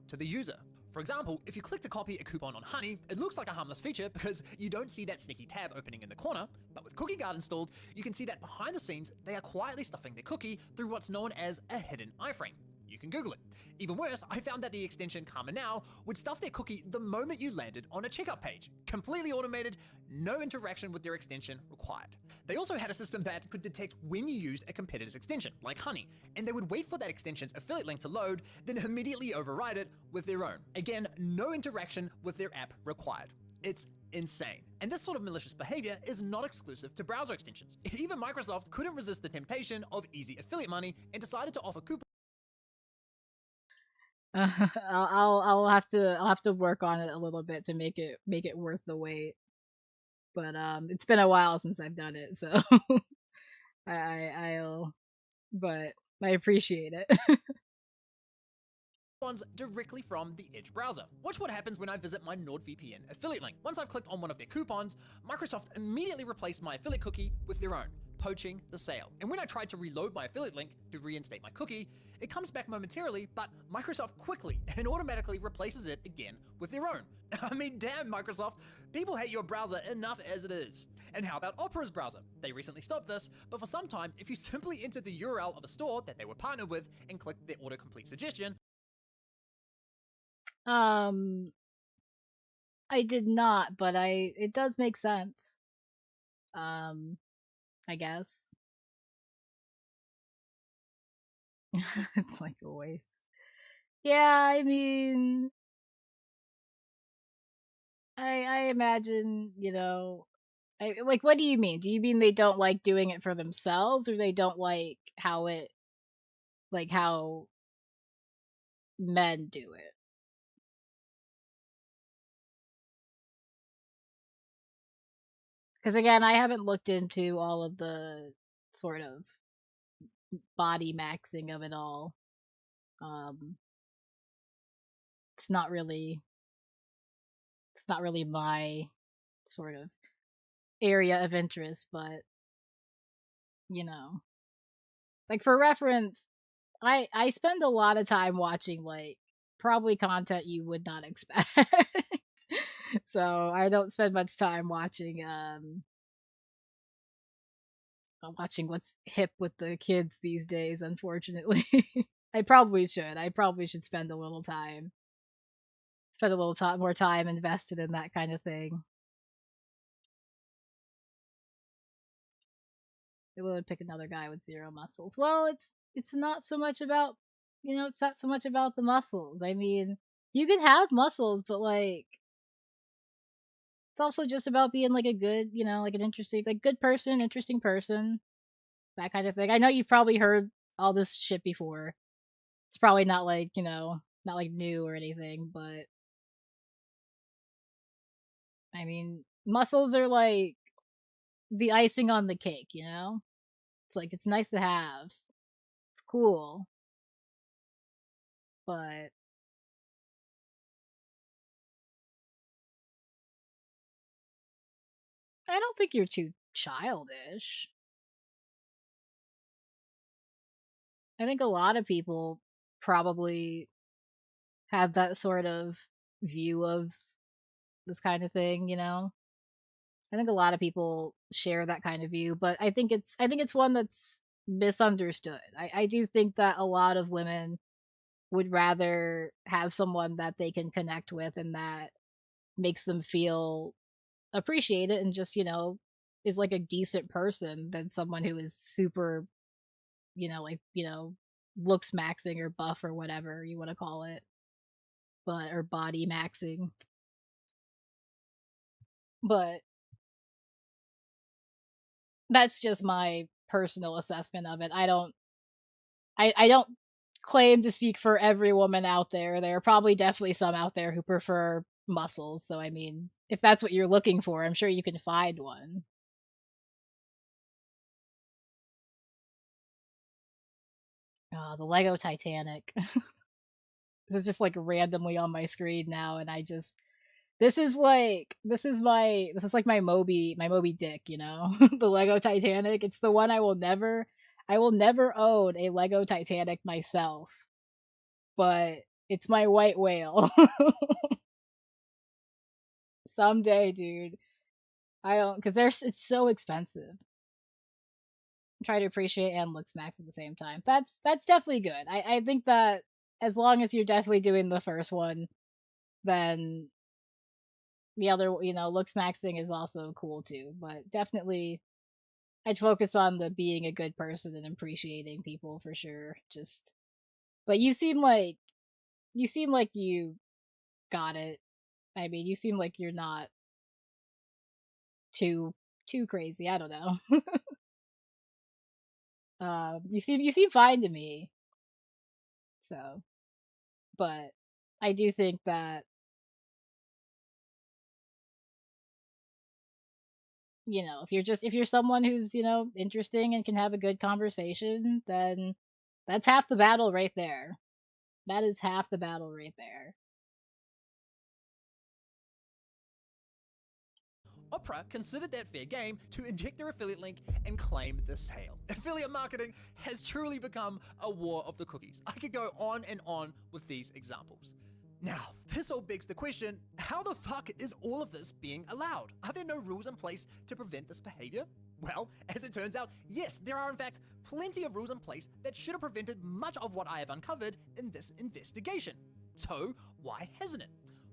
To the user. For example, if you click to copy a coupon on Honey, it looks like a harmless feature because you don't see that sneaky tab opening in the corner, but with Cookie Guard installed, you can see that behind the scenes, they are quietly stuffing their cookie through what's known as a hidden iframe. You can Google it. Even worse, I found that the extension Karma Now would stuff their cookie the moment you landed on a checkout page. Completely automated, no interaction with their extension required. They also had a system that could detect when you used a competitor's extension, like Honey, and they would wait for that extension's affiliate link to load, then immediately override it with their own. Again, no interaction with their app required. It's insane. And this sort of malicious behavior is not exclusive to browser extensions. Even Microsoft couldn't resist the temptation of easy affiliate money and decided to offer coupons. I'll have to work on it a little bit to make it worth the wait. But it's been a while since I've done it, so but I appreciate it. Directly from the Edge browser. Watch what happens when I visit my NordVPN affiliate link. Once I've clicked on one of their coupons, Microsoft immediately replaced my affiliate cookie with their own, poaching the sale. And when I tried to reload my affiliate link to reinstate my cookie, it comes back momentarily, but Microsoft quickly and automatically replaces it again with their own. I mean, damn Microsoft, people hate your browser enough as it is. And how about Opera's browser? They recently stopped this, but for some time, if you simply entered the URL of a store that they were partnered with and clicked their autocomplete suggestion, I did not, but it does make sense. I guess. It's like a waste. Yeah, I mean, I imagine, you know, like, what do you mean? Do you mean they don't like doing it for themselves, or they don't like how men do it? Because again, I haven't looked into all of the sort of body maxing of it all. It's not really my sort of area of interest, but you know, like for reference, I spend a lot of time watching like probably content you would not expect. So I don't spend much time watching watching what's hip with the kids these days, unfortunately. I probably should. I probably should spend a little more time invested in that kind of thing. They will pick another guy with 0 muscles. Well, it's not so much about, it's not so much about the muscles. I mean, you can have muscles, but like it's also just about being like a good, like an interesting, like good person, interesting person, that kind of thing. I know you've probably heard all this shit before. It's probably not like, not like new or anything, but I mean, muscles are like the icing on the cake, It's like, it's nice to have. It's cool. But I don't think you're too childish. I think a lot of people probably have that sort of view of this kind of thing, I think a lot people share that kind of view, but I think it's one that's misunderstood. I do think that a lot of women would rather have someone that they can connect with and that makes them feel appreciated and just, is like a decent person than someone who is super, looks maxing or buff or whatever you want to call it. Or body maxing. But that's just my personal assessment of it. I don't claim to speak for every woman out there. There are probably definitely some out there who prefer muscles. So I mean, if that's what you're looking for, I'm sure you can find one. The Lego Titanic. This is just like randomly on my screen now, and this is like my Moby Dick, the Lego Titanic. It's the one I will never own a Lego Titanic myself, but it's my white whale. Someday, dude. Because it's so expensive. Try to appreciate and look smacks at the same time. That's definitely good. I think that as long as you're definitely doing the first one, then the other, looks maxing is also cool too. But definitely, I'd focus on the being a good person and appreciating people for sure. But you seem like you got it. I mean, you seem like you're not too crazy. I don't know. You seem fine to me. So, but I do think that, if you're someone who's, interesting and can have a good conversation, then that's half the battle right there. That is half the battle right there. Opera considered that fair game to inject their affiliate link and claim the sale. Affiliate marketing has truly become a war of the cookies. I could go on and on with these examples. Now, this all begs the question, how the fuck is all of this being allowed? Are there no rules in place to prevent this behavior? Well, as it turns out, yes, there are in fact plenty of rules in place that should have prevented much of what I have uncovered in this investigation. So, why hasn't it?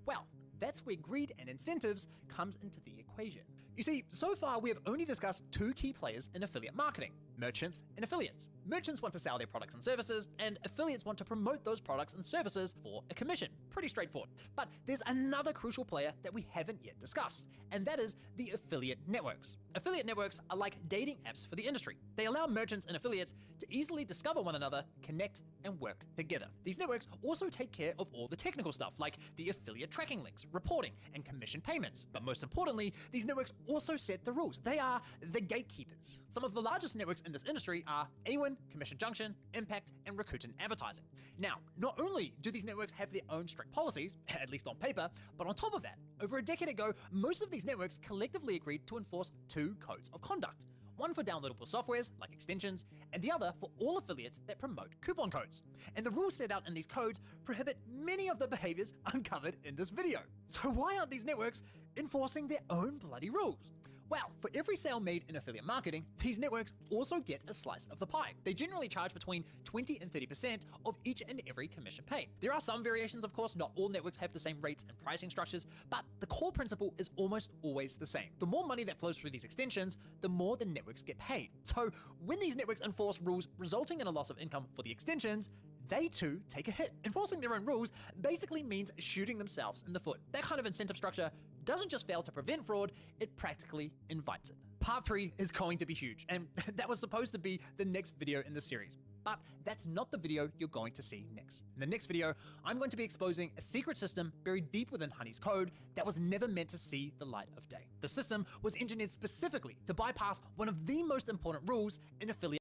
Well, that's where greed and incentives comes into the equation. You see, so far we have only discussed 2 key players in affiliate marketing, merchants and affiliates. Merchants want to sell their products and services, and affiliates want to promote those products and services for a commission. Pretty straightforward. But there's another crucial player that we haven't yet discussed, and that is the affiliate networks. Affiliate networks are like dating apps for the industry. They allow merchants and affiliates to easily discover one another, connect, and work together. These networks also take care of all the technical stuff like the affiliate tracking links, reporting, and commission payments. But most importantly, these networks also set the rules. They are the gatekeepers. Some of the largest networks in this industry are Anyone, Commission Junction, Impact, and Rakuten Advertising. Now, not only do these networks have their own strict policies, at least on paper, but on top of that, over a decade ago, most of these networks collectively agreed to enforce 2 codes of conduct. One for downloadable softwares, like extensions, and the other for all affiliates that promote coupon codes. And the rules set out in these codes prohibit many of the behaviors uncovered in this video. So why aren't these networks enforcing their own bloody rules? Well, for every sale made in affiliate marketing, these networks also get a slice of the pie. They generally charge between 20 and 30% of each and every commission paid. There are some variations, of course. Not all networks have the same rates and pricing structures, but the core principle is almost always the same. The more money that flows through these extensions, the more the networks get paid. So when these networks enforce rules resulting in a loss of income for the extensions, they too take a hit. Enforcing their own rules basically means shooting themselves in the foot. That kind of incentive structure doesn't just fail to prevent fraud, it practically invites it. Part 3 is going to be huge, and that was supposed to be the next video in the series. But that's not the video you're going to see next. In the next video, I'm going to be exposing a secret system buried deep within Honey's code that was never meant to see the light of day. The system was engineered specifically to bypass one of the most important rules in affiliate.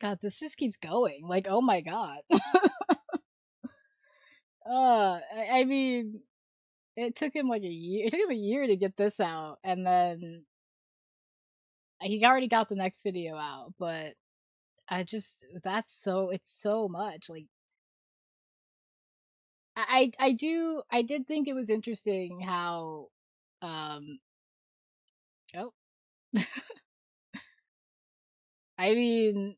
God, this just keeps going. Like, oh my god. I mean, it took him like a year. It took him a year to get this out, and then he already got the next video out. But it's so much. Like, I did think it was interesting how, oh, I mean,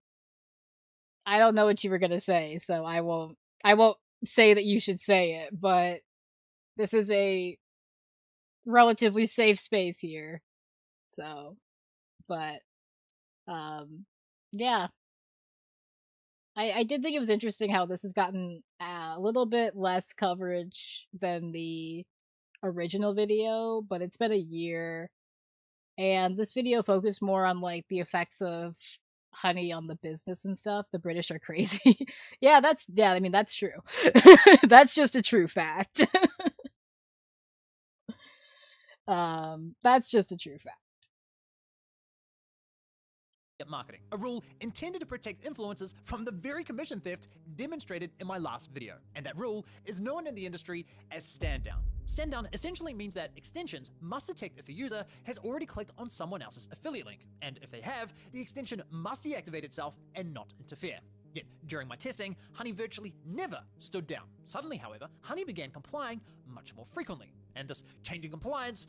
I don't know what you were gonna say, so I won't say that you should say it, but this is a relatively safe space here. So, but yeah. I did think it was interesting how this has gotten a little bit less coverage than the original video, but it's been a year, and this video focused more on like the effects of Honey on the business and stuff. The British are crazy. Yeah, I mean, that's true. That's just a true fact. That's just a true fact. Marketing, a rule intended to protect influencers from the very commission theft demonstrated in my last video. And that rule is known in the industry as stand down. Stand down essentially means that extensions must detect if a user has already clicked on someone else's affiliate link, and if they have, the extension must deactivate itself and not interfere. Yet, during my testing, Honey virtually never stood down. Suddenly, however, Honey began complying much more frequently, and this change in compliance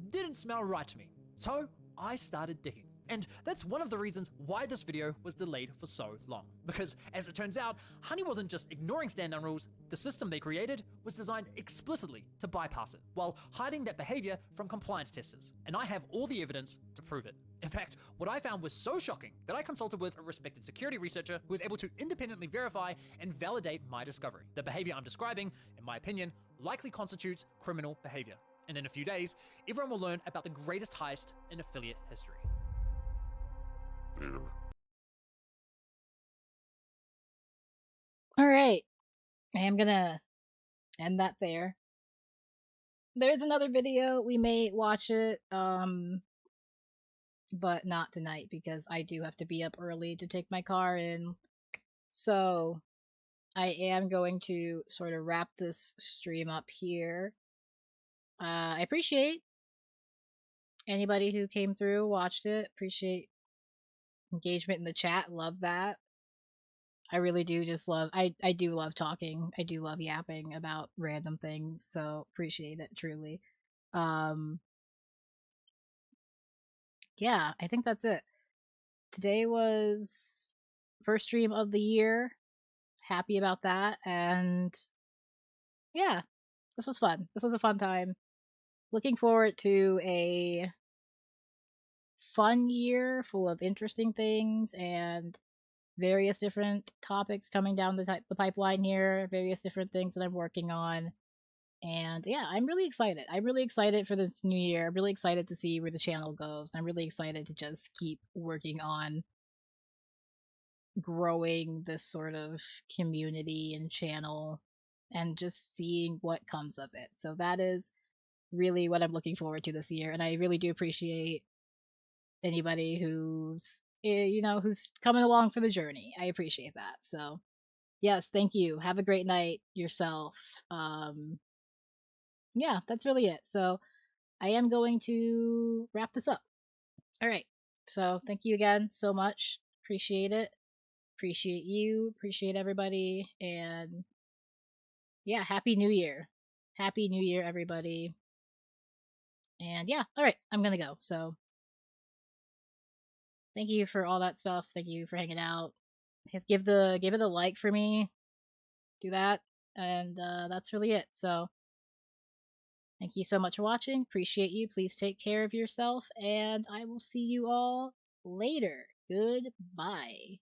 didn't smell right to me. So, I started digging. And that's one of the reasons why this video was delayed for so long. Because, as it turns out, Honey wasn't just ignoring stand-down rules, the system they created was designed explicitly to bypass it, while hiding that behavior from compliance testers. And I have all the evidence to prove it. In fact, what I found was so shocking that I consulted with a respected security researcher who was able to independently verify and validate my discovery. The behavior I'm describing, in my opinion, likely constitutes criminal behavior. And in a few days, everyone will learn about the greatest heist in affiliate history. Alright. I am gonna end that there. There's another video. We may watch it, but not tonight because I do have to be up early to take my car in. So, I am going to sort of wrap this stream up here. I appreciate anybody who came through, watched it. Appreciate engagement in the chat. Love that. I really do just love I do love talking. I do love yapping about random things, so appreciate it truly. Yeah, I think that's it. Today was first stream of the year. Happy about that, and yeah, this was fun. This was a fun time. Looking forward to a fun year full of interesting things and various different topics coming down the pipeline here, various different things that I'm working on. And yeah, I'm really excited. I'm really excited for this new year. I'm really excited to see where the channel goes. I'm really excited to just keep working on growing this sort of community and channel and just seeing what comes of it. So that is really what I'm looking forward to this year. And I really do appreciate anybody who's who's coming along for the journey. I appreciate that. So yes, thank you. Have a great night yourself. Yeah, that's really it. So I am going to wrap this up. All right. So thank you again so much. Appreciate it. Appreciate you. Appreciate everybody. And yeah, Happy New Year. Happy New Year, everybody. And yeah, all right, I'm gonna go. So thank you for all that stuff. Thank you for hanging out. Give it a like for me. Do that, and that's really it. So thank you so much for watching. Appreciate you. Please take care of yourself, and I will see you all later. Goodbye.